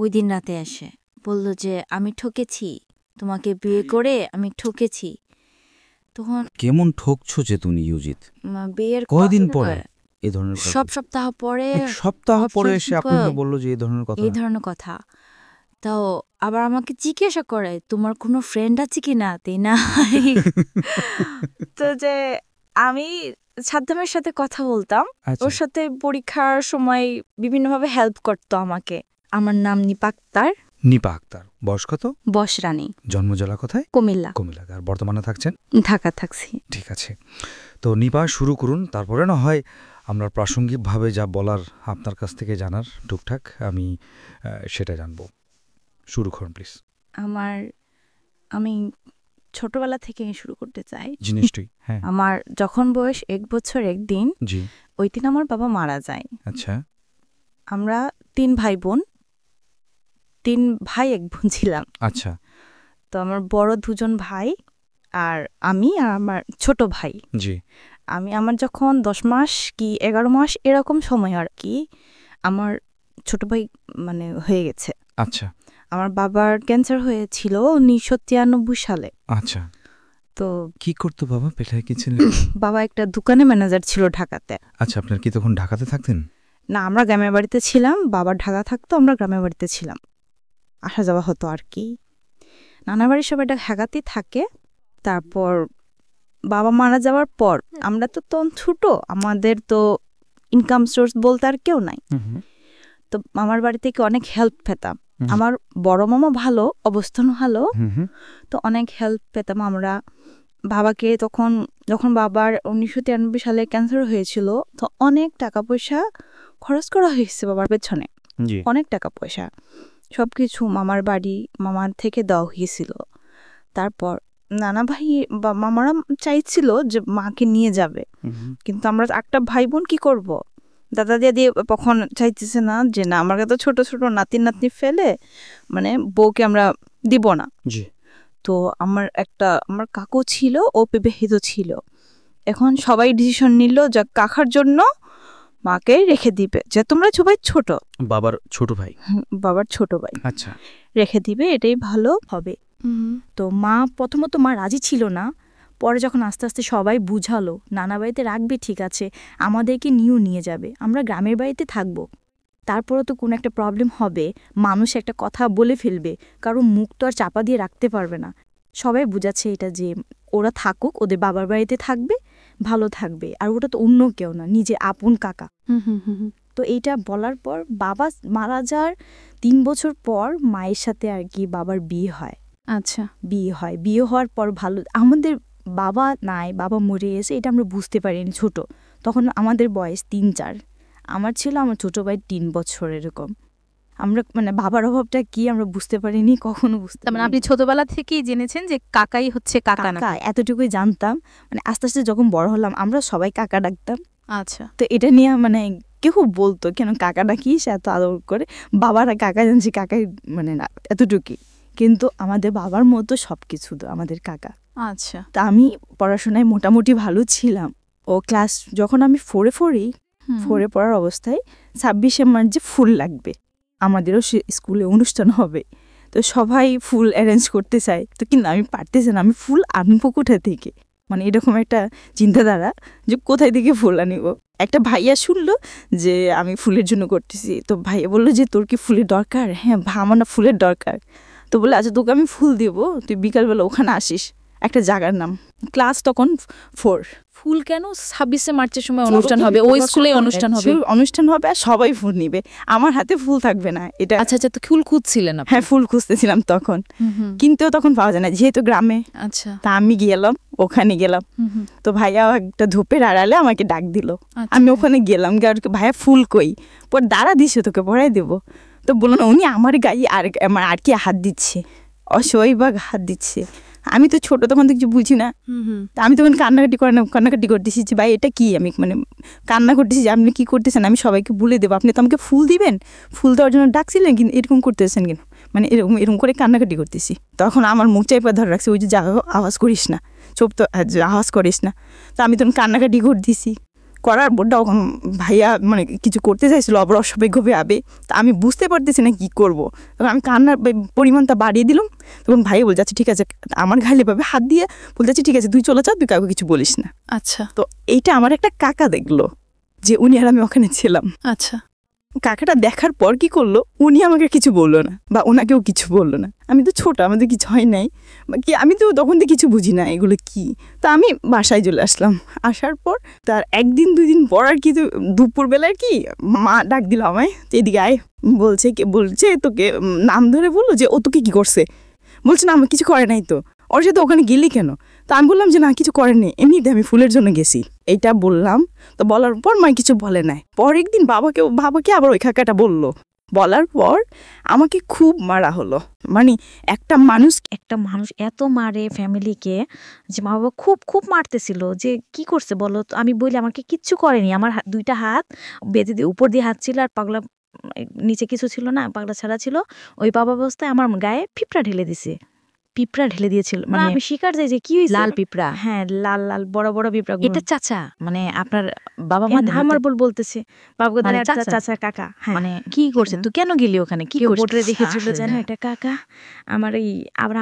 ওই দিন রাতে এসে বলল যে আমি ঠকেছি, তোমাকে বিয়ে করে আমি ঠকেছি। তখন কেমন ঠকছো যে তুমি ইউজিত? বিয়ের কয়দিন পরে এই ধরনের কথা? সব সপ্তাহ পরে, এক সপ্তাহ পরে এসে আপনাকে বললো যে এই ধরনের কথা। তাও আবার আমাকে জিজ্ঞাসা করে তোমার কোনো ফ্রেন্ড আছে কি না, তাই না? তো যে আমি সাদ্দামের সাথে কথা বলতাম, ওর সাথে পরীক্ষার সময় বিভিন্নভাবে হেল্প করতো আমাকে। আমার নাম নিপা আক্তার। নিপা আক্তার, বয়স কত? বসরানী। জন্ম জেলা কোথায়? কুমিল্লা। কুমিল্লা। আর বর্তমানে থাকছেন? ঢাকা থাকছি। ঠিক আছে, তো নিপা শুরু করুন, তারপরে না হয় আমরা প্রাসঙ্গিকভাবে যা বলার আপনার কাছ থেকে জানার টুকটাক আমি সেটা জানবো। শুরু করুন প্লিজ। আমি ছোটবেলা থেকে শুরু করতে চাই জিনিসটাই। হ্যাঁ, আমার যখন বয়স 1 বছর 1 দিন, জি, ওই দিন আমার বাবা মারা যায়। আচ্ছা, আমরা 3 ভাই বোন, 3 ভাই 1 বোন ছিলাম। আচ্ছা, তো আমার বড় 2জন ভাই আর আমি আর আমার ছোট ভাই। জি, আমার যখন 10 মাস কি 11 মাস এরকম সময় আর কি, আমার ছোট ভাই মানে হয়ে গেছে। আচ্ছা, আমার বাবার ক্যান্সার হয়েছিল 1993 সালে। আচ্ছা। তো কি করতো বাবা? পেশায় কি ছিলেন? বাবা একটা দোকানে ম্যানেজার ছিল ঢাকাতে। আচ্ছা, আপনার কি তখন ঢাকাতে থাকতেন? না, আমরা গ্রামের বাড়িতে ছিলাম, বাবা ঢাকা থাকতো, আমরা গ্রামের বাড়িতে ছিলাম, আসা যাওয়া হতো আর কি। নানা বাড়ির সবাই ঢাকাতেই থাকে। তারপর বাবা মারা যাওয়ার পর আমরা তো তখন ছোট, আমাদের তো ইনকাম সোর্স বলতে আর কেউ নাই। তো মামার বাড়ি থেকে অনেক হেল্প পেতাম। আমার বড় মামা ভালো, অবস্থান ভালো, তো অনেক হেল্প পেতাম আমরা। বাবাকে তখন যখন বাবার 1993 সালে ক্যান্সার হয়েছিল, তো অনেক টাকা পয়সা খরচ করা হয়েছে বাবার পেছনে, অনেক টাকা পয়সা, সবকিছু মামার বাড়ি মামার থেকে দেওয়া হয়েছিল। তারপর নানা ভাই বা মামারা চাইছিল যে মাকে নিয়ে যাবে, কিন্তু আমরা একটা ভাই বোন কি করব, দাদা দিয়ে তখন চাইতেছে না যে না, আমার তো ছোট ছোট নাতি নাতনি ফেলে মানে বউকে আমরা দিব না। তো আমার কাকু ছিল, ও বিবাহিত ছিল। এখন সবাই ডিসিশন নিল যে কাকার জন্য মাকে রেখে দিবে, যে তোমরা সবাই ছোট, বাবার ছোট ভাই, বাবার ছোট ভাই, আচ্ছা, রেখে দিবে, এটাই ভালো হবে। তো মা প্রথমত রাজি ছিল না, পরে যখন আস্তে আস্তে সবাই বুঝালো নানা বাড়িতে রাখবে, ঠিক আছে, আমাদেরকে নিয়ে যাবে, আমরা গ্রামের বাড়িতে থাকবো, তারপরও তো কোনো একটা প্রবলেম হবে, মানুষ একটা কথা বলে ফেলবে, কারণ মুখ তো আর চাপা দিয়ে রাখতে পারবে না। সবাই বুঝাচ্ছে এটা যে ওরা থাকুক, ওদের বাবার বাড়িতে থাকবে, ভালো থাকবে, আর ওটা তো অন্য কেউ না, নিজে আপন কাকা। তো এইটা বলার পর বাবা মারা যাওয়ার 3 বছর পর মায়ের সাথে আর কি বাবার বিয়ে হয়। আচ্ছা, বিয়ে হওয়ার পর ভালো, আমাদের বাবা নাই, বাবা মরে গেছে, এটা আমরা বুঝতে পারিনি, ছোট তখন, আমাদের বয়স 3-4, আমার ছিল আমার ছোট ভাই 3 বছর এরকম। আমরা বাবার অভাবটা কি আমরা বুঝতে পারিনি, কখনো বুঝতে পারিনি। আপনি ছোটবেলা থেকেই জেনেছেন যে কাকাই হচ্ছে কাকা না? এতটুকুই জানতাম, আস্তে আস্তে যখন বড় হলাম আমরা সবাই কাকা ডাকতাম। আচ্ছা, তো এটা নিয়ে কেউ বলতো কেন কাকা ডাকিস এত আদর করে, বাবারা কাকা জানছি, কাকাই না, এতটুকুই, কিন্তু আমাদের বাবার মতো সবকিছু তো আমাদের কাকা। আচ্ছা, তা আমি পড়াশোনায় মোটামুটি ভালো ছিলাম। ও ক্লাস যখন আমি 4 পড়ার অবস্থায় 26শে মার্চ যে ফুল লাগবে, আমাদেরও স্কুলে অনুষ্ঠান হবে, তো সবাই ফুল অ্যারেঞ্জ করতে চায়, তো কিন্তু আমি পারতেছি না, আমি ফুল আনবো কোথা থেকে, এরকম একটা চিন্তাধারা যে কোথায় থেকে ফুল আনিব। একটা ভাইয়া শুনলো যে আমি ফুলের জন্য করতেছি, তো ভাইয়া বললো যে তোর কি ফুলের দরকার? হ্যাঁ আমার না ফুলের দরকার। তো বলে আচ্ছা তোকে আমি ফুল দিব, তুই বিকালবেলা ওখানে আসিস, একটা জায়গার নাম, ক্লাস তখন 4। ফুল কেন 26শে মার্চের সময় অনুষ্ঠান হবে? ওই স্কুলে অনুষ্ঠান হবে আর সবাই ফুল নিবে, আমার হাতে ফুল থাকবে না, এটা। আচ্ছা, তো ফুল খুঁজছিলেন? হ্যাঁ, ফুল খুঁজতেছিলাম তখন, কিন্তু তখন পাওয়া যায় না যেহেতু গ্রামে। আচ্ছা, তা আমি গেলাম, ওখানে গেলাম, তো ভাইয়া একটা ধূপের আড়ালে আমাকে ডাক দিল, আমি ওখানে গেলাম, ভাইয়া ফুল কই? পর দাঁড়া দিছে, তোকে পড়াই দেবো। তো বললো না, উনি আমার গায়ে আর কি হাত দিচ্ছে, অসহায় বা হাত দিচ্ছে। আমি তো ছোট, তখন তো কিছু বুঝি না, আমি তখন কান্নাকাটি করতেছি যে ভাই এটা কি, আমি কান্না করতেছি যে আপনি কি করতেছেন, আমি সবাইকে বলে দেবো, আপনি তো আমাকে ফুল দিবেন, ফুল দেওয়ার জন্য ডাকছিলেন, কিন্তু এরকম করতেছেন কেন, এরকম করে কান্নাকাটি করতেছি। তখন আমার মুখ চাইপা ধরে রাখছে, ওই যে আওয়াজ করিস না, চুপ তো, আওয়াজ করিস না। তো আমি তখন কান্নাকাটি করতেছি, করার পর তখন ভাইয়া মানে কিছু করতে চাইছিল আবার অস্বাভাবিকভাবে তা আমি বুঝতে পারতেছি না কি করব। তখন আমি কান্নার পরিমাণটা বাড়িয়ে দিলাম। তখন ভাইয়া বলে যাচ্ছে ঠিক আছে, আমার ঘাড়ে ভাবে হাত দিয়ে বলে যাচ্ছে ঠিক আছে তুই চলে যা, তুই কাউকে কিছু বলিস না। আচ্ছা তো এইটা আমার একটা কাকা দেখলো যে উনি আর আমি ওখানে ছিলাম। আচ্ছা কাকাটা দেখার পর কি করলো, উনি আমাকে কিছু বললো না বা ওনাকেও কিছু বললো না। আমি তো ছোট, আমাদের কিছু হয় নাই বা কি, আমি তো তখন তো কিছু বুঝি না এগুলো কি। তা আমি বাসায় চলে আসলাম। আসার পর তার 1 দিন 2 দিন পর আর কি, তো দুপুরবেলায় কি মা ডাক দিল আমায়, এদিকে আয়। বলছে তোকে নাম ধরে বললো যে ও তোকে কি করছে। বলছে না আমার কিছু করে নাই তো, ওর সাথে ওখানে গেলি কেন? তা আমি বললাম যে না কিছু করেনি, এমনিতে আমি ফুলের জন্য গেছি, এইটা বললাম। তো বলার পর মা কিছু বলে নাই। পরের দিন বাবাকে আবার ওই কাকাটা বললো। বলার পর আমাকে খুব মারা হলো। মানে একটা মানুষ এত মারে ফ্যামিলিকে যে মা বাবা খুব খুব মারতেছিল যে কি করছে বলো তো। আমি বলি আমাকে কিচ্ছু করেনি, আমার দুইটা হাত বেঁধে দিয়ে উপর দিয়ে হাত ছিল আর পাগলা নিচে কিছু ছিল না, পাগলা ছাড়া ছিল। ওই বাবা অবস্থায় আমার গায়ে পিঁপড়া ঢেলে দিয়েছিল। মানে আমি শিকার যাই যে কি হয়েছে। লাল পিঁপড়া? হ্যাঁ লাল লাল বড় বড় পিঁপড়া। এটা চাচা মানে আপনার বাবা মা আমার বলতেছে বাবা মানে চাচা কাকা। হ্যাঁ মানে কি করছে, তুই কেন গেলি ওখানে, কি করছে? বোর্ডে দেখেছিল জানো একটা কাকা,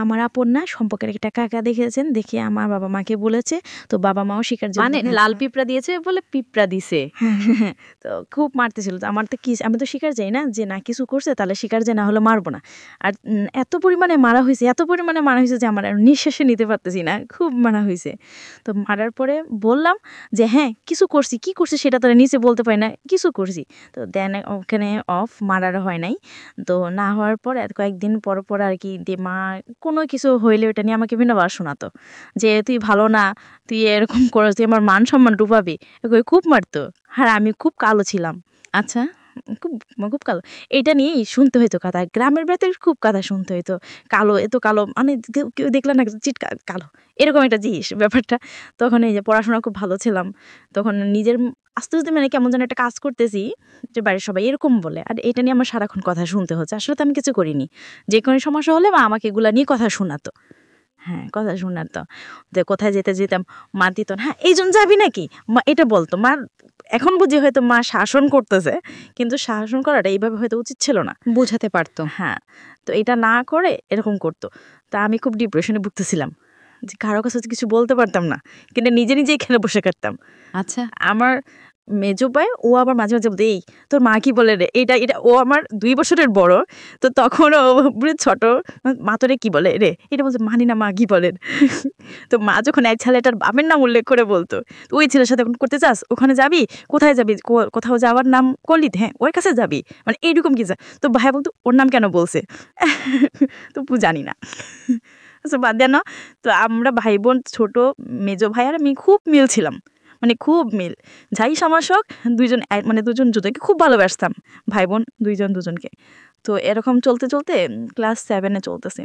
আমার আপন না সম্পর্কের একটা কাকা দেখেছেন, দেখে আমার বাবা মাকে বলেছে। তো বাবা মাও শিকার মানে লাল পিঁপড়া দিয়েছে বলে পিঁপড়া দিছে। তো খুব মারতেছিল। তো আমার তো কি, আমি তো শিকার যাই না, যে না কিছু করছে তাহলে শিকার যে না হলে মারবো না। আর এত পরিমাণে মারা হয়েছে যে আমার আর নিঃশ্বাসে নিতে পারতেছি না, খুব মারা হয়েছে। তো মারার পরে বললাম যে হ্যাঁ কিছু করছি, কি করছি সেটা তো নিচে বলতে পারি না, কিছু করছি। তো দেন ওখানে মারার হয় নাই। তো না হওয়ার পর কয়েকদিন পর আর কি মা কোনো কিছু হইলে ওটা নিয়ে আমাকে ভিন্নবার শোনাতো যে তুই ভালো না, তুই এরকম করস, তুই আমার মান সম্মান ডুবাবি, খুব মারতো। আর আমি খুব কালো ছিলাম। আচ্ছা খুব খুব কালো, এটা নিয়েই শুনতে হইতো কথা। গ্রামের বাড়িতে খুব কথা শুনতে হইতো, কালো এত কালো, মানে কেউ দেখলে না চিটকা কালো, এরকম একটা জিনিস ব্যাপারটা। তখন এই যে পড়াশোনা খুব ভালো ছিলাম, তখন নিজের আস্তে আস্তে মানে কেমন যেন একটা কাজ করতেছি যে বাড়ির সবাই এরকম বলে, আর এটা নিয়ে আমার সারাক্ষণ কথা শুনতে হচ্ছে। আসলে তো আমি কিছু করিনি, যে কোনো সমস্যা হলে মা আমাকে এগুলা নিয়ে কথা শোনাতো। হ্যাঁ কথা শোনাতো, যে কোথায় যেতাম মা দিত হ্যাঁ এই জন্য যাবি নাকি, মা এটা বলতো। মা এখন বুঝি হয়তো মা শাসন করতেছে, কিন্তু শাসন করাটা এইভাবে হয়তো উচিত ছিল না, বোঝাতে পারতো। হ্যাঁ। তো এটা না করে এরকম করতো। তা আমি খুব ডিপ্রেশনে ভুগতেছিলাম, যে কারো কাছে কিছু বলতে পারতাম না, কিন্তু নিজেই এখানে বসে কাটতাম। আচ্ছা আমার মেজো ভাই ও আবার মাঝে মাঝে বলতে, এই তোর মা কি বলে রে, এটা ও আমার 2 বছরের বড়। তো তখন ও ছোট, মা তোরে কি বলে রে, এটা বলছে মানি না মা কি বলেন। তো মা যখন এক ছেলেটার বাপের নাম উল্লেখ করে বলতো, তো ওই ছেলের সাথে এখন করতে চাস, ওখানে যাবি, কোথায় যাবি, কোথাও যাওয়ার নাম করলি, হ্যাঁ ওর কাছে যাবি, মানে এইরকম কি। তো ভাই বলতো ওর নাম কেন বলছে, তো জানি না। আচ্ছা বাদ দেন। তো আমরা ভাই বোন, ছোট মেজো ভাই আর আমি খুব মিল ছিলাম, মানে খুব মিল। যাই সমস্যক দুজন দুজনকে খুব ভালোবাসতাম, ভাই বোন দুজনকে। তো এরকম চলতে চলতে ক্লাস 7-এ চলতেছে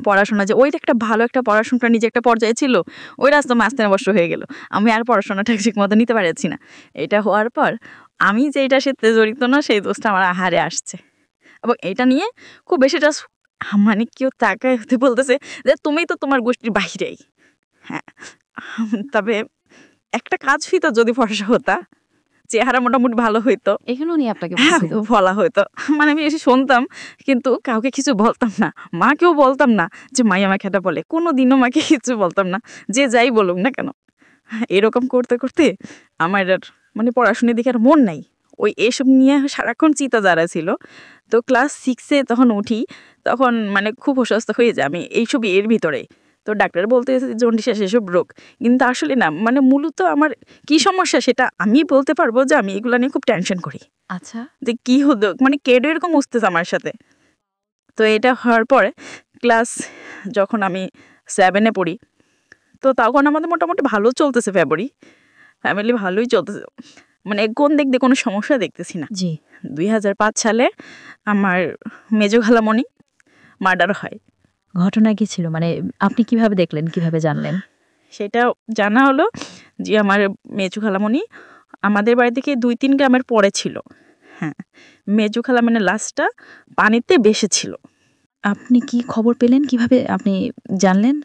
পড়াশোনা, যে ওইটা একটা ভালো একটা পড়াশোনাটা নিজে একটা পর্যায়ে ছিল, ওই রাস্তা মাঝখানে বর্ষ হয়ে গেল। আমি আর পড়াশোনাটা ঠিক মতো নিতে পারছি না। এটা হওয়ার পর আমি যে এটার সাথে জড়িত না, সেই দোষটা আমার আহারে আসছে। এবং এটা নিয়ে খুব বেশিটা মানে কেউ তাকায় হতে বলতেছে যে তুমি তো তোমার গোষ্ঠীর বাহিরেই। হ্যাঁ তবে একটা কাজ হইতো, যদি ফর্সা হতা, চেহারা মোটামুটি ভালো হইতো, এখানেও নিয়ে আপনাকে বলা হইতো। মানে আমি এসে শুনতাম, কিন্তু কাউকে কিছু বলতাম না, মাকেও বলতাম না যে মাই আমাকে এটা বলে, কোনোদিনও মাকে কিছু বলতাম না, যে যাই বলুক না কেন। এরকম করতে করতে আমার আর মানে পড়াশোনার দিকে আর মন নাই, ওই এসব নিয়ে সারাক্ষণ চিন্তা যারা ছিল। তো ক্লাস 6-এ তখন উঠি, তখন মানে খুব অসুস্থ হয়ে যায় আমি এইসব এর ভিতরে। তো ডাক্তার বলতে জন্ডিস এসব রোগ, কিন্তু আসলে না, মানে মূলত আমার কি সমস্যা সেটা আমি বলতে পারবো যে আমি এগুলো নিয়ে খুব টেনশন করি। আচ্ছা যে কি হতো, মানে কেডো এরকম উঠতেছে আমার সাথে। তো এটা হওয়ার পরে ক্লাস যখন আমি 7-এ পড়ি, তো তখন আমাদের মোটামুটি ভালো চলতেছে, ফ্যামিলি ভালোই চলতেছে, মানে কোন দিক দিয়ে কোনো সমস্যা দেখতেছি না। জি 2005 সালে আমার মেজো খালামণি মার্ডার হয়। ঘটনা কি ছিল, মানে আপনি কিভাবে দেখলেন, কিভাবে জানলেন? সেটা জানা হলো যে আমার মেজো খালামণি আমাদের বাড়ি থেকে 2-3 গ্রামের পরে ছিল। হ্যাঁ মেজো খালামণির লাশটা পানিতে ভেসেছিল। আপনি কি খবর পেলেন, কিভাবে আপনি জানলেন?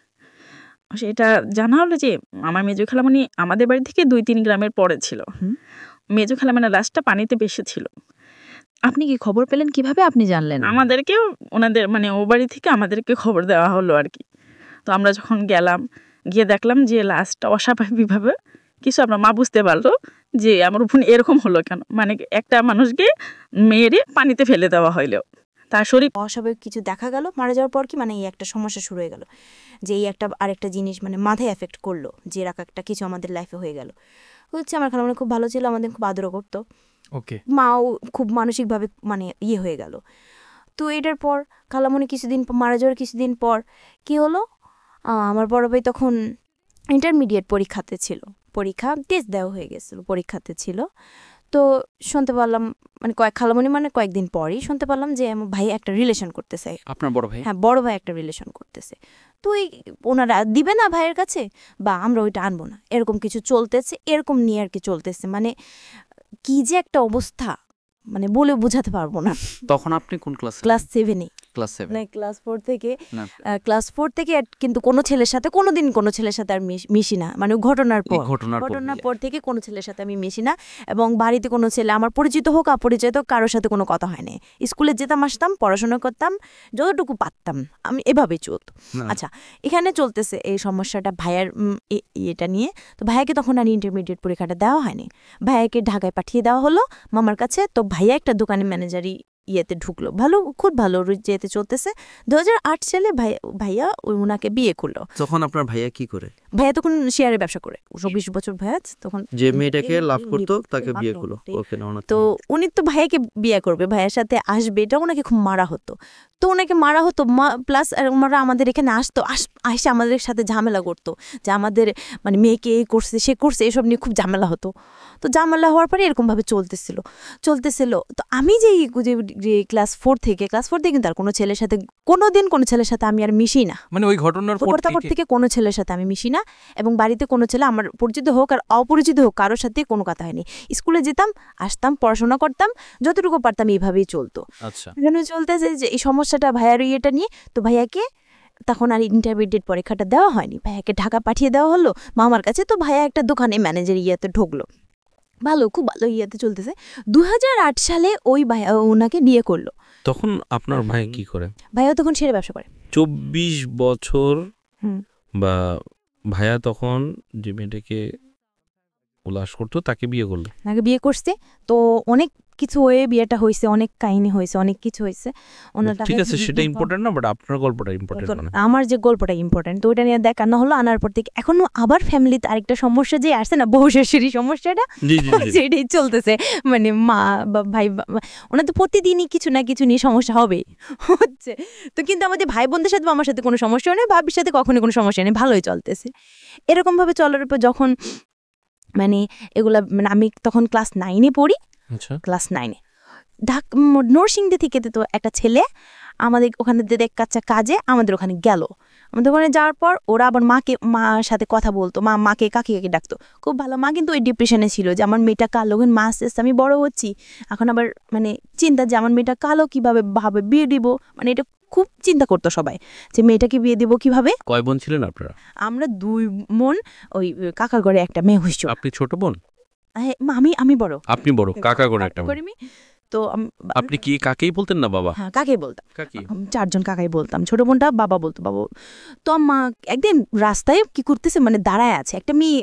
সেটা জানা হলো যে আমার মেজো খালামণি আমাদের বাড়ি থেকে 2-3 গ্রামের পরে ছিল। হুম। মেজো খালামণির লাশটা পানিতে ভেসে ছিল। আপনি কি খবর পেলেন কিভাবে আপনি জানলেন? আমাদেরকেও ওনাদের মানে ও বাড়ি থেকে আমাদেরকে খবর দেওয়া হলো আর কি। তো আমরা যখন গেলাম, গিয়ে দেখলাম যে লাশটা অস্বাভাবিকভাবে কিছু আমরা মা বুঝতে পারলো যে আমার বোন এরকম হলো কেন, মানে একটা মানুষকে মেরে পানিতে ফেলে দেওয়া হইলো, তার শরীর অস্বাভাবিক কিছু দেখা গেল মারা যাওয়ার পর কি মানে এই একটা সমস্যা শুরু হয়ে গেল, যে এই একটা আরেকটা জিনিস মানে মাথায় এফেক্ট করলো, যে এরকম একটা কিছু আমাদের লাইফে হয়ে গেল। হচ্ছে আমার খালামণি খুব ভালো ছিল, আমাদের খুব আদরও করতো, ওকে। মাও খুব মানসিকভাবে মানে হয়ে গেল। তো এটার পর খালামণি মারা যাওয়ার কিছুদিন পর কি হলো, আমার বড় ভাই তখন ইন্টারমিডিয়েট পরীক্ষাতে ছিল, পরীক্ষা টেস্ট দেওয়া হয়ে গেছিলো, পরীক্ষাতে ছিল। তো শুনতে পারলাম মানে খালামণি মানে কয়েকদিন পরই শুনতে পারলাম যে আমার ভাই একটা রিলেশন করতেছে। আপনার বড় ভাই? হ্যাঁ, বড় ভাই একটা রিলেশন করতেছে। তো ওনারা দিবে না ভাইয়ের কাছে, বা আমরা ওইটা আনবো না, এরকম কিছু চলতেছে, এরকম নিয়ে আর কি চলতেছে। মানে কি যে একটা অবস্থা, মানে বলে বোঝাতে পারবো না। তখন আপনি কোন ক্লাসে? ক্লাস 7-এ, ক্লাস 7। মানে ক্লাস 4 থেকে না, ক্লাস 4 থেকে কিন্তু কোনো ছেলের সাথে কোনোদিন কোনো ছেলের সাথে আর মিশি না, মানে ঘটনার এই পর ঘটনার পর থেকে কোনো ছেলের সাথে আমি মিশি না। এবং বাড়িতে কোনো ছেলে আমার পরিচিত হোক অপরিচিত হোক কারোর সাথে কোনো কথা হয় না। স্কুলে যেতাম, আসতাম, পড়াশোনা করতাম, যতটুকু পারতাম আমি এভাবেই চলত। না। আচ্ছা, এখানে চলতেছে এই সমস্যাটা ভাইয়ার এটা নিয়ে। তো ভাইয়াকে তখন আর ইন্টারমিডিয়েট পরীক্ষাটা দেওয়া হয়নি, ভাইয়াকে ঢাকায় পাঠিয়ে দেওয়া হলো মামার কাছে। তো ভাইয়া একটা দোকানে ম্যানেজারি ঢুকলো, ভালো, খুব ভালো যেতে চলতেছে। 2008 সালে ভাইয়া ওনাকে বিয়ে করলো। তখন আপনার ভাইয়া কি করে? ভাইয়া তখন শেয়ারের ব্যবসা করে, 20 বছর ভাইয়া তখন যে মেয়েটাকে লাভ করতো তাকে বিয়ে করলো। ওকে, না তো উনি তো ভাইয়াকে বিয়ে করবে, ভাইয়ের সাথে আসবে, এটা ওনাকে খুব মারা হতো। তো ওনাকে মারা হতো, প্লাস ওনারা আমাদের এখানে আসতো, আসে আমাদের সাথে ঝামেলা করতো, যে আমাদের মানে মেয়েকে এই করছে সে করছে, এসব নিয়ে খুব ঝামেলা হতো। তো ঝামেলা হওয়ার পরে এরকমভাবে চলতেছিল। তো আমি যে ক্লাস 4 থেকে কিন্তু আর কোনো ছেলের সাথে কোনোদিন কোনো ছেলের সাথে আমি আর মিশি না, মানে ওই ঘটনার পর থেকে কোনো ছেলের সাথে আমি মিশি না। এবং বাড়িতে কোনো ছেলে আমার পরিচিত হোক আর অপরিচিত হোক কারোর সাথে কোনো কথা হয়নি। স্কুলে যেতাম, আসতাম, পড়াশোনা করতাম, যতটুকু পারতাম এইভাবেই চলতো। আচ্ছা, এখানে চলতেছে যে এই সমস্যাটা ভাইয়ার ইয়েটা নিয়ে। তো ভাইয়াকে তখন আর ইন্টারমিডিয়েট পরীক্ষাটা দেওয়া হয়নি, ভাইয়াকে ঢাকা পাঠিয়ে দেওয়া হলো মামার কাছে। তো ভাইয়া একটা দোকানে ম্যানেজার ঢুকলো, ভালো, খুব ভালো চলতেছে। 2008 সালে ওই ভাইয়া ওনাকে বিয়ে করলো। তখন আপনার ভাই কি করে? ভাইয়া তখন ছেড়ে ব্যবসা করে। 24 বছর হুম। বা ভাইয়া তখন যে মেয়েটাকে উল্লাস করতো তাকে বিয়ে করলো। ওনাকে বিয়ে করছে। তো অনেক কিছু হয়ে বিয়েটা হয়েছে, অনেক কাহিনী হয়েছে, অনেক কিছু হয়েছে। ঠিক আছে, সেটা ইম্পর্টেন্ট না, বাট আপনার গল্পটা ইম্পর্টেন্ট। মানে আমার যে গল্পটা ইম্পর্টেন্ট, তো ওইটা নিয়ে দেখানো হলো। আনার পর থেকে এখনো আবার ফ্যামিলিতে আরেকটা সমস্যা যে আসছে না, বহু শাশুড়ি সমস্যাটা, জি জি জি। সেটাই চলতেছে। মানে মা বা ভাই ওনার তো প্রতিদিনই কিছু না কিছু নিয়ে সমস্যা হবেই হচ্ছে। তো কিন্তু আমাদের ভাই বোনদের সাথে বা আমার সাথে কোনো সমস্যা নেই, ভাবির সাথে কখনো কোনো সমস্যা নেই, ভালোই চলতেছে। এরকমভাবে চলার উপর যখন মানে এগুলা মানে আমি তখন ক্লাস 9-এ পড়ি। আচ্ছা, ক্লাস 9-এ নরসিংদী থেকে তো একটা ছেলে আমাদের ওখানে কাজে আমাদের ওখানে গেল। আমাদের ওখানে যাওয়ার পর ওরা আবার মার সাথে কথা বলতো, মাকে কাকি ডাকতো, খুব ভালো। মা কিন্তু ওই ডিপ্রেশনে ছিল যে আমার মেয়েটা কালো, মা আস্তে আস্তে আমি বড় হচ্ছি, এখন আবার মানে চিন্তা যে আমার মেয়েটা কালো, কিভাবে ভাবে বিয়ে দিব, মানে এটা খুব চিন্তা করতো সবাই যে মেয়েটাকে বিয়ে দিব কিভাবে। কয় বোন ছিলেন আপনারা? আমরা 2 বোন, ওই কাকার ঘরে একটা মেয়ে হইছ। আপনি ছোট বোন? আমি বড়। আপনি বড়, কাকা করে একটা বোন। করিমি। তো আপনি কি কাকেই বলতেন না বাবা? হ্যাঁ, কাকে বলতাম, কাকি। 4 জন কাকাই বলতাম, ছোট বোনটা বাবা বলতো, বাবা। তো মা একদিন রাস্তায় কি করতেছে, মানে দাঁড়ায় আছে, একটা মেয়ে,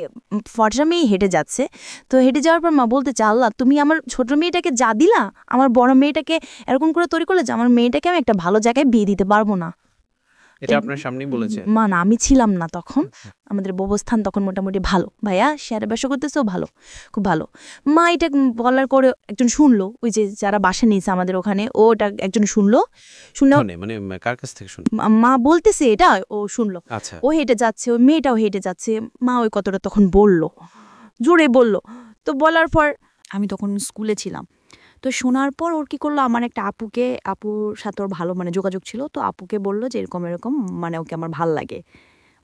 ফর্সা মেয়ে হেঁটে যাচ্ছে। তো হেঁটে যাওয়ার পর মা বলতে, আল্লাহ তুমি আমার ছোট মেয়েটাকে যা দিলা, আমার বড় মেয়েটাকে এরকম করে তৈরি করলে যে আমার মেয়েটাকে আমি একটা ভালো জায়গায় বিয়ে দিতে পারবো না। এটা আপনার সামনেই বলেছে? মা না, আমি ছিলাম না তখন, আমাদের অবস্থান তখন মোটামুটি ভালো। ভাইয়া শেয়ারে ব্যবসা করতেছেও ভালো, খুব ভালো। মা এটা বলার করে একজন শুনলো, ওই যে যারা বাসা নিয়েছে আমাদের ওখানে, ওটা একজন শুনলো। মানে কার কাছ থেকে শুনে? মা বলতেছে এটা, ও শুনলো। আচ্ছা, ও হেঁটে যাচ্ছে, ওই মেয়েটাও হেঁটে যাচ্ছে, মা ওই কথাটা তখন বললো, জোরে বললো। তো বলার পর আমি তখন স্কুলে ছিলাম। তো শোনার পর ওর কি করলো, আমার একটা আপুর সাথে ওর ভালো মানে যোগাযোগ ছিল। তো আপুকে বললো যে এরকম এরকম, মানে ওকে আমার ভাল লাগে,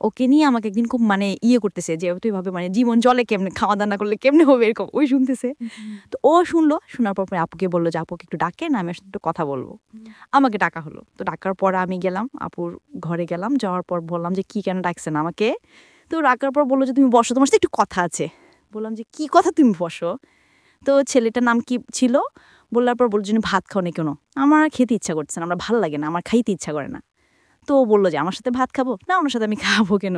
ওকে নিয়ে আমাকে একদিন খুব মানে ইয়ে করতেছে যে তুই ভাবে মানে জীবন জলে কেমনে, খাওয়া দাওয়া না করলে কেমনে হবে, এরকম ওই শুনতেছে। তো ও শুনলো, শোনার পর পরে আপুকে বললো যে আপুকে একটু ডাকেন, আমি আসলে একটু কথা বলবো। আমাকে ডাকা হলো, তো ডাকার পর আমি গেলাম আপুর ঘরে গেলাম, যাওয়ার পর বললাম যে কি কেন ডাকছেন আমাকে। তো ডাকার পর বললো যে তুমি বসো, তোমার সাথে একটু কথা আছে। বললাম যে কি কথা, তুমি বসো। তো ছেলেটার নাম কি ছিল বলার পর বললো যে ভাত খাও না কেন। আমার আর খেতে ইচ্ছা করছে না, আমার ভালো লাগে না, আমার খাইতে ইচ্ছা করে না। তো ও বললো যে আমার সাথে ভাত খাবো না, ওনার সাথে আমি খাবো কেন,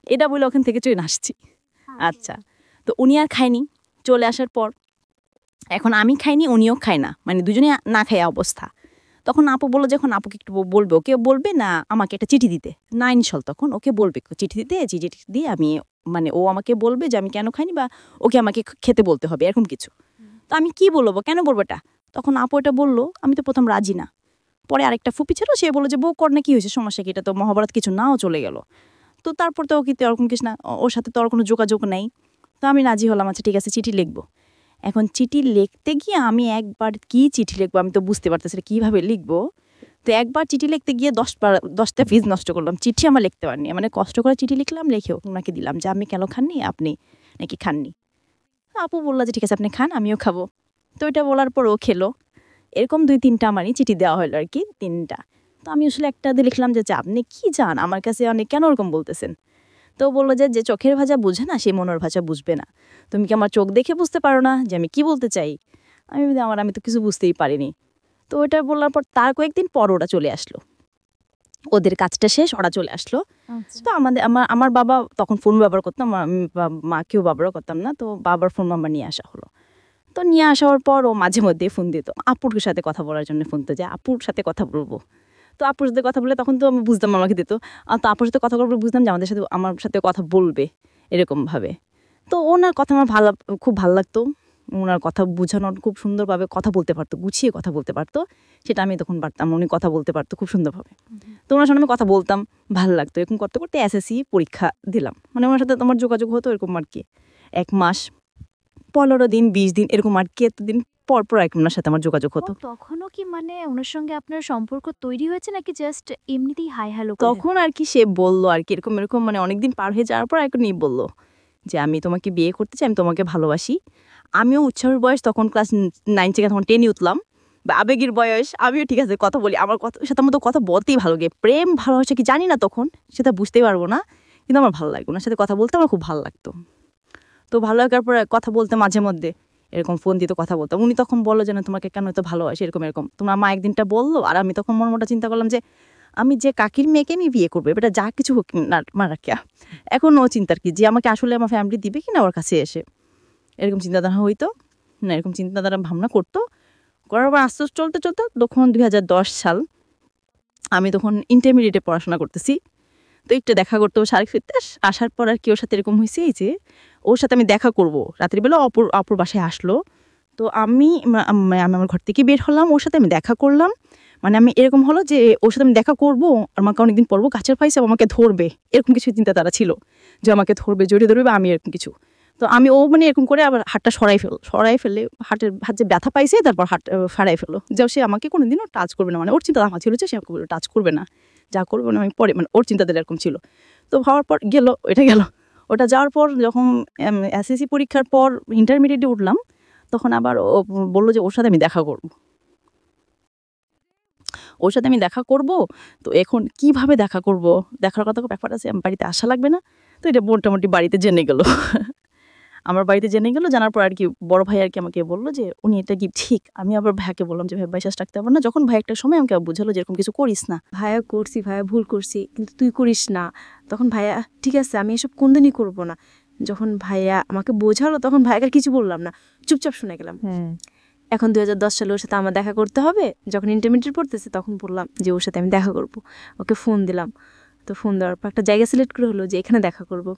এটা বলে ওখান থেকে চলে আসছি। আচ্ছা, তো উনি আর খায়নি। চলে আসার পর এখন আমি খাইনি, উনিও খায় না, মানে দুজনে না খায় অবস্থা। তখন আপু বললো যে এখন আপুকে একটু বলবে, ওকে বলবে না আমাকে একটা চিঠি দিতে, 9 সাল তখন, ওকে বলবে চিঠি দিতে, চিঠি দিয়ে আমি মানে ও আমাকে বলবে যে আমি কেন খাইনি বা ওকে আমাকে খেতে বলতে হবে, এরকম কিছু। তো আমি কি বলবো, কেন বলবো এটা। তখন আপু এটা বললো, আমি তো প্রথম রাজি না। পরে আরেকটা ফুপি ছিল, সে বললো যে বউ কর না, কি হয়েছে, সমস্যা কি, এটা তো মহাভারত কিছু নাও চলে গেল। তো তারপর তো ওকে ওরকম কিছু না, ওর সাথে তো আর কোনো যোগাযোগ নেই। তো আমি রাজি হলাম, আচ্ছা ঠিক আছে চিঠি লিখবো। এখন চিঠি লিখতে গিয়ে আমি একবার কি চিঠি লিখবো আমি তো বুঝতে পারতেছি না কীভাবে লিখবো। তো একবার চিঠি লিখতে গিয়ে 10টা পেজ নষ্ট করলাম, চিঠি আমার লিখতে পারিনি, মানে কষ্ট করে চিঠি লিখলাম, লিখেও ওনাকে দিলাম যে আমি কেন খাননি, আপনি নাকি খাননি। আপু বললো যে ঠিক আছে আপনি খান, আমিও খাবো। তো এটা বলার পর ও খেলো। এরকম 2-3টা আমারই চিঠি দেওয়া হলো আর কি, 3টা। তো আমি আসলে একটা দিয়ে লিখলাম যে আপনি কি জান আমার কাছে অনেক কেন ওরকম বলতেছেন। তো বললো যে যে চোখের ভাষা বুঝে না সে মনের ভাষা বুঝবে না, তুমি কি আমার চোখ দেখে বুঝতে পারো না যে আমি কি বলতে চাই। আমি তো কিছু বুঝতেই পারিনি। তো ওটা বলার পর তার কয়েকদিন পর ওরা চলে আসলো, ওদের কাজটা শেষ, ওরা চলে আসলো। তো আমার বাবা তখন ফোন ব্যবহার করতাম, আমি মাকেও ব্যবহার করতাম না, তো বাবার ফোন নাম্বার নিয়ে আসা হলো। তো নিয়ে আসার পর ও মাঝে মধ্যে ফোন দিত, আপুর সাথে কথা বলার জন্য ফোন দিত, যে আপুর সাথে কথা বলবো। তো আপুর সাথে কথা বলে তখন তো আমি বুঝতাম আমাকে দিত, তো আপুর সাথে কথা বলবো বুঝতাম যে আমার সাথে কথা বলবে এরকমভাবে। তো ওনার কথা আমার খুব ভালো লাগতো, ওনার কথা বোঝানোর খুব সুন্দরভাবে কথা বলতে পারতো, গুছিয়ে কথা বলতে পারতো, সেটা আমি তখন পারতাম, উনি কথা বলতে পারতো খুব সুন্দরভাবে। তো ওনার সঙ্গে আমি কথা বলতাম, ভালো লাগতো। এরকম করতে করতে এসএসসি পরীক্ষা দিলাম, মানে ওনার সাথে তোমার যোগাযোগ হতো এরকম আর কি, 1 মাস 15 দিন 20 দিন এরকম আর কি, এতদিন পর পর এক ওনার সাথে আমার যোগাযোগ হতো। তখনও কি মানে ওনার সঙ্গে আপনার সম্পর্ক তৈরি হয়েছে নাকি জাস্ট এমনিতেই হাই হ্যালো? তখন আর কি সে বললো আর কি এরকম এরকম, মানে অনেকদিন পার হয়ে যাওয়ার পর এখন নিয়ে বললো যে আমি তোমাকে বিয়ে করতে চাই, আমি তোমাকে ভালোবাসি। আমিও উৎসাহের বয়স তখন ক্লাস 9 থেকে তখন 10-এ উঠলাম, বা আবেগের বয়স, আমিও ঠিক আছে কথা বলি, আমার কথা সাথে মতো কথা বলতেই ভালো লাগে, প্রেম ভালোবাসা কি জানি না তখন, সেটা বুঝতেই পারবো না, কিন্তু আমার ভালো লাগতো ওনার সাথে কথা বলতে, আমার খুব ভালো লাগতো। তো ভালো লাগার পর কথা বলতে মাঝে মধ্যে এরকম ফোন দিতে কথা বলতাম। উনি তখন বললো যে না তোমাকে কেন এত ভালোবাসি, এরকম এরকম তোমার মা একদিনটা বললো। আর আমি তখন মনমোটা চিন্তা করলাম যে আমি যে কাকির মেয়েকে আমি বিয়ে করবো, এটা যা কিছু হোক না মারা কে, এখন ও চিন্তার কি যে আমাকে আসলে আমার ফ্যামিলি দিবে কিনা ওর কাছে এসে, এরকম চিন্তাধারা হইতো না, এরকম চিন্তাধারা ভাবনা করতো। করার পর আস্তে আস্তে চলতে চলতে তখন 2010 সাল, আমি তখন ইন্টারমিডিয়েটে পড়াশোনা করতেছি। তো একটু দেখা করতো শারীরিক ফিটনেস, আসার পর আর কি ওর সাথে এরকম হয়েছে এই যে ওর সাথে আমি দেখা করব রাত্রিবেলা, অপর বাসায় আসলো। তো আমি আমার ঘর থেকে বের হলাম, ওর সাথে আমি দেখা করলাম, মানে আমি এরকম হলো যে ওর সাথে আমি দেখা করবো, আমাকে অনেকদিন পরবো গাছের পাইছে, আমাকে ধরবে, এরকম কিছু চিন্তা তারা ছিল যে আমাকে ধরবে, জড়িয়ে ধরবে, বা আমি এরকম কিছু। তো আমি ও মানে এরকম করে আবার হাতটা সরাই ফেলে হাত যে ব্যথা পাইছে, তারপর হাত ফাড়াই ফেলো, যে সে আমাকে কোনোদিনও টাচ করবে না, মানে ওর চিন্তা আমার ছিল যে সে আমাকে টাচ করবে না, যা করবে না আমি পরে, মানে ওর চিন্তাটা এরকম ছিল। তো ভাবার পর গেল, ওটা যাওয়ার পর যখন এসএসসি পরীক্ষার পর ইন্টারমিডিয়েটে উঠলাম, তখন আবার ও বললো যে ওর সাথে আমি দেখা করব। তো এখন কিভাবে দেখা করব, দেখার কথা ব্যাপার আছে, আমার বাড়িতে আসা লাগবে না। তো এটা মোটামুটি বাড়িতে জেনে গেল আমার বাড়িতে জেনে গেল, জানার পর আর কি বড় ভাই আর কি আমাকে বললো যে উনি এটা কি ঠিক। আমি আবার ভাইকে বললাম যে ভাই বিশ্বাস রাখতে পারবো না। যখন ভাই একটা সময় আমাকে বুঝালো যে এরকম কিছু করিস না, ভাইয়া করছি, ভাইয়া ভুল করছি, কিন্তু তুই করিস না। তখন ভাইয়া ঠিক আছে আমি এসব কোনদিনই করবো না। যখন ভাইয়া আমাকে বোঝালো তখন ভাইয়াকে আর কিছু বললাম না, চুপচাপ শুনে গেলাম। এখন 2010 সালে ওর সাথে আমার দেখা করতে হবে, যখন ইন্টারমিডিয়েট পড়তেছে তখন বললাম যে ওর সাথে আমি দেখা করব। ওকে ফোন দিলাম, তো ফোন দেওয়ার পর একটা জায়গা সিলেক্ট করে হলো যে এখানে দেখা করব।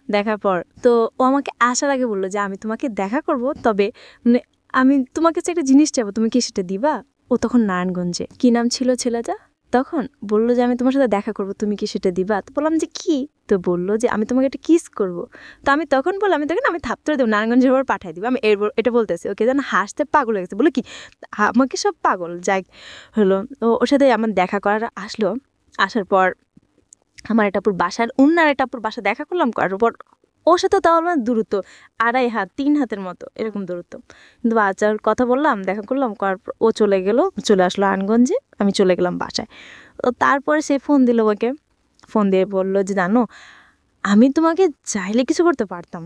দেখার পর তো ও আমাকে আসার আগে বললো যে আমি তোমাকে দেখা করব, তবে মানে আমি তোমার কাছে একটা জিনিস চাইবো, তুমি কি সেটা দিবা? ও তখন নারায়ণগঞ্জে, কি নাম ছিল ছেলেটা, তখন বললো যে আমি তোমার সাথে দেখা করব, তুমি কি সেটা দিবা? তো বললাম যে কি? তো বললো যে আমি তোমাকে একটা কিস করব। তো আমি তখন বললাম আমি থাপড়ে দেবো, নারায়ণগঞ্জের ওপর পাঠাই দিব। আমি এটা বলতেছি, ওকে যেন হাসতে পাগল হয়ে গেছে, বলো কি আমাকে সব পাগল। যাই হলো, ওর সাথে আমার দেখা করার আসলো। আসার পর আমার একটা আপুর বাসার অন্য আর একটা আপুর বাসা দেখা করলাম, করার পর ওর সাথে তাও আমার দূরত্ব 2.5 হাত 3 হাতের মতো এরকম দূরত্ব, কিন্তু বাচ্চার কথা বললাম, দেখা করলাম, করার পর ও চলে আসলো আনগঞ্জে, আমি চলে গেলাম বাসায়। তো তারপরে সে ফোন দিল, ওকে ফোন দিয়ে বললো যে জানো আমি তোমাকে চাইলে কিছু করতে পারতাম,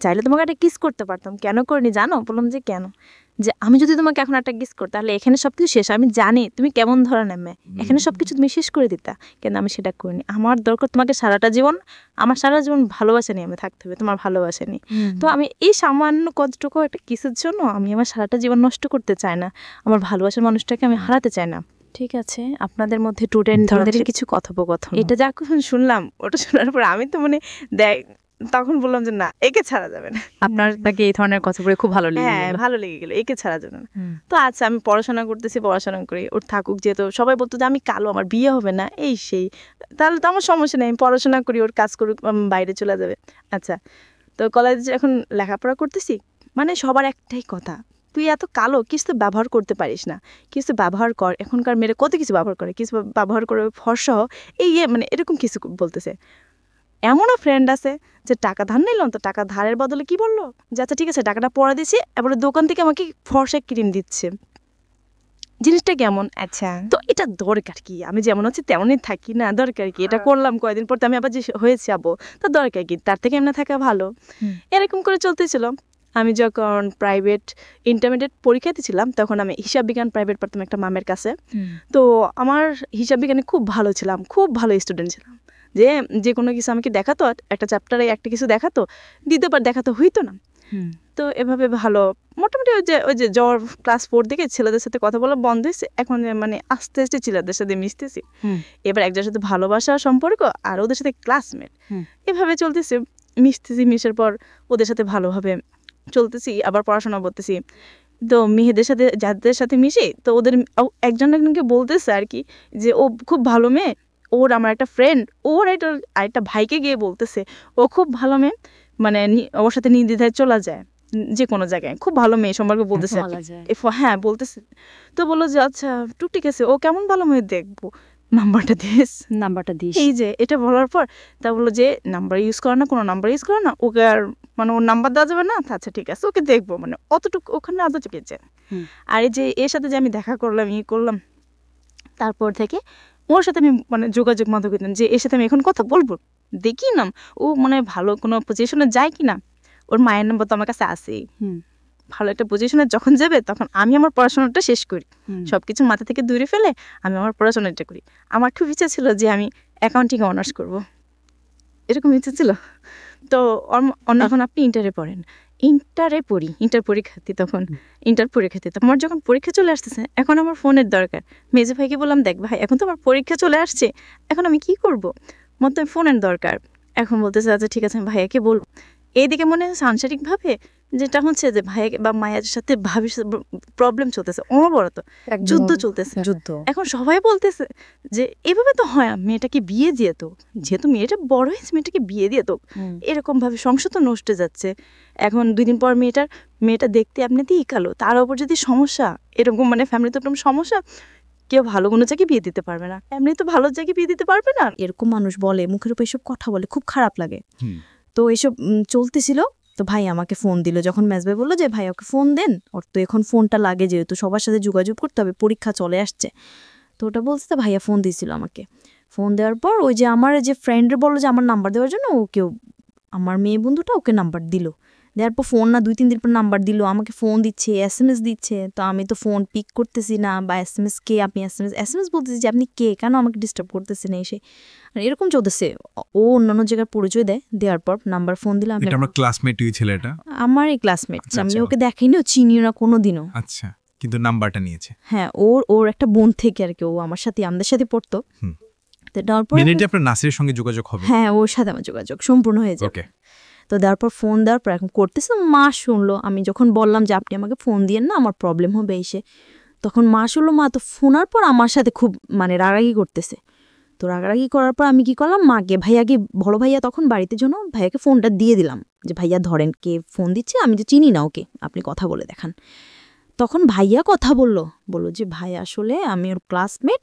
চাইলে তোমাকে একটা কিস করতে পারতাম, কেন করিনি জানো? বললাম যে কেন? যে আমি যদি তোমাকে এখন একটা কিস করতাম তাহলে এখানে সব কিছু শেষ, আমি জানি তুমি কেমন ধরনের মেয়ে, এখানে সব কিছু তুমি শেষ করে দিতা, কেন আমি সেটা করিনি। আমার দরকার তোমাকে সারাটা জীবন, আমার সারা জীবন ভালোবাসা নিয়ে আমি থাকতে হবে, তোমার ভালোবাসা নিয়ে। তো আমি এই সামান্য কতটুকু একটা কিসের জন্য আমি আমার সারাটা জীবন নষ্ট করতে চাই না, আমার ভালোবাসার মানুষটাকে আমি হারাতে চাই না। ঠিক আছে, আপনাদের মধ্যে স্টুডেন্ট ধরনের কিছু কথোপকথন, এটা যখন শুনলাম, ওটা শোনার পর আমি তো মানে তখন বললাম যে না, একে ছাড়া যাবে না। আপনার তাকে এই ধরনের কথা বলে খুব ভালো লেগে হ্যাঁ গেল। ভালো লেগে গেল, একে ছাড়া যাবে না। তো আচ্ছা আমি পড়াশোনা করতেছি, পড়াশোনা করি, ওর থাকুক, যেহেতু সবাই বলতো যে আমি কালো, আমার বিয়ে হবে না, এই সেই, তাহলে তো আমার সমস্যা নেই, আমি পড়াশোনা করি, ওর কাজ করুক, বাইরে চলে যাবে। আচ্ছা, তো কলেজে এখন লেখাপড়া করতেছি, মানে সবার একটাই কথা, তুই এত কালো, কিছু তো ব্যবহার করতে পারিস না, কিছু ব্যবহার কর, এখনকার মেয়েরা কত কিছু ব্যবহার করে, কিছু ব্যবহার করে ফর্সা এই মানে এরকম কিছু বলতেছে। এমনও ফ্রেন্ড আছে যে টাকা ধার নিলাম, তো টাকা ধারের বদলে কি বললো যে আচ্ছা ঠিক আছে টাকাটা পরে দিচ্ছি, এবারে দোকান থেকে আমাকে ফর্সা ক্রিম দিচ্ছে। জিনিসটা কেমন? আচ্ছা, তো এটা দরকার কি? আমি যেমন হচ্ছে তেমনই থাকি না, দরকার কি? এটা করলাম কয়দিন পর তো আমি আবার যে হয়েছে যাবো, তার দরকার কি? তার থেকে এমনি থাকা ভালো। এরকম করে চলতেছিল। আমি যখন প্রাইভেট ইন্টারমিডিয়েট পরীক্ষা দিয়েছিলাম তখন আমি হিসাব বিজ্ঞান প্রাইভেট পড়তাম একটা মামের কাছে। তো আমার হিসাব বিজ্ঞানে খুব ভালো ছিলাম, খুব ভালো স্টুডেন্ট ছিলাম, যে যে কোনো কিছু আমাকে দেখাতো, একটা চ্যাপ্টারে একটা কিছু দেখাতো, দ্বিতীয়বার দেখাতো হইতো না। তো এভাবে ভালো মোটামুটি ওই যে জ্বর ক্লাস 4 দিকে ছেলেদের সাথে কথা বলা বন্ধ হয়েছে, এখন মানে আস্তে আস্তে ছেলেদের সাথে মিশতেছি। এবার একজনের সাথে ভালোবাসা সম্পর্ক আর ওদের সাথে ক্লাসমেট, এভাবে চলতেছে, মিশতেছি, মিশার পর ওদের সাথে ভালোভাবে চলতেছি, আবার পড়াশোনা করতেছি। তো মেয়েদের সাথে যাদের সাথে মিশি, তো ওদের একজনকে বলতেছে আর কি যে ও খুব ভালো মেয়ে, ওর আমার একটা ফ্রেন্ড, ওর আরেকটা ভাইকে গিয়ে বলতেছে ও খুব ভালো মেয়ে, মানে ওর সাথে নির্দ্বিধায় চলা যায় যে কোনো জায়গায়, খুব ভালো মেয়ে সম্পর্কে বলতেছে। হ্যাঁ বলতেছে। তো বললো যে আচ্ছা ঠিক আছে, ও কেমন ভালো মেয়ে দেখবো, নাম্বারটা দিস। এই যে এটা বলার পর তা বললো যে নাম্বার ইউজ করে না, কোনো নাম্বার ইউজ করে না, ওকে আর মানে ওর নাম্বার দেওয়া যাবে না। আচ্ছা ঠিক আছে, ওকে দেখবো, মানে অতটুকু ওখানে আদৌ চেপেছে। আর এই যে এর সাথে যে আমি দেখা করলাম, করলাম, তারপর থেকে ওর সাথে আমি মানে যোগাযোগ মতো করতাম যে এর সাথে আমি এখন কথা বলবো, দেখি না ও মানে ভালো কোনো পজিশনে যায় কি না। ওর মায়ের নাম্বার তো আমার কাছে আসেই, ভালো একটা পজিশনে যখন যাবে তখন আমি আমার পড়াশোনাটা শেষ করি, সবকিছু মাথা থেকে দূরে ফেলে আমি আমার পড়াশোনাটা করি। আমার খুব ইচ্ছা ছিল যে আমি অ্যাকাউন্টিং অনার্স করব, এরকম ইচ্ছা ছিল। তো এখন আপনি ইন্টারে পড়েন, ইন্টার পরীক্ষার্থী, তখন আমার যখন পরীক্ষা চলে আসতেছে, এখন আমার ফোনের দরকার। মেজো ভাইকে বললাম দেখ ভাই এখন তো আমার পরীক্ষা চলে আসছে, এখন আমি কি করব, মতো ফোনের দরকার। এখন বলতেছে আচ্ছা ঠিক আছে আমি ভাইয়াকে বলবো। এইদিকে মনে হয় সাংসারিকভাবে যেটা হচ্ছে যে ভাইয়া বা মায়ের সাথে ভাবির প্রবলেম চলতেছে, অনবরত যুদ্ধ চলতেছে। এখন সবাই বলতেছে যে এভাবে তো হয়, মেয়েটাকে বিয়ে দিয়ে তো, যেহেতু মেয়েটা বড় হয়েছে মেয়েটাকে বিয়ে দিয়ে তো, এরকম ভাবে সংসার তো নষ্ট যাচ্ছে। এখন 2 দিন পর মেয়েটা দেখতে এমনিতেই কালো, তার উপর যদি সমস্যা এরকম, মানে ফ্যামিলিতে এরকম সমস্যা, কেউ ভালো কোনো জায়গায় বিয়ে দিতে পারবে না, এমনি তো ভালো জায়গায় বিয়ে দিতে পারবে না। এরকম মানুষ বলে, মুখের উপর এসব কথা বলে, খুব খারাপ লাগে। তো এসব চলতেছিল। তো ভাই আমাকে ফোন দিল, যখন মেজবাই বললো যে ভাই ওকে ফোন দেন, ওর তো এখন ফোনটা লাগে, যেহেতু সবার সাথে যোগাযোগ করতে হবে, পরীক্ষা চলে আসছে। তো ওটা বলছে, তো ভাইয়া ফোন দিয়েছিল আমাকে। ফোন দেওয়ার পর ওই যে আমার যে ফ্রেন্ডের বললো যে আমার নাম্বার দেওয়ার জন্য, ওকেও আমার মেয়ে বন্ধুটা ওকে নাম্বার দিল। দেওয়ার পর ফোন না 2-3 দিন পর নাম্বার দিল, আমাকে ফোন দিচ্ছে, SMS দিচ্ছে। তো আমি তো ফোন পিক করতেছি না, বা SMS কে আপনি, SMS বলতেছি যে আপনি কে, কেন আমাকে ডিস্টার্ব করতেছেন এসে, এরকম চলতেছে। ও অন্যান্য জায়গায় পরিচয় দেওয়ার পর নাম্বার ফোন দিলাম। এটা আমার ক্লাসমেটই ছেলেটা, আমারই ক্লাসমেট, আমি ওকে দেখিনি, চিনিও না কোনোদিনও। আচ্ছা, কিন্তু নাম্বারটা নিয়েছে। হ্যাঁ, ওর একটা বোন থেকে আর কি, ও আমার সাথে আমাদের সাথে পড়তো। তো দেওয়ার পর মিনিটে আপনার নাসিরের সঙ্গে যোগাযোগ হবে? হ্যাঁ, ওর সাথে আমার যোগাযোগ সম্পূর্ণ হয়ে যাবে। তো দেওয়ার পর ফোন দেওয়ার পর এখন করতেছে, মা শুনলো। আমি যখন বললাম যে আপনি আমাকে ফোন দিয়েন না, আমার প্রবলেম হবে এসে, তখন মা শুনলো। মা তো ফোনার পর আমার সাথে খুব মানে রাগারাগি করতেছে। তো রাগারাগি করার পর আমি কি করলাম, মাকে, ভাইয়াকে, বড় ভাইয়া তখন বাড়িতে জন্য, ভাইয়াকে ফোনটা দিয়ে দিলাম যে ভাইয়া ধরেন, কে ফোন দিচ্ছে, আমি যে চিনি না ওকে, আপনি কথা বলে দেখান। তখন ভাইয়া কথা বললো যে ভাই আসলে আমি ওর ক্লাসমেট,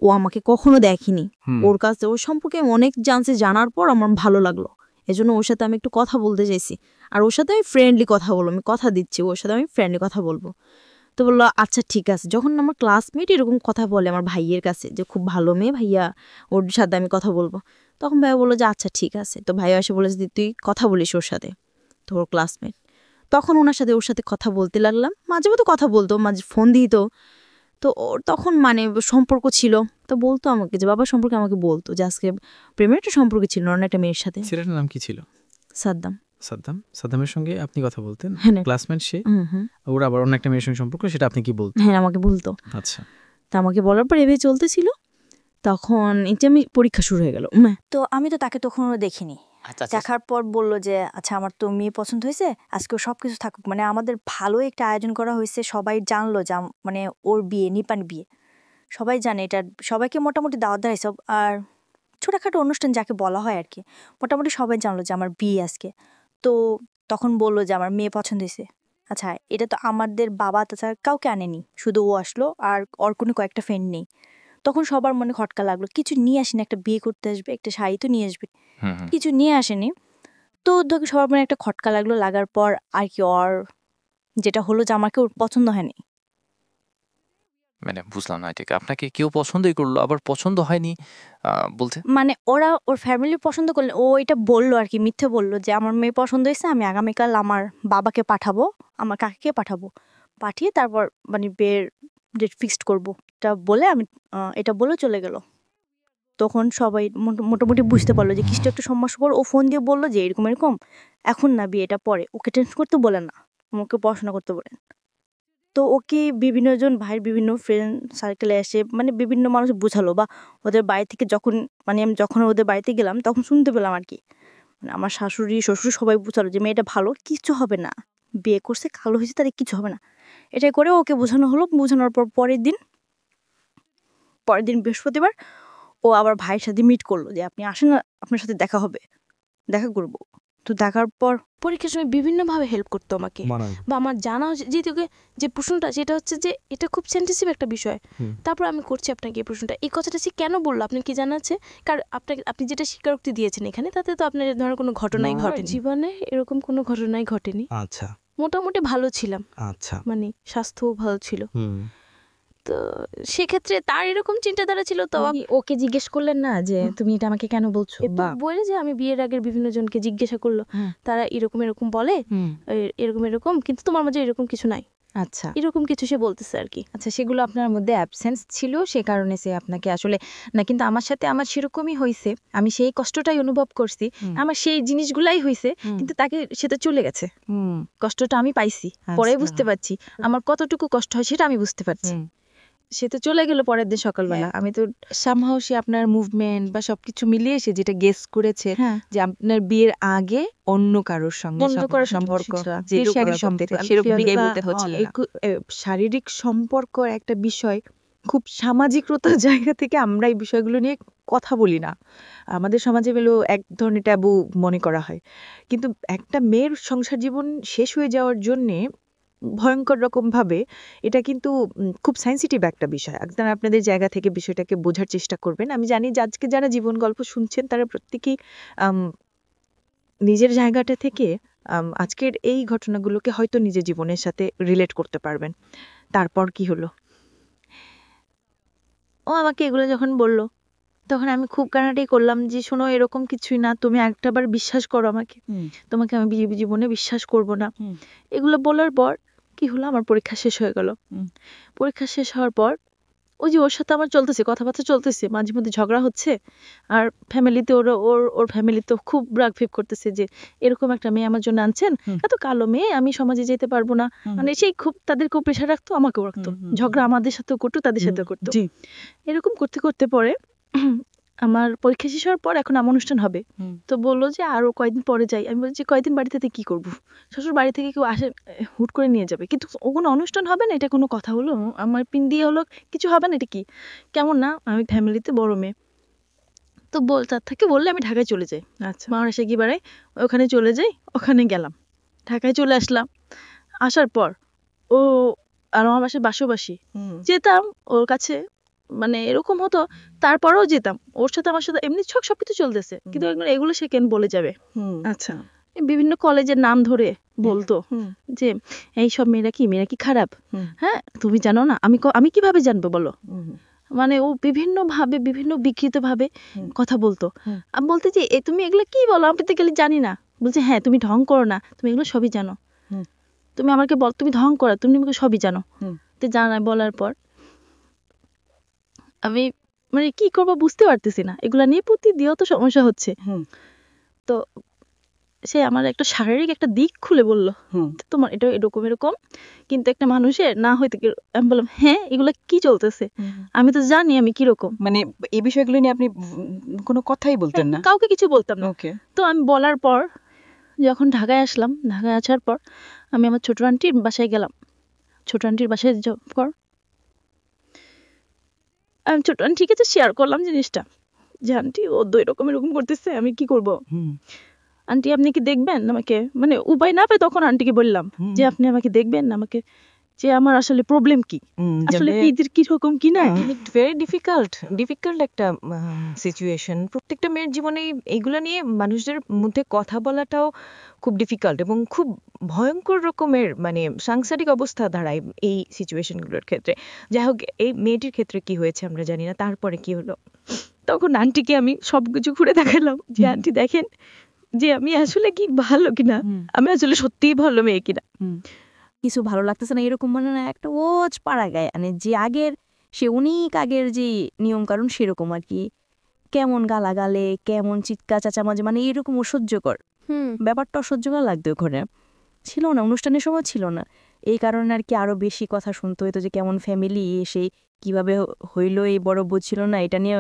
ও আমাকে কখনো দেখেনি। হুম। ওর কাছে ওর সম্পর্কে আমি অনেক জানছি, জানার পর আমার ভালো লাগলো, এজন্য ওর সাথে আমি একটু কথা বলতে চাইছি। আর ওর সাথে আমি ফ্রেন্ডলি কথা বলবো, আমি কথা দিচ্ছি ওর সাথে আমি ফ্রেন্ডলি কথা বলবো। তো বললো আচ্ছা ঠিক আছে। যখন আমার ক্লাসমেট এরকম কথা বলে আমার ভাইয়ের কাছে যে খুব ভালো মেয়ে ভাইয়া, ওর সাথে আমি কথা বলবো, তখন ভাইয়া বললো যে আচ্ছা ঠিক আছে। তো ভাইয়া এসে বলেছে যে তুই কথা বলিস ওর সাথে, তো ওর ক্লাসমেট। তখন ওর সাথে কথা বলতে লাগলাম, মাঝে মধ্যে কথা বলতো, মাঝে ফোন দিত। তো ওর তখন মানে সম্পর্ক ছিল, তো বলতো আমাকে যে বাবার সম্পর্কে আমাকে বলতো যে আজকে প্রেমের একটা সম্পর্ক ছিল অন্য একটা মেয়ের সাথে। ছেলেটার নাম কি ছিল? সাদ্দাম। সাদ্দামের সঙ্গে আপনি কথা বলতেন? হ্যাঁ। ক্লাসমেট সে? হুম। ওর আবার অন্য একটা মেয়ের সঙ্গে সম্পর্ক, সেটা আপনি কি বলতেন? হ্যাঁ, আমাকে বলতো। আচ্ছা। তা আমাকে বলার পর এভাবে চলতেছিল। তখন এই যে আমি পরীক্ষা শুরু হয়ে গেল। তো আমি তো তাকে তখন দেখিনি। দেখার পর বলল যে আচ্ছা আমার তো মেয়ে পছন্দ হয়েছে, আজকে সবকিছু থাকুক, মানে আমাদের ভালো একটা আয়োজন করা হয়েছে। সবাই জানলো যে মানে ওর বিয়ে, নিপান বিয়ে, সবাই জানে এটা, সবাইকে মোটামুটি দাওয়াত দেওয়া হয়েছে। আর ছোটোখাটো অনুষ্ঠান যাকে বলা হয় আর কি, মোটামুটি সবাই জানলো যে আমার বিয়ে আজকে। তো তখন বললো যে আমার মেয়ে পছন্দ হয়েছে। আচ্ছা, এটা তো আমাদের বাবা তাছাড়া কাউকে আনেনি, শুধু ও আসলো, আর ওর কোনো কয়েকটা ফ্রেন্ড নেই। তখন সবার মনে খটকা লাগলো, কিছু নিয়ে আসেনি, একটা বিয়ে করতে আসবে, একটা শাড়ি তো নিয়ে আসবে, কিছু নিয়ে আসেনি। তো ধর সবার মনে একটা খটকা লাগলো, লাগার পর আর কি ওর যেটা হলো যে আমাকে ওর পছন্দ হয়নি। মানে বুঝলাম না ঠিক, আপনাকে কেউ পছন্দই করলো আবার পছন্দ হয়নি বলতে? মানে ওরা ওর ফ্যামিলি পছন্দ করলে, ও এটা বললো আর কি, মিথ্যে বললো যে আমার মেয়ে পছন্দ হয়েছে, আমি আগামীকাল আমার বাবাকে পাঠাবো, আমার কাকিকে পাঠাবো, পাঠিয়ে তারপর মানে বিয়ের ডেট ফিক্সড করবো, এটা বলে আমি এটা বলে চলে গেল। তখন সবাই মোটামুটি বুঝতে পারলো যে কিছু একটা সমস্যা। পর ও ফোন দিয়ে বললো যে এরকম এরকম, এখন না বিয়েটা পরে, ওকে টেন্স করতে বলেন না, আমাকে পড়াশোনা করতে বলেন। তো ওকে বিভিন্ন জন ভাইয়ের বিভিন্ন ফ্রেন্ড সার্কেলে এসে মানে বিভিন্ন মানুষ বোঝালো, বা ওদের বাড়ি থেকে যখন মানে আমি যখন ওদের বাড়িতে গেলাম তখন শুনতে পেলাম আর কি, মানে আমার শাশুড়ি শ্বশুর সবাই বোঝালো যে মেয়েটা ভালো, কিছু হবে না, বিয়ে করছে, কালো হয়েছে, তাদের কিছু হবে না। এটাই করে ওকে বোঝানো হলো। বোঝানোর পর পরের দিন বৃহস্পতিবার ও আবার ভাইয়ের সাথে মিট করলো যে আপনি আসেন, আপনার সাথে দেখা হবে, দেখা করবো। তো দেখার পর পরীক্ষার সময় বিভিন্নভাবে হেল্প করতো আমাকে, বা আমার জানা যে তোকে যে প্রশ্নটা, সেটা হচ্ছে যে এটা খুব সেন্সিটিভ একটা বিষয়, তারপর আমি করছি আপনাকে এই প্রশ্নটা, এই কথাটা সে কেন বললো আপনার কি জানা আছে? কারণ আপনি যেটা স্বীকারোক্তি দিয়েছেন এখানে, তাতে তো আপনার ধরনের কোনো ঘটনাই ঘটেনি, জীবনে এরকম কোনো ঘটনাই ঘটেনি। আচ্ছা, মোটামুটি ভালো ছিলাম, আচ্ছা, মানে স্বাস্থ্যও ভালো ছিল। তো সেক্ষেত্রে তার এরকম চিন্তাধারা ছিল। তো ওকে জিজ্ঞেস করলেন না যে তুমি এটা আমাকে কেন বলছো? বা বলে যে আমি বিয়ের আগের বিভিন্ন জনকে জিজ্ঞাসা করলো, তারা এরকম এরকম বলে, এরকম এরকম, কিন্তু তোমার মাঝে এরকম কিছু নাই, আচ্ছা এরকম কিছু সে বলতেছে আর কি। আচ্ছা, সেগুলো আপনার মধ্যে অ্যাবসেন্স ছিল, সে কারণে সে আপনাকে আসলে না, কিন্তু আমার সাথে আমার সেরকমই হয়েছে, আমি সেই কষ্টটাই অনুভব করছি, আমার সেই জিনিসগুলাই হয়েছে, কিন্তু তাকে সেটা চলে গেছে, কষ্টটা আমি পাইছি, পরে বুঝতে পারছি আমার কতটুকু কষ্ট হয়, সেটা আমি বুঝতে পারছি। সে তো চলে গেল পরের দিন সকালবেলা। আমি তো সামহাও সে আপনার মুভমেন্ট বা সবকিছু মিলিয়ে সে যেটা গেস করেছে যে আপনার বিয়ের আগে অন্য কারোর সঙ্গে সম্পর্ক, শারীরিক সম্পর্ক একটা বিষয়, খুব সামাজিকতার জায়গা থেকে আমরা এই বিষয়গুলো নিয়ে কথা বলি না, আমাদের সমাজে বেলো এক ধরনের ট্যাবু মনে করা হয়। কিন্তু একটা মেয়ের সংসার জীবন শেষ হয়ে যাওয়ার জন্যে ভয়ঙ্কর রকম ভাবে এটা কিন্তু খুব সেন্সিটিভ একটা বিষয়। আপনারা আপনাদের জায়গা থেকে বিষয়টাকে বোঝার চেষ্টা করবেন। আমি জানি যে আজকে যারা জীবন গল্প শুনছেন তারা প্রত্যেকেই নিজের জায়গাটা থেকে আজকের এই ঘটনাগুলোকে হয়তো নিজের জীবনের সাথে রিলেট করতে পারবেন। তারপর কি হলো, ও আমাকে এগুলো যখন বলল, তখন আমি খুব কান্নাকাটি করলাম যে শোনো, এরকম কিছুই না, তুমি একটাবার বিশ্বাস করো আমাকে, তোমাকে আমি জীবনে বিশ্বাস করব না। এগুলো বলার পর কি হলো, আমার পরীক্ষা শেষ হয়ে গেল। পরীক্ষা শেষ হওয়ার পর ওই যে ওর সাথে আমার চলতেছে, কথাবার্তা চলতেছে, মাঝে মধ্যে ঝগড়া হচ্ছে, আর ফ্যামিলিতে ওর ফ্যামিলি তো খুব রাগ ফিপ করতেছে যে এরকম একটা মেয়ে আমার জন্য আনছেন, এত কালো মেয়ে, আমি সমাজে যেতে পারবো না, মানে সেই খুব তাদেরকেও প্রেশার রাখতো, আমাকেও রাখতো, ঝগড়া আমাদের সাথেও করতো, তাদের সাথেও করতো। এরকম করতে করতে পরে আমার পরীক্ষা শেষ হওয়ার পর এখন আমার অনুষ্ঠান হবে, তো বললো যে আরো কয়েকদিন পরে যাই। আমি বলছি কয়েকদিন বাড়িতে কি করবো, শ্বশুর বাড়ি থেকে কেউ আসে হুট করে নিয়ে যাবে, কিন্তু ও কোনো অনুষ্ঠান হবে না, এটা কোনো কথা হলো, আমার পিন দিয়ে হলো কিছু হবে না, এটা কি কেমন না, আমি ফ্যামিলিতে বড় মেয়ে, তো তার থেকে বললে আমি ঢাকায় চলে যাই। আচ্ছা, মার এসে কি বাড়াই, ওখানে চলে যাই, ওখানে গেলাম, ঢাকায় চলে আসলাম। আসার পর ও আর আমার বাসায় বাসবাসী যেতাম ওর কাছে, মানে এরকম হতো, তারপরেও যেতাম ওর সাথে, আমার সাথে এমনি সবকিছু চলতেছে, কিন্তু এগুলো সে কেন বলে যাবে। আচ্ছা, বিভিন্ন কলেজের নাম ধরে বলতো যে এই সব মেয়েরা কি খারাপ, হ্যাঁ তুমি জানো না, আমি কিভাবে জানবো বলো। মানে ও বিভিন্ন ভাবে, বিভিন্ন বিকৃত ভাবে কথা বলতো। আমি বলতে যে তুমি এগুলো কি বলো, আমি তো গেলে জানি না। বলছে হ্যাঁ তুমি ঢং করো না, তুমি এগুলো সবই জানো, তুমি আমাকে বল তুমি ঢং করো, তুমি আমাকে সবই জানো। তো জানাই বলার পর আমি মানে কি করবো বুঝতে পারতেছি না, এগুলা নিয়ে প্রতিনিয়ত সমস্যা হচ্ছে। তো সে আমার একটা শারীরিক একটা দিক খুলে বললো, তোমার এটা এরকম এরকম, কিন্তু একটা মানুষের না হইতে আমি বললাম হ্যাঁ এগুলা কি চলতেছে, আমি তো জানি আমি কিরকম। মানে এই বিষয়গুলো নিয়ে আপনি কোনো কথাই বলতেন না? কাউকে কিছু বলতাম না। তো আমি বলার পর যখন ঢাকায় আসলাম, ঢাকায় আসার পর আমি আমার ছোট আন্টির বাসায় গেলাম। ছোট আন্টির বাসায় আমি ছোট আন্টির কাছে শেয়ার করলাম জিনিসটা, যে আন্টি ও তো এরকম এরকম করতেছে, আমি কি করব। আন্টি আপনি কি দেখবেন আমাকে, মানে উপায় না পেয়ে তখন আন্টিকে বললাম যে আপনি আমাকে দেখবেন আমাকে, যে আমার আসলে প্রবলেম কি, আসলে কি রকম কি না। ভেরি ডিফিকাল্ট একটা সিচুয়েশন। প্রত্যেকটা মেয়ের জীবনে এইগুলা নিয়ে মানুষদের মধ্যে কথা বলাটাও খুব ডিফিকাল্ট এবং খুব ভয়ঙ্কর রকমের মানে সাংসারিক অবস্থা দাঁড়ায় এই সিচুয়েশনগুলোর ক্ষেত্রে। যাই হোক, এই মেয়েটির ক্ষেত্রে কি হয়েছে আমরা জানি না, তারপরে কি হলো। তখন আন্টিকে আমি সবকিছু ঘুরে দেখালাম যে আন্টি দেখেন যে আমি আসলে কি ভালো কিনা, আমি আসলে সত্যিই ভালো মেয়ে কিনা। কিছু ভালো লাগতেছে না এরকম মানে না, একটা ওজ পাড়া গায়ে, মানে যে আগের সে অনেক আগের যে নিয়ম কারণ সেরকম আর কি, কেমন গালাগালে, কেমন চিৎকার চাচামাজি, মানে এরকম অসহ্যকর ব্যাপারটা, অসহ্যকর লাগতো ওখানে। ছিল না, অনুষ্ঠানের সময় ছিল না, এই কারণে আর কি আরো বেশি কথা শুনতে হইতো যে কেমন ফ্যামিলি, এসে কিভাবে হইলো এই বড় বুঝছিল না এটা নিয়ে,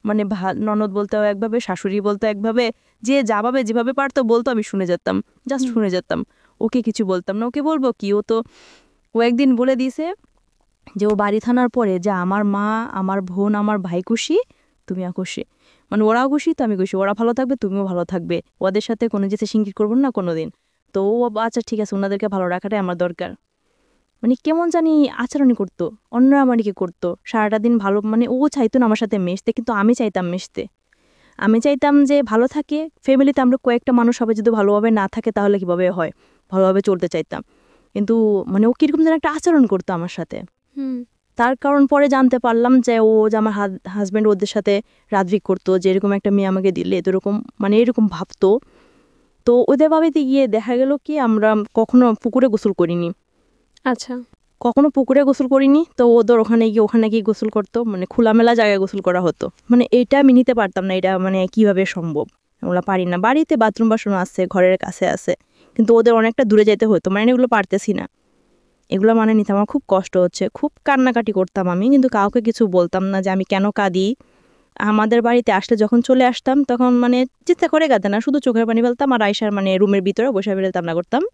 মানে ননদ বলতে একভাবে, শাশুড়ি বলতো একভাবে, যে যাভাবে যেভাবে পারতো বলতো, আমি শুনে যেতাম, জাস্ট শুনে যেতাম, ওকে কিছু বলতাম না। ওকে বলবো কি, ও একদিন বলে দিয়েছে যে ও বাড়ি থানার পরে যে আমার মা, আমার বোন, আমার ভাই খুশি, তুমিও খুশি, মানে ওরাও খুশি তো আমি খুশি, ওরা ভালো থাকবে তুমিও ভালো থাকবে, ওদের সাথে কোনো যেতে সিঙ্গিট করবো না কোনোদিন। তো ও আচ্ছা ঠিক আছে, ওনাদেরকে ভালো রাখাটাই আমার দরকার। মানে কেমন জানি আচরণই করতো, অন্যরা আমাকে করতো সারাটা দিন ভালো, মানে ও চাইতো না আমার সাথে মিশতে, কিন্তু আমি চাইতাম মিশতে, আমি চাইতাম যে ভালো থাকে ফ্যামিলিতে, আমরা কয়েকটা মানুষ হবে, যদি ভালোভাবে না থাকে তাহলে কিভাবে হয়, ভালোভাবে চলতে চাইতাম। কিন্তু মানে ও কিরকম যেন একটা আচরণ করতো আমার সাথে। তার কারণ পরে জানতে পারলাম যে ও যে আমার হাজব্যান্ড ওদের সাথে রাতভিক করতো, যে এরকম একটা মেয়ে আমাকে দিলে এরকম, মানে এরকম ভাবতো। তো ওদের বাড়িতে গিয়ে দেখা গেল কি আমরা কখনো পুকুরে গোসল করিনি। আচ্ছা, কখনো পুকুরে গোসল করিনি, তো ওদের ওখানে গিয়ে গোসল করতো, মানে খোলামেলা জায়গায় গোসল করা হতো। মানে এটা আমি নিতে পারতাম না, এটা মানে কিভাবে সম্ভব, ওগুলো পারি না। বাড়িতে বাথরুম বাসন আছে, ঘরের কাছে আছে, কিন্তু ওদের অনেকটা দূরে যেতে হতো, মানে এগুলো পারতেছি না, এগুলো মানে নিতে আমার খুব কষ্ট হচ্ছে, খুব কান্নাকাটি করতাম আমি, কিন্তু কাউকে কিছু বলতাম না যে আমি কেন কাঁদি। আমাদের বাড়িতে আসলে যখন চলে আসতাম তখন মানে চিন্তা করে কাঁদে না, শুধু চোখের পানি ফেলতাম, আর আয়সার মানে রুমের ভিতরে বসে ফেলতাম না করতাম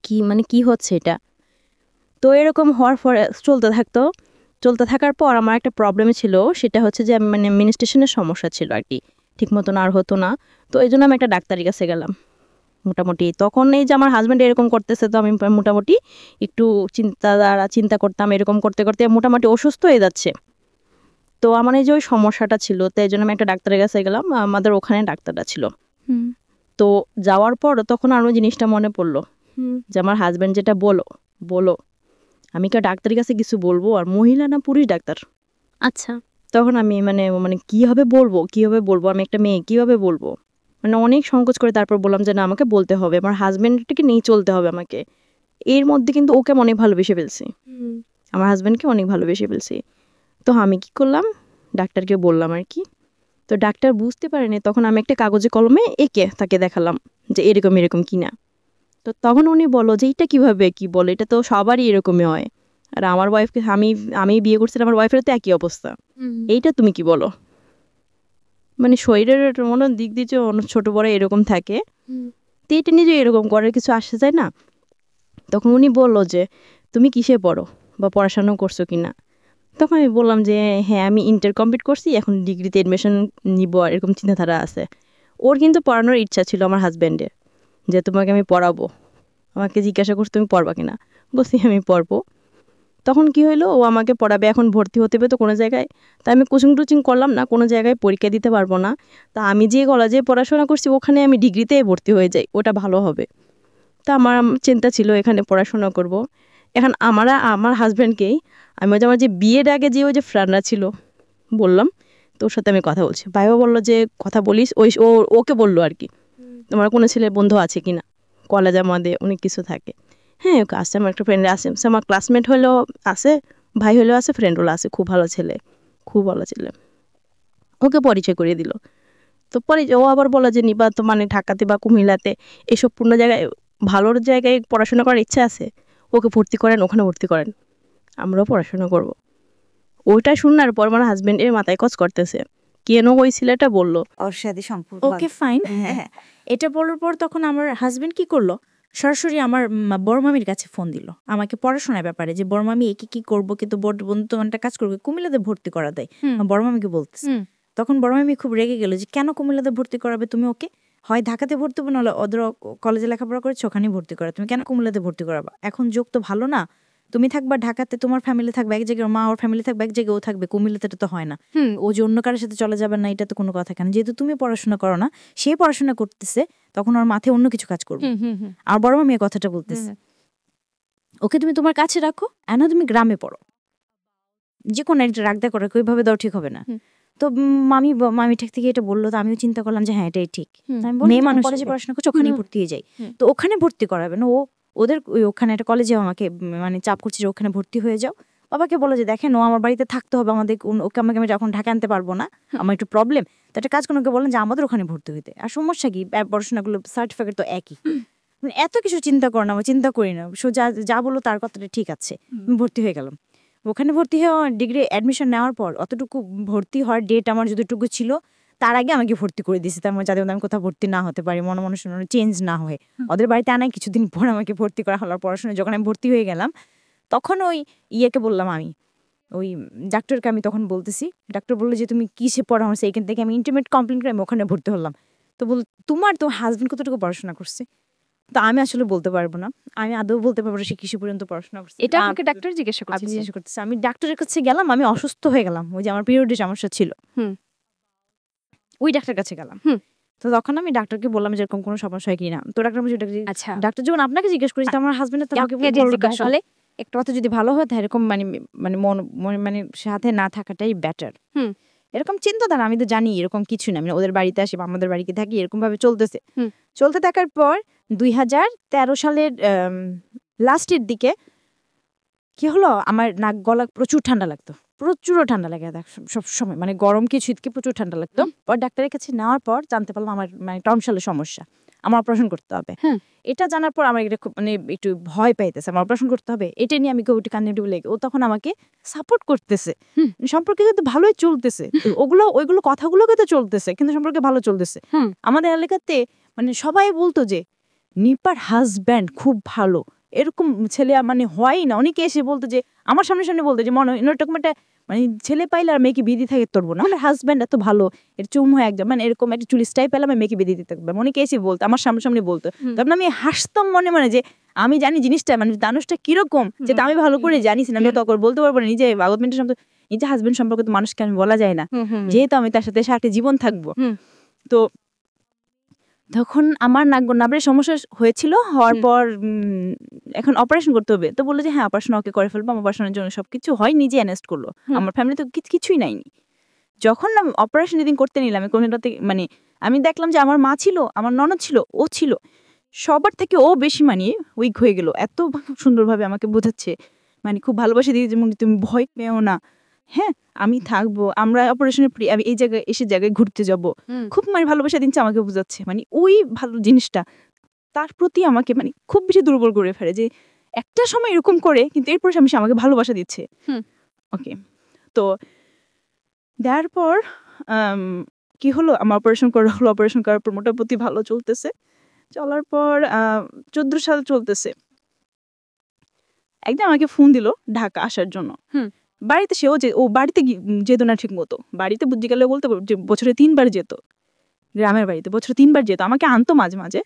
কি, মানে কি হচ্ছে এটা। তো এরকম হওয়ার পরে চলতে থাকার পর আমার একটা প্রবলেম ছিল, সেটা হচ্ছে যে আমি মানে মেনস্ট্রুয়েশনের সমস্যা ছিল আর কি, ঠিক মতন আর হতো না। তো এই জন্য আমি একটা ডাক্তারের কাছে গেলাম মোটামুটি। তখন এই যে আমার হাজব্যান্ড এরকম করতেছে, তো আমি মোটামুটি একটু চিন্তা করতাম, এরকম করতে করতে মোটামুটি অসুস্থ হয়ে যাচ্ছে। তো আমার এই যে ওই সমস্যাটা ছিল, তো এই জন্য আমি একটা ডাক্তারের কাছে গেলাম, আমাদের ওখানে ডাক্তারটা ছিল। তো যাওয়ার পর তখন আরও জিনিসটা মনে পড়লো যে আমার হাজব্যান্ড যেটা বলো আমি কি ডাক্তারের কাছে কিছু বলবো, আর মহিলা না পুরুষ ডাক্তার। আচ্ছা, তখন আমি মানে কিভাবে বলবো আমি একটা মেয়ে, কিভাবে বলবো, মানে অনেক সংকোচ করে তারপর বললাম যে না আমাকে বলতে হবে, আমার হাজব্যান্ডটাকে নিয়ে চলতে হবে আমাকে। এর মধ্যে কিন্তু ওকে আমি অনেক ভালোবেসে ফেলছি, আমার হাজব্যান্ডকে অনেক ভালোবেসে ফেলছি। তো আমি কি করলাম, ডাক্তারকে বললাম আর কি। তো ডাক্তার বুঝতে পারেনি, তখন আমি একটা কাগজে কলমে এঁকে তাকে দেখালাম যে এরকম কিনা। তো তখন উনি বলো যে এটা কিভাবে কি বলে, এটা তো সবারই এরকমই হয়, আর আমার ওয়াইফকে আমি বিয়ে করছিলাম, আমার ওয়াইফের তো একই অবস্থা, এইটা তুমি কি বলো। মানে শরীরের মনে দিক দিয়ে যে ছোট বড় এরকম থাকে, তো এটা নিজে এরকম করার কিছু আসে যায় না। তখন উনি বললো যে তুমি কিসে পড়ো বা পড়াশোনা করছো কি না। তখন আমি বললাম যে হ্যাঁ আমি ইন্টার কমপ্লিট করছি, এখন ডিগ্রিতে অ্যাডমিশন নিব, এরকম চিন্তাধারা আছে। ওর কিন্তু পড়ানোর ইচ্ছা ছিল আমার হাজব্যান্ডের, যে তোমাকে আমি পড়াবো, আমাকে জিজ্ঞাসা করছো তুমি পড়বা কিনা, বলছি আমি পড়বো। তখন কি হলো, ও আমাকে পড়াবে, এখন ভর্তি হতে হবে তো কোনো জায়গায়। তা আমি কোচিং টোচিং করলাম না, কোনো জায়গায় পরীক্ষা দিতে পারবো না। তা আমি যে কলেজে পড়াশোনা করছি ওখানে আমি ডিগ্রিতে ভর্তি হয়ে যাই, ওটা ভালো হবে। তা আমার চিন্তা ছিল এখানে পড়াশোনা করব। এখন আমার হাজব্যান্ডকেই আমি আমার যে বিয়ের আগে যে ওই যে ফ্রেন্ডরা ছিল বললাম, তো ওর সাথে আমি কথা বলছি। ভাইও বললো যে কথা বলিস, ওকে বললো আর কি, তোমার কোনো ছেলে বন্ধু আছে কি না, কলেজের মধ্যে অনেক কিছু থাকে। হ্যাঁ ওকে আসছে, আমার একটা ফ্রেন্ড আছে, সে আমার ক্লাসমেট হলেও আছে, ভাই হলেও আছে, ফ্রেন্ড হলেও আছে, খুব ভালো ছেলে, খুব ভালো ছেলে। ওকে পরিচয় করিয়ে দিল। তো ও আবার বলে যে নিবা তো মানে ঢাকাতে বা কুমিল্লাতে এসব পূর্ণ জায়গায় ভালো জায়গায় পড়াশোনা করার ইচ্ছা আছে, ওকে ভর্তি করেন, ওখানে ভর্তি করেন, আমরাও পড়াশোনা করব। ওইটা শোনার পর আমার হাজবেন্ডের মাথায় কাজ করতেছে, কেন ওই ছেলেটা বললো ওর সাথে সম্পর্ক। Okay fine. হ্যাঁ, এটা বলার পর তখন আমার হাজবেন্ড কি করলো, সরাসরি আমার বড় মামির কাছে ফোন দিল আমাকে পড়াশোনার ব্যাপারে, যে বড় মামি একে কি করবো, কিন্তু বড় বন্ধু তো একটা কাজ করবে, কুমিল্লাতে ভর্তি করা দেয়। বড় মামিকে বলতেছে। তখন বড় মামি খুব রেগে গেল যে কেন কুমিল্লাতে ভর্তি করাবে তুমি ওকে, হয় ঢাকাতে ভর্তি হবে, নাহলে ওদের কলেজে লেখাপড়া করেছে ওখানেই ভর্তি করা, তুমি কেন কুমিল্লাতে ভর্তি করাবা, এখন যোগ তো ভালো না, তুমি থাকবা ঢাকাতে, তোমার ফ্যামিলি থাকবে এক জায়গায়, মা ওর ফ্যামিলি থাকবে এক জায়গায়, ও থাকবে কুমিল্লাতে, তো হয় না। ও যে অন্য কারোর সাথে চলে যাবে না, এটা তো কোনো কথা কেন, যেহেতু তুমি পড়াশোনা করো না, সে পড়াশোনা করতেছে, তখন ওর মাথায় অন্য কিছু কাজ করবে। আর বড় মামি কথাটা বলতেছে, ওকে তুমি তোমার কাছে রাখো, এনা তুমি গ্রামে পড়ো, যে কোনো একটা রাগদা করে ওইভাবে দাও, ঠিক হবে না। তো মামি ঠিক থেকে এটা বললো, তো আমিও চিন্তা করলাম যে হ্যাঁ এটাই ঠিক, মেয়ে মানুষ কলেজে পড়াশোনা করছে, ওখানেই ভর্তি হয়ে যাই। তো ওখানে ভর্তি করাবে না, ওদের ওখানে একটা কলেজে আমাকে মানে চাপ করছে যে ওখানে ভর্তি হয়ে যাও। বাবাকে বলে যে দেখেন ও আমার বাড়িতে থাকতে হবে, ওকে আমি যখন ঢাকা আনতে পারবো না, আমার একটু প্রবলেম, তো একটা কাজ করে বলেন যে আমাদের ওখানে ভর্তি হইতে, আর সমস্যা কি, পড়াশোনাগুলো সার্টিফিকেট তো একই, এত কিছু চিন্তা করো না, চিন্তা করি না, যা বললো তার কথাটা ঠিক আছে। ভর্তি হয়ে গেলাম, ওখানে ভর্তি হয়ে ডিগ্রি অ্যাডমিশন নেওয়ার পর অতটুকু ভর্তি হওয়ার ডেট আমার যতটুকু ছিল তার আগে আমাকে ভর্তি করে দিয়েছে, তার যাতে আমি কোথাও ভর্তি না হতে পারি, মানুষ চেঞ্জ না হয়ে ওদের বাড়িতে আনাই কিছুদিন পর আমাকে ভর্তি করা হলো পড়াশোনায়। যখন আমি ভর্তি হয়ে গেলাম তখন ওই ইয়েকে বললাম, আমি ওই ডাক্তারকে আমি তখন বলতেছি, ডাক্তার বললো যে তুমি কিসে পড়া হচ্ছে, এখান থেকে আমি ইন্টারমিডিয়েট কমপ্লিট করে আমি ওখানে ভর্তি হলাম। তো বল তোমার হাজবেন্ড কতটুকু পড়াশোনা করছে, তো আমি আসলে বলতে পারবো না, আমি আদৌ বলতে পারবো সে কিসে পর্যন্ত পড়াশোনা করছে। এটা আমাকে ডাক্তার জিজ্ঞাসা করতেছে। আমি ডাক্তারের কাছে গেলাম, আমি অসুস্থ হয়ে গেলাম, ওই যে আমার পিরিয়ডের সমস্যা ছিল, ওই ডাক্তার কাছে গেলাম। তো তখন আমি ডাক্তারকে বললাম যে এরকম কোনো সমস্যা হয় কিনা, তো ডাক্তার বলছে আচ্ছা, ডাক্তার যখন আপনাকে জিজ্ঞেস করেছি, আমার হাজবেন্ড তো আমাকে বলে একটা কথা যদি ভালো হয় এরকম মানে মানে মানে সাথে না থাকাটাই বেটার। এরকম চিন্তাধারা আমি তো জানি এরকম কিছু না, মানে ওদের বাড়িতে আসি বা আমাদের বাড়িতে থাকি, এরকম ভাবে চলতেছে। চলতে থাকার পর 2013 সালের লাস্টের দিকে কি হলো, আমার নাক গলা প্রচুর ঠান্ডা লাগতো, প্রচুর ঠান্ডা লাগে সব সময়, মানে গরম কি শীতকে প্রচুর ঠান্ডা লাগতো। পর ডাক্তারের কাছে নেওয়ার পর জানতে পারলাম আমার মানে টনসিলের সমস্যা, আমার অপারেশন করতে হবে। এটা জানার পর আমার এটা খুব মানে একটু ভয় পাইতেছে, আমার অপারেশন করতে হবে, এটা নিয়ে আমি কৌটি কান্নে ডুবে লেগে, ও তখন আমাকে সাপোর্ট করতেছে, সম্পর্কে কিন্তু ভালোই চলতেছে, ওইগুলো কথাগুলো কিন্তু চলতেছে, কিন্তু সম্পর্কে ভালো চলতেছে। আমাদের এলাকাতে মানে সবাই বলতো যে নিপার হাজব্যান্ড খুব ভালো, এরকম ছেলে মানে হয় না, অনেকে এসে বলতো যে আমার সামনে বলতো যে মনে এরকম একটা মানে ছেলে পাইলে আর মেয়েকে বিয়ে দিতে থাকবো না, আমার হাজব্যান্ড এত ভালো, এর চুম হয় একদম, মানে এরকম একটা চুলি স্টাইল পেলাম মেয়েকে বিয়ে দিতে থাকবে, অনেকে এসে বলতো, আমার সামনে বলতো। তখন আমি হাসতাম মনে যে আমি জানি জিনিসটা মানে মানুষটা কিরকম, যেটা আমি ভালো করে জানিস না, আমি তখন বলতে পারবো না নিজে ভাগবতমেন্টের সম্পর্কে, নিজে হাজব্যান্ড সম্পর্কে তো মানুষকে আমি বলা যায় না, যেহেতু আমি তার সাথে সারাটা জীবন থাকবো। তো তখন আমার নাকের সমস্যা হয়েছিল, হওয়ার পর এখন অপারেশন করতে হবে, তো বললো যে হ্যাঁ অপারেশন ওকে করে ফেলবো, আমার অপারেশনের জন্য সবকিছু হয়, নিজে অ্যানেস্ট করলো, আমার ফ্যামিলি তো কিছুই নাইনি। যখন অপারেশন যেদিন করতে নিলাম কোনটাতে মানে আমি দেখলাম যে আমার মা ছিল, আমার ননদ ছিল, ও ছিল, সবার থেকে ও বেশি মানে উইক হয়ে গেল, এত সুন্দরভাবে আমাকে বোঝাচ্ছে, মানে খুব ভালোবাসে দিয়ে, যেমন তুমি ভয় পেও না, হ্যাঁ আমি থাকবো, আমরা অপারেশনের আমি এই জায়গায় এসে জায়গায় ঘুরতে যাব, খুব মানে ভালোবাসা দিচ্ছে, আমাকে বোঝাচ্ছে, মানে ওই ভালো জিনিসটা তার প্রতি আমাকে মানে খুব বেশি দুর্বল করে ফেলে, যে একটা সময় এরকম করে কিন্তু এরপর সে আমাকে ভালোবাসা দিচ্ছে। ওকে, তো দেওয়ার পর কি হলো, আমার অপারেশন করা হলো, অপারেশন করার পর মোটামুটি ভালো চলতেছে, চলার পর 14 সাল চলতেছে, একদিন আমাকে ফোন দিল ঢাকা আসার জন্য, বাড়িতে সেও যে ও বাড়িতে যেত না ঠিক মতো, বাড়িতে বুদ্ধি গেলে বলতে যে বছরে 3 বার যেত, গ্রামের বাড়িতে বছরে 3 বার যেত, আমাকে আনতো মাঝে মাঝে।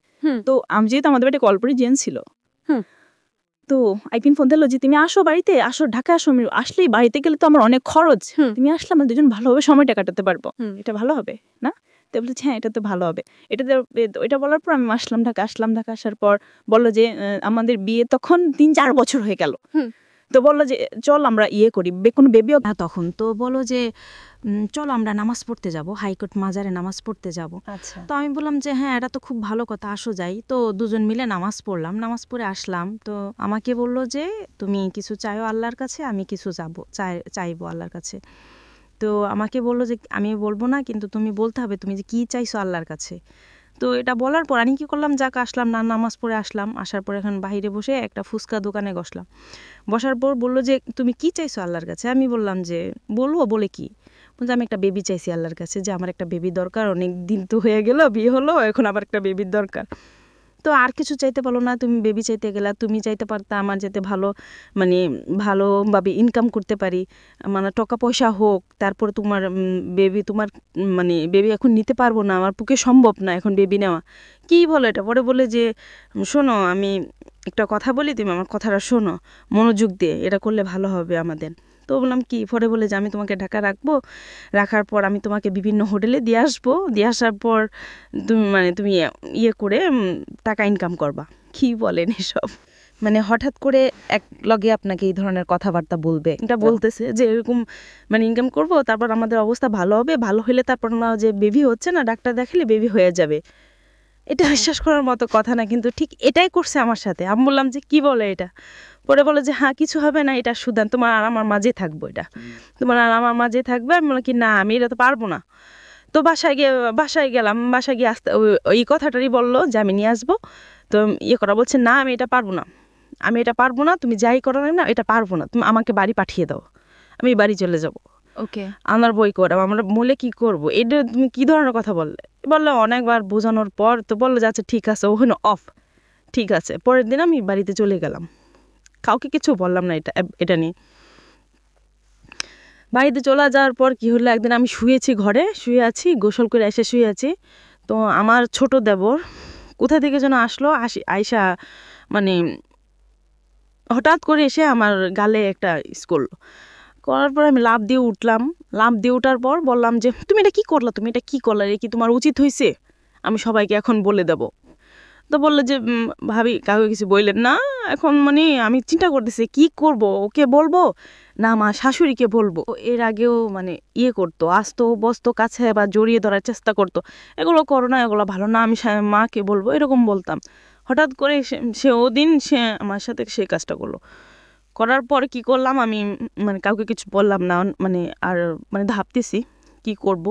তো আমি যেহেতু আমাদের বাড়িতে কলপরি জেন ছিল, তো আইপিন ফোন দিল যে তুমি আসো বাড়িতে, আসো ঢাকা আসো। আমি আসলেই বাড়িতে গেলে তো আমার অনেক খরচ, তুমি আসলে আমরা দুজন ভালোভাবে সময়টা কাটাতে পারবো, এটা ভালো হবে না? তো বলছে হ্যাঁ এটা তো ভালো হবে। এটা বলার পর আমি আসলাম ঢাকা আসার পর বললো যে আমাদের বিয়ে তখন 3-4 বছর হয়ে গেল। তো বললো যে চল আমরা করি, কোনো বেবিও তখন তো বলো যে চলো আমরা নামাজ পড়তে যাব, হাইকোর্ট মাজারে নামাজ পড়তে যাব। আচ্ছা। তো আমি বললাম যে হ্যাঁ এটা তো খুব ভালো কথা, আসো যাই। তো দুজন মিলে নামাজ পড়লাম, নামাজ পড়ে আসলাম। তো আমাকে বললো যে তুমি কিছু চাইও আল্লাহর কাছে, আমি কিছু চাইবো আল্লাহর কাছে। তো আমাকে বললো যে আমি বলবো না, কিন্তু তুমি বলতে হবে তুমি যে কী চাইছো আল্লাহর কাছে। তো এটা বলার পর আমি কী করলাম, যাকে আসলাম না, নামাজ পড়ে আসলাম। আসার পর এখন বাইরে বসে একটা ফুচকা দোকানে বসলাম। বসার পর বললো যে তুমি কি চাইছো আল্লাহর কাছে। আমি বললাম যে বলবো, বলে কি? বলছে আমি একটা বেবি চাইছি আল্লাহর কাছে, যে আমার একটা বেবি দরকার, অনেক দিন তো হয়ে গেল বিয়ে হলো, এখন আবার একটা বেবির দরকার। তো আর কিছু চাইতে পারলো না, তুমি বেবি চাইতে গেলা, তুমি চাইতে পারতা আমার যাতে ভালোভাবে ইনকাম করতে পারি, মানে টাকা পয়সা হোক, তারপরে তোমার বেবি এখন নিতে পারবো না, আমার পক্ষে সম্ভব না এখন বেবি নেওয়া। কি বলো এটা? পরে বলে যে শোনো আমি একটা কথা বলি, তুমি আমার কথাটা শোনো মনোযোগ দিয়ে, এটা করলে ভালো হবে আমাদের। তো বললাম কি? পরে বলে যে আমি তোমাকে ঢাকা রাখার পর আমি তোমাকে বিভিন্ন হোটেলে দিয়ে আসবো, দিয়ে আসার পর তুমি করে টাকা ইনকাম করবা। কি বলেন এসব? হঠাৎ করে এক লগে আপনাকে এই ধরনের কথাবার্তা বলবে, এটা বলতেছে যে এরকম ইনকাম করব, তারপর আমাদের অবস্থা ভালো হবে, ভালো হলে তারপর না যে বেবি হচ্ছে না, ডাক্তার দেখালে বেবি হয়ে যাবে। এটা বিশ্বাস করার মতো কথা না, কিন্তু ঠিক এটাই করছে আমার সাথে। আমি বললাম যে কি বলে এটা? পরে বলে যে হ্যাঁ কিছু হবে না, এটা সুদান, তোমার আর আমার মাঝে থাকবো, এটা তোমার আর আমার মাঝে থাকবে। আমি বললাম কি না, আমি এটা তো পারবো না। তো বাসায় গেলাম, বাসায় গিয়ে আসতে ওই কথাটারই বললো যে আমি নিয়ে আসবো। তো করা বলছে না আমি এটা পারবো না, তুমি যাই করো না এটা পারবো না, তুমি আমাকে বাড়ি পাঠিয়ে দাও, আমি বাড়ি চলে যাবো। ওকে, আমার বই করে আমরা বলে কি করব? এটা তুমি কি ধরনের কথা বললে অনেকবার বোঝানোর পর তো বললো যে আচ্ছা ঠিক আছে, ওখানে অফ, ঠিক আছে। পরের দিন আমি বাড়িতে চলে গেলাম, কাউকে কিছু বললাম না এটা নিয়ে। বাড়িতে চলে যাওয়ার পর কি হলো, একদিন আমি ঘরে শুয়ে আছি, গোসল করে এসে শুয়ে আছি। তো আমার ছোট দেবর কোথা থেকে যেন আসলো, আইসা হঠাৎ করে এসে আমার গালে একটা করলো। করার পর আমি লাফ দিয়ে ওঠার পর বললাম যে তুমি এটা কি করলা, রে কি তোমার উচিত হয়েছে? আমি সবাইকে এখন বলে দেব। তো বললো যে ভাবি কাউকে কিছু বললেন না, এখন আমি চিন্তা করতেছি কি করব, ওকে বলবো না আমার শাশুড়িকে বলবো। এর আগেও করতো, আসতো বসতো কাছে বা জড়িয়ে ধরার চেষ্টা করতো, এগুলো করো না, এগুলো ভালো না, আমি মাকে বলবো, এরকম বলতাম। হঠাৎ করে সে ওদিন সে আমার সাথে সেই কাজটা করলো। করার পর কি করলাম, আমি কাউকে কিছু বললাম না, আর ভাবতেছি কি করব।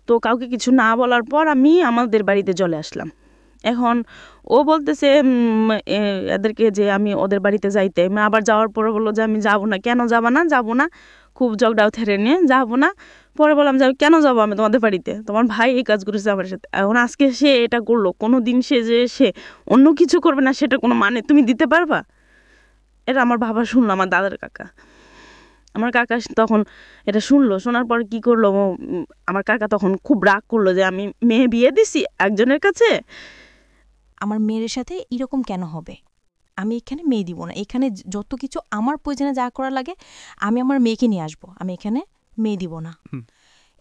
তো কাউকে কিছু না বলার পর আমি আমাদের বাড়িতে চলে আসলাম। এখন ও বলতেছে এদেরকে যে আমি ওদের বাড়িতে যাইতে, আবার যাওয়ার পরে বললো যে আমি যাবো না। কেন যাবো না, খুব ঝগড়াও থেরে নিয়ে যাবো না। পরে বললাম যে কেন যাবো আমি তোমাদের বাড়িতে, তোমার ভাই এই কাজ করেছে আমার সাথে, এখন আজকে সে এটা করলো, কোনো দিন সে অন্য কিছু করবে না, সেটা কোনো তুমি দিতে পারবা? এটা আমার বাবা শুনলো, আমার দাদার কাকা, আমার কাকা তখন এটা শোনার পর কি করলো, আমার কাকা তখন খুব রাগ করলো যে আমি মেয়ে বিয়ে দিছি একজনের কাছে, আমার মেয়ের সাথে এরকম কেন হবে, আমি এখানে মেয়ে দিব না, এখানে যত কিছু আমার প্রয়োজনে যা করা লাগে আমি আমার মেয়েকে নিয়ে আসবো, আমি এখানে মেয়ে দিব না।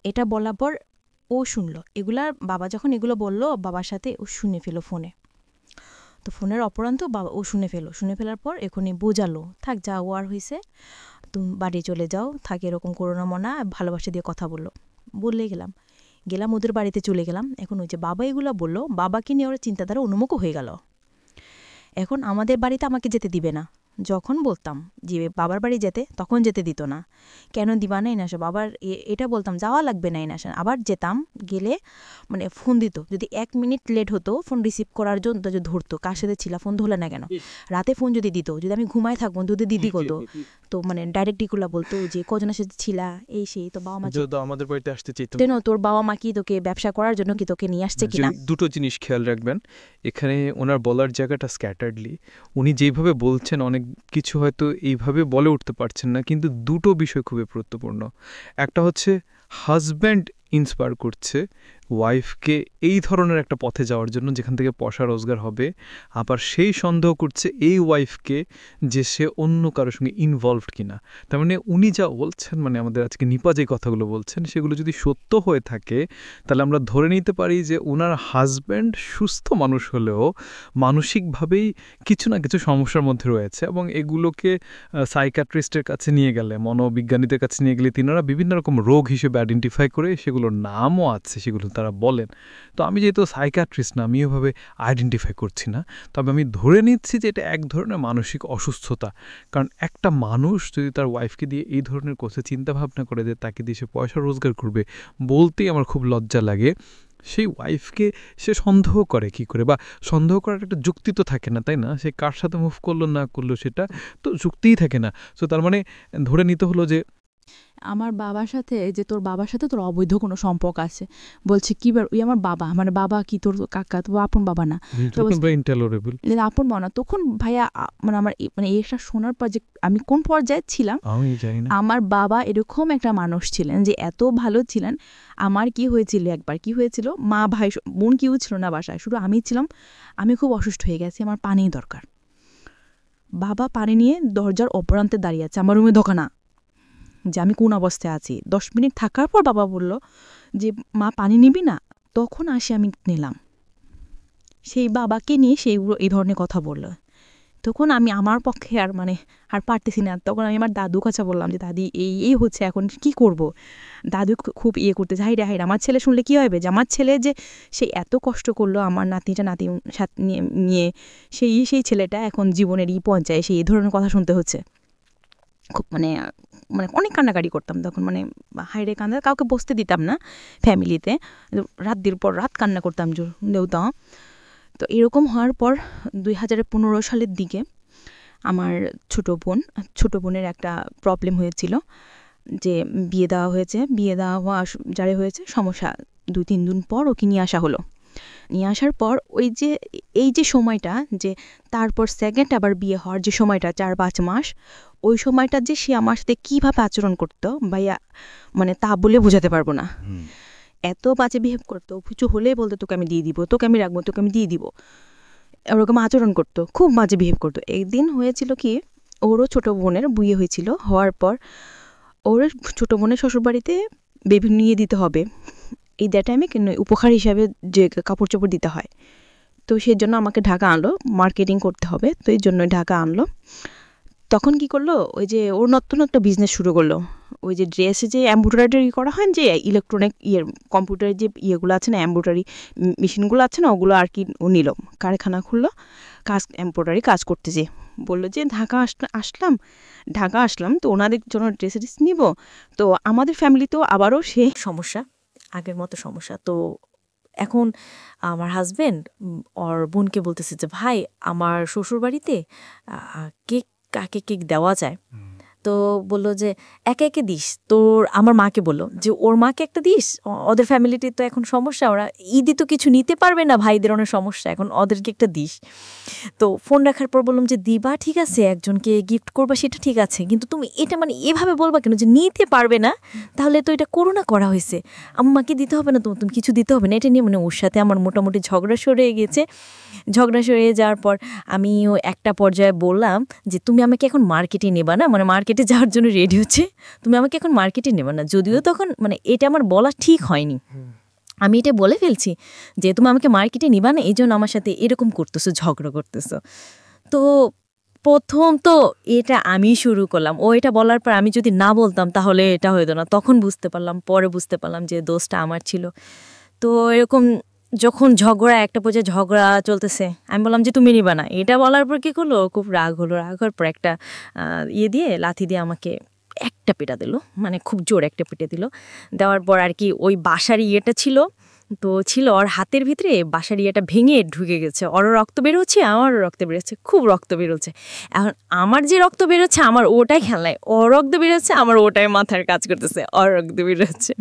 এটা বলার পর ও শুনলো বাবা যখন এগুলো বললো, বাবার সাথে ও শুনে ফেলো ফোনে। তো ফোনের অপরান্ত বাবা ও শুনে ফেলার পর এখনই বোঝালো, থাক যা ও আর হয়েছে, তুমি বাড়ি চলে যাও, থাক এরকম করো না মনা, ভালোবাসা দিয়ে কথা বললে গেলাম ওদের বাড়িতে চলে গেলাম। এখন ওই যে বাবা এগুলো বললো, বাবাকে নিয়ে ওরা চিন্তাধারা উন্মুখ হয়ে গেল। এখন আমাদের বাড়িতে আমাকে যেতে দিবে না, যখন বলতাম যে বাবার বাড়ি যেতে, তখন যেতে দিত না। কেন দিবা না না, বাবার এটা বলতাম যাওয়া লাগবে না না, আবার যেতাম, গেলে ফোন দিত, যদি 1 মিনিট লেট হতো ফোন রিসিভ করার জন্য যদি ধরতো, কার সাথে ছিল ফোন ধরলে না কেন, রাতে ফোন যদি দিত, যদি আমি ঘুমায় থাকবো দুধে দিদি করতো, তো ডাইরেক্ট ইগুলা বলতো যে কজনের সাথে ছিলা এই সেই, তো বাবা মা আমাদের বাড়িতে আসতে চাইতো, তোর বাবা মা কি তোকে ব্যবসা করার জন্য কি তোকে নিয়ে আসছে কিনা। দুটো জিনিস খেয়াল রাখবেন এখানে, ওনার বলার জায়গাটা স্ক্যাটার্ডলি, উনি যেভাবে বলছেন অনেক কিছু হয়তো এইভাবে বলে উঠতে পারছেন না, কিন্তু দুটো বিষয় খুবই গুরুত্বপূর্ণ। একটা হচ্ছে হাজব্যান্ড ইন্সপায়ার করছে, ওয়াইফকে এই ধরনের একটা পথে যাওয়ার জন্য যেখান থেকে পয়সা রোজগার হবে, আবার সেই সন্দেহ করছে এই ওয়াইফকে যে সে অন্য কারোর সঙ্গে ইনভলভড কিনা। তার মানে উনি যা বলছেন, মানে আমাদের আজকে নিপা যে কথাগুলো বলছেন সেগুলো যদি সত্য হয়ে থাকে তাহলে আমরা ধরে নিতে পারি যে ওনার হাজব্যান্ড সুস্থ মানুষ হলেও মানসিকভাবেই কিছু না কিছু সমস্যার মধ্যে রয়েছে, এবং এগুলোকে সাইকিয়াট্রিস্টের কাছে নিয়ে গেলে, মনোবিজ্ঞানীদের কাছে নিয়ে গেলে তিনারা বিভিন্ন রকম রোগ হিসেবে আইডেন্টিফাই করে সেগুলোর নামও আছে, সেগুলো তারা বলেন। তো আমি যেহেতু সাইকিয়াট্রিস্ট না, আমি ওভাবে আইডেন্টিফাই করছি না, তবে আমি ধরে নিচ্ছি যে এটা এক ধরনের মানসিক অসুস্থতা। কারণ একটা মানুষ যদি তার ওয়াইফকে দিয়ে এই ধরনের কথা চিন্তা ভাবনা করে যে তাকে দিয়ে সে পয়সা রোজগার করবে, বলতেই আমার খুব লজ্জা লাগে। সেই ওয়াইফকে সে সন্দেহ করে কি করে, বা সন্দেহ করার একটা যুক্তি তো থাকে না, তাই না? সে কার সাথে মুভ করলো না করলো সেটা তো যুক্তিই থাকে না। তো তার মানে ধরে নিতে হলো যে আমার বাবার সাথে, যে তোর বাবার সাথে তোর অবৈধ কোনো সম্পর্ক আছে। বলছে কি ওই আমার বাবা, মানে বাবা কি তোর কাকা, তো আপন বাবা না, আপন বাবা না। তখন ভাইয়া মানে আমার মানে এটা শোনার পর যে আমি কোন পর্যায়ে ছিলাম আমি জানি না। আমার বাবা এরকম একটা মানুষ ছিলেন যে এত ভালো ছিলেন। আমার কি হয়েছিল একবার, কি হয়েছিল, মা ভাই বোন কেউ ছিল না বাসায়, শুধু আমি ছিলাম। আমি খুব অসুস্থ হয়ে গেছি, আমার পানি দরকার। বাবা পানি নিয়ে দরজার অপরান্তে দাঁড়িয়ে আছে, আমার রুমে ঢোকা না, যে আমি কোন অবস্থায় আছি। 10 মিনিট থাকার পর বাবা বলল যে মা পানি নিবি না, তখন আসি আমি নিলাম। সেই বাবাকে নিয়ে সেইগুলো এই ধরনের কথা বলল। তখন আমি আমার পক্ষে আর পারতেছি না। তখন আমি আমার দাদু কাছে বললাম যে দাদি এই হচ্ছে, এখন কি করব। দাদু খুব করতেছে, হাইরে আমার ছেলে শুনলে কি হবে, যে আমার ছেলে যে সে এত কষ্ট করলো আমার নাতি সাথে নিয়ে, সেই ছেলেটা এখন জীবনের পর্যায়ে সেই এই ধরনের কথা শুনতে হচ্ছে। খুব মানে অনেক কান্নাকাটি করতাম তখন, হাইরে কান্দা, কাউকে বসতে দিতাম না ফ্যামিলিতে, রাত দিন পর রাত কান্না করতাম দেউতাম। তো এরকম হওয়ার পর 2015 সালের দিকে আমার ছোটো বোনের একটা প্রবলেম হয়েছিল, যে বিয়ে দেওয়া হওয়া যারে হয়েছে সমস্যা, 2-3 দিন পর ওকে নিয়ে আসা হলো। নিয়ে আসার পর এই যে সময়টা, যে তারপর সেকেন্ড আবার বিয়ে হওয়ার যে সময়টা 4-5 মাস, ওই সময়টা যে সে আমার সাথে কীভাবে আচরণ করতো ভাইয়া, তা বলে বোঝাতে পারবো না। এত বাজে বিহেভ করতো, কিছু হলেই বলতো তোকে আমি দিয়ে দিব, তোকে আমি রাখবো, তোকে আমি দিয়ে দিব, ওরকম আচরণ করতো, খুব বাজে বিহেভ করতো। একদিন হয়েছিল কি, ওরও ছোটো বোনের বিয়ে হয়েছিল, হওয়ার পর ওর ছোটো বোনের শ্বশুরবাড়িতে বেবি নিয়ে দিতে হবে, এই টাইমে উপহার হিসাবে যে কাপড় চোপড় দিতে হয়। তো সেই জন্য আমাকে ঢাকা আনলো, মার্কেটিং করতে হবে, তো এই জন্য ঢাকা আনলো। তখন কি করলো, ওই যে ওর নতুন একটা বিজনেস শুরু করলো, ওই যে ড্রেসে যে এমব্রয়ডারি করা হয়, যে ইলেকট্রনিক কম্পিউটারের যে ইয়েগুলো আছে না, এমব্রয়ডারি মেশিনগুলো আছে না, ওগুলো আর কি ও নিল, কারখানা খুললো, এমব্রয়ডারি কাজ করতেছে। বললো যে ঢাকা আসলাম তো ওনাদের জন্য ড্রেস নিব, তো আমাদের ফ্যামিলিতেও আবারও সে সমস্যা, আগের মতো সমস্যা। তো এখন আমার হাজবেন্ড ওর বোনকে বলতেছে যে ভাই আমার শ্বশুরবাড়িতে কাকে কেক দেওয়া যায়, তো বললো যে একে একে দিস, তোর আমার মাকে বললো যে ওর মাকে একটা দিস, ওদের ফ্যামিলিতে তো এখন সমস্যা, ওরা ঈদে তো কিছু নিতে পারবে না, ভাইদের অনেক সমস্যা, এখন ওদেরকে একটা দিস। তো ফোন রাখার পর বললাম যে দিবা ঠিক আছে, একজনকে গিফট করবা সেটা ঠিক আছে, কিন্তু তুমি এটা এভাবে বলবা কেন যে নিতে পারবে না, তাহলে তো এটা করোনা করা হয়েছে, আম্মাকে দিতে হবে না, তুমি কিছু দিতে হবে না, এটা নিয়ে ওর সাথে আমার মোটামুটি ঝগড়া সরে গেছে। ঝগড়া সরে যাওয়ার পর আমিও একটা পর্যায়ে বললাম যে তুমি আমাকে এখন মার্কেটে নেবা না, মার্কেটে যাওয়ার জন্য রেডি হচ্ছে, তুমি আমাকে এখন মার্কেটে নেবা না। যদিও তখন এটা আমার বলা ঠিক হয়নি, আমি এটা বলে ফেলছি যে তুমি আমাকে মার্কেটে নিবা না, এই জন্য আমার সাথে এরকম করতেছো, ঝগড়া করতেছো। তো প্রথম তো এটা আমি শুরু করলাম, ও এটা বলার পর আমি যদি না বলতাম তাহলে এটা হইতো না। তখন পরে বুঝতে পারলাম যে দোষটা আমার ছিল। তো এরকম যখন একটা পর্যায়ে ঝগড়া চলতেছে, আমি বললাম যে তুমি নিবা না, এটা বলার পর কী করলো, খুব রাগ হওয়ার পর একটা লাথি দিয়ে আমাকে একটা পেটা দিল, খুব জোর একটা পেটে দিল। দেওয়ার পর আর কি ওই বাসার ছিল, তো ছিল ওর হাতের ভিতরে, বাসার ভেঙে ঢুকে গেছে, ওরও রক্ত বেরোচ্ছে, আমারও রক্ত বেরোচ্ছে, খুব রক্ত বেরোচ্ছে। এখন আমার যে রক্ত বেরোচ্ছে আমার ওটাই খেলনায়, ওর রক্ত বেরোচ্ছে আমার ওটাই মাথার কাজ করতেছে, ওর রক্ত বেরোচ্ছে,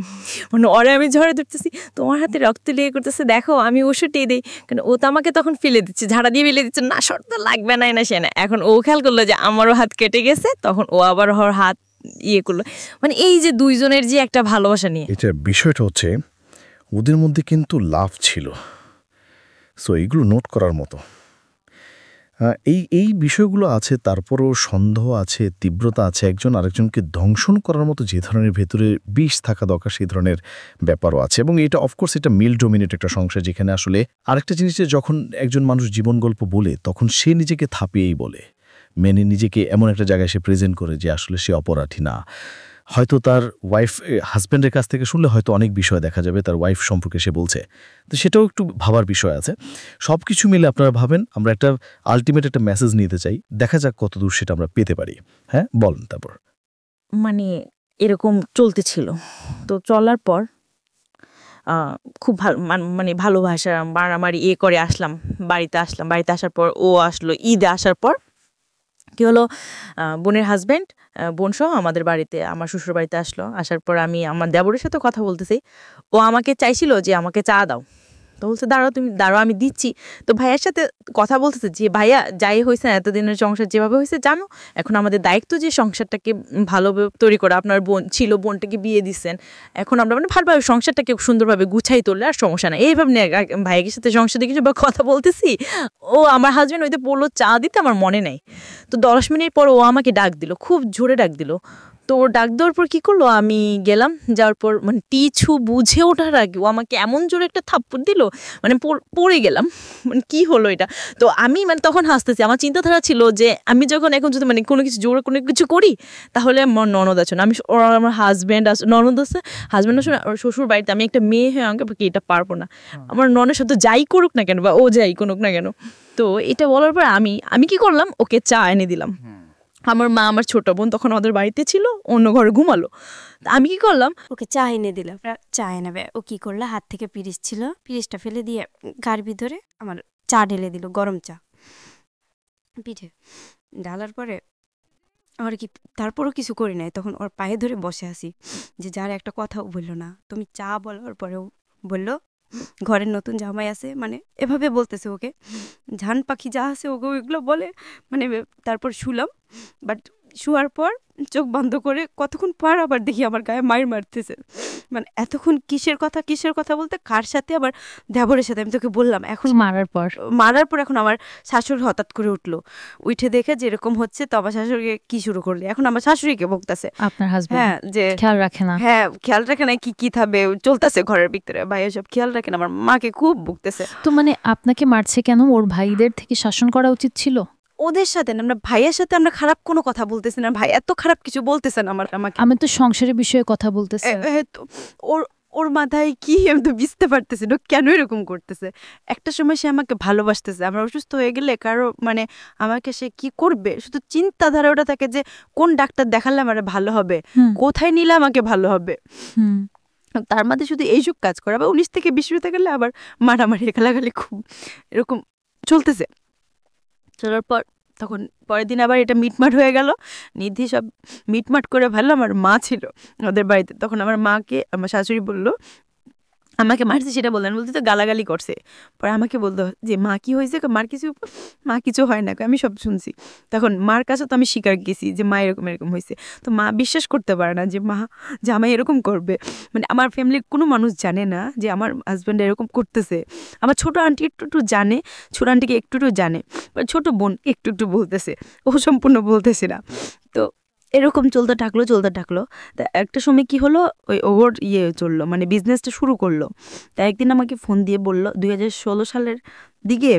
ওরে আমি ঝড়ে ধরতেছি, তোমার হাতে রক্ত লেগে করতেছে, দেখো আমি ওষুধটাই দিই, কারণ ও তো আমাকে তখন ফেলে দিচ্ছে, ঝাড়া দিয়ে ফেলে দিচ্ছে, না শর্ত লাগবে না, সে না। এখন ও খেয়াল করলো যে আমারও হাত কেটে গেছে, তখন ও আবার ওর হাত করলো, এই যে দুইজনের যে একটা ভালোবাসা নিয়ে। এটা বিষয়টা হচ্ছে ওদের মধ্যে কিন্তু লাভ ছিল। সো এইগুলো নোট করার মতো। এই বিষয়গুলো আছে, তারপরও সন্দেহ আছে, তীব্রতা আছে, একজন আরেকজনকে ধ্বংসন করার মতো যে ধরনের ভেতরে বিষ থাকা দরকার সেই ধরনের ব্যাপারও আছে। এবং এটা অফকোর্স এটা মেল ডোমিনেট একটা সংসার, যেখানে আসলে আরেকটা জিনিসে যখন একজন মানুষ জীবন গল্প বলে তখন সে নিজেকে থাপিয়েই বলে, মেনে নিজেকে এমন একটা জায়গায় সে প্রেজেন্ট করে যে আসলে সে অপরাধী না। হয়তো তার ওয়াইফ হাজব্যান্ডের কাছ থেকে শুনলে হয়তো অনেক বিষয় দেখা যাবে তার ওয়াইফ সম্পর্কে সে বলছে, তো সেটাও একটু ভাবার বিষয় আছে। সব কিছু মিলে আপনারা ভাবেন, আমরা একটা আলটিমেট একটা মেসেজ নিতে চাই, দেখা যাক কতদূর সেটা আমরা পেতে পারি। হ্যাঁ বলেন। তারপর মানে এরকম চলতেছিল, তো চলার পর খুব ভালো মানে ভালোবাসা মারামারি করে বাড়িতে আসলাম। বাড়িতে আসার পর ও আসলো, ঈদে আসার পর কি হলো, বোনের হাজব্যান্ড বোন সহ আমাদের বাড়িতে, আমার শ্বশুর বাড়িতে আসলো। আসার পর আমি আমার দেবরের সাথে কথা বলতেছি, ও আমাকে চাইছিল যে আমাকে চা দাও, তো বলছে দাঁড়াও আমি দিচ্ছি। তো ভাইয়ার সাথে কথা বলতেছে যে ভাইয়া যাই হয়েছে এতদিনের সংসার যেভাবে হয়েছে জানো, এখন আমাদের দায়িত্ব যে সংসারটাকে ভালোভাবে তৈরি করা। আপনার বোন ছিল, বোনটাকে বিয়ে দিচ্ছেন, এখন আমরা মানে ভালোভাবে সংসারটাকে সুন্দরভাবে গুছাই তুললে আর সমস্যা নাই। এইভাবে ভাইয়ের সাথে সংসারে কিছু কথা বলতেছি, ও আমার হাজব্যান্ড ওইতে বললো চা দিতে, আমার মনে নেই। তো 10 মিনিট পর ও আমাকে ডাক দিল, খুব জোরে ডাক দিল। তো ও ডাক দেওয়ার পর কী করলো, আমি গেলাম, যাওয়ার পর মানে কিছু বুঝে ওঠার আগে ও আমাকে এমন জোরে একটা থাপ্পড় দিল, মানে পড়ে গেলাম, মানে কী হলো এটা। তো আমি মানে তখন হাসতেছি, আমার চিন্তাধারা ছিল যে আমি যখন এখন যদি মানে কোনো কিছু জোরে কোনো কিছু করি তাহলে আমার ননদ আছে না, আমার হাজব্যান্ড আছে, ননদ আছে, হাজব্যান্ড আছে, শ্বশুর বাড়িতে আমি একটা মেয়ে হয়ে আমাকে কি এটা পারবো না, আমার ননের সাথে যাই করুক না কেন বা ও যাই করুক না কেন। তো এটা বলার পর আমি কি করলাম, ওকে চা এনে দিলাম। আমার মা, আমার ছোট বোন তখন আমাদের বাড়িতে ছিল, অন্য ঘরে ঘুমালো। আমি কি করলাম, ওকে চা এনে দিলাম। চা এনে ও কি করলো, হাত থেকে পিরিচ ছিল, পিরিচটা ফেলে দিয়ে গার ভিতরে আমার চা ঢেলে দিল, গরম চা পিঠে ঢালার পরে আর কি, তারপরও কিছু করি নাই, তখন ওর পায়ে ধরে বসে আছি যে যার একটা কথাও বললো না। তুমি চা বলার পরেও বললো ঘরের নতুন জামাই আছে, মানে এভাবে বলতেছে ওকে, ঝান পাখি যা আছে ওকে ওইগুলো বলে, মানে তারপর শুলাম। বাট শোয়ার পর চোখ বন্ধ করে কতক্ষণ পর আবার দেখি আমার গায়ে মায়ের মারতেছে, মানে এতক্ষণ কিসের কথা বলতে কার সাথে, আবার দেবরের সাথে। আমি তোকে বললাম এখন মারার পর এখন আমার শাশুড়ি হঠাৎ করে উঠলো, উঠে দেখে যে এরকম হচ্ছে, তো আমার শাশুড়িকে কি শুরু করলে, এখন আমার শাশুড়িকে বকতেছে আপনার হাজবেন্ড, হ্যাঁ যে খেয়াল রাখে না, হ্যাঁ খেয়াল রাখে না, কি থাকবে চলতেছে ঘরের ভিতরে, ভাই এসব খেয়াল রাখে না, আমার মাকে খুব বকতেছে। তো মানে আপনাকে মারছে কেন, ওর ভাইদের থেকে শাসন করা উচিত ছিল। ওদের সাথে না, আমরা ভাইয়ের সাথে আমরা খারাপ কোনো কথা বলতেছি না, ভাই এত খারাপ কিছু বলতেছে না আমাকে। আমি তো সংসারের বিষয়ে কথা বলতেছি। ওর মাথায় কি আমি তো বুঝতে পারতেছি না কেন এরকম করতেছে। একটা সময় সে আমাকে ভালোবাসতেছে, আমরা অসুস্থ হয়ে গেলে কারো মানে আমাকে সে কি করবে, শুধু চিন্তাধারা ওটা থাকে যে কোন ডাক্তার দেখালে আমার ভালো হবে, কোথায় নিলে আমাকে ভালো হবে, তার মধ্যে শুধু এইসব কাজ করে। আবার 19 থেকে 20 হতে গেলে আবার মারামারি খেলাখালি খুব এরকম চলতেছে। চলার পর তখন পরের দিন আবার এটা মিটমাট হয়ে গেল, নিধি সব মিটমাট করে ভালো। আমার মা ছিল ওদের বাড়িতে, তখন আমার মাকে আমার শাশুড়ি বললো আমাকে মারছে, সেটা বললেন, বলতে তো গালাগালি করছে। পরে আমাকে বলতো যে মা কি হয়েছে, মা কিছু হয় না, আমি সব শুনছি। তখন মার কাছে তো আমি স্বীকার গেছি যে মা এরকম হয়েছে, তো মা বিশ্বাস করতে পারে না যে মা জামাই এরকম করবে। মানে আমার ফ্যামিলির কোনো মানুষ জানে না যে আমার হাজব্যান্ড এরকম করতেছে। আমার ছোট আন্টি একটু জানে, ছোট আন্টিকে একটু জানে, ছোট বোন একটু বলতেছে, ও সম্পূর্ণ বলতেছে না। তো এরকম চলতে থাকলো। তা একটা সময় কি হলো, ওর চললো, মানে বিজনেসটা শুরু করলো। তা একদিন আমাকে ফোন দিয়ে বলল, 2016 সালের দিকে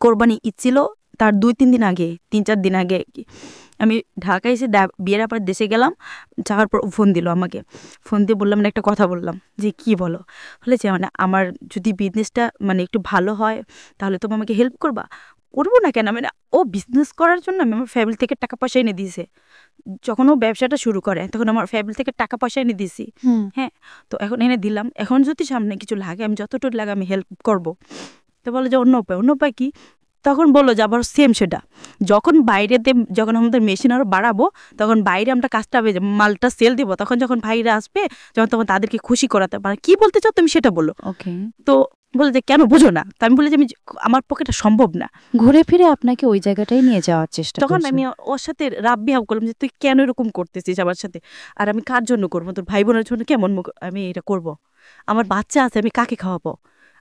কোরবানি ঈদ ছিল, তার 2-3 দিন আগে, 3-4 দিন আগে আমি ঢাকায় এসে বিয়ের আবার দেশে গেলাম। যাওয়ার পর ফোন দিল আমাকে, ফোন দিয়ে বললাম, একটা কথা বললাম যে কি বলো, বলেছে মানে আমার যদি বিজনেসটা মানে একটু ভালো হয় তাহলে তুমি আমাকে হেল্প করবা। করবো না কেন, মানে ও বিজনেস করার জন্য আমি আমার ফ্যামিলি থেকে টাকা পয়সা এনে দিয়েছে। যখন ও ব্যবসাটা শুরু করে তখন আমার ফ্যামিলি থেকে টাকা পয়সা এনে দিয়েছি, হ্যাঁ, তো এখন এনে দিলাম, এখন যদি সামনে কিছু লাগে আমি যতটুকু লাগে আমি হেল্প করব। তো বলে যে অন্য উপায় কি, তখন বললো যে আবার সেম সেটা, যখন যখন আমাদের মেশিন আরও বাড়াবো তখন বাইরে আমরা কাজটা মালটা সেল দিব, তখন যখন ভাইরা আসবে তখন তাদেরকে খুশি করাতে পারে। কি বলতে চাও তুমি সেটা বলো। ওকে, তো বলে যে কেন বোঝো না, তো আমি বলি যে আমার পক্ষে এটা সম্ভব না। ঘুরে ফিরে আপনাকে ওই জায়গাটাই নিয়ে যাওয়ার চেষ্টা, তখন আমি ওর সাথে রাব বিহাব করলাম যে তুই কেন এরকম করতেছিস আমার সাথে, আর আমি কার জন্য করবো, তোর ভাই বোনের জন্য কেমন আমি এটা করবো। আমার বাচ্চা আছে, আমি কাকে খাওয়াবো?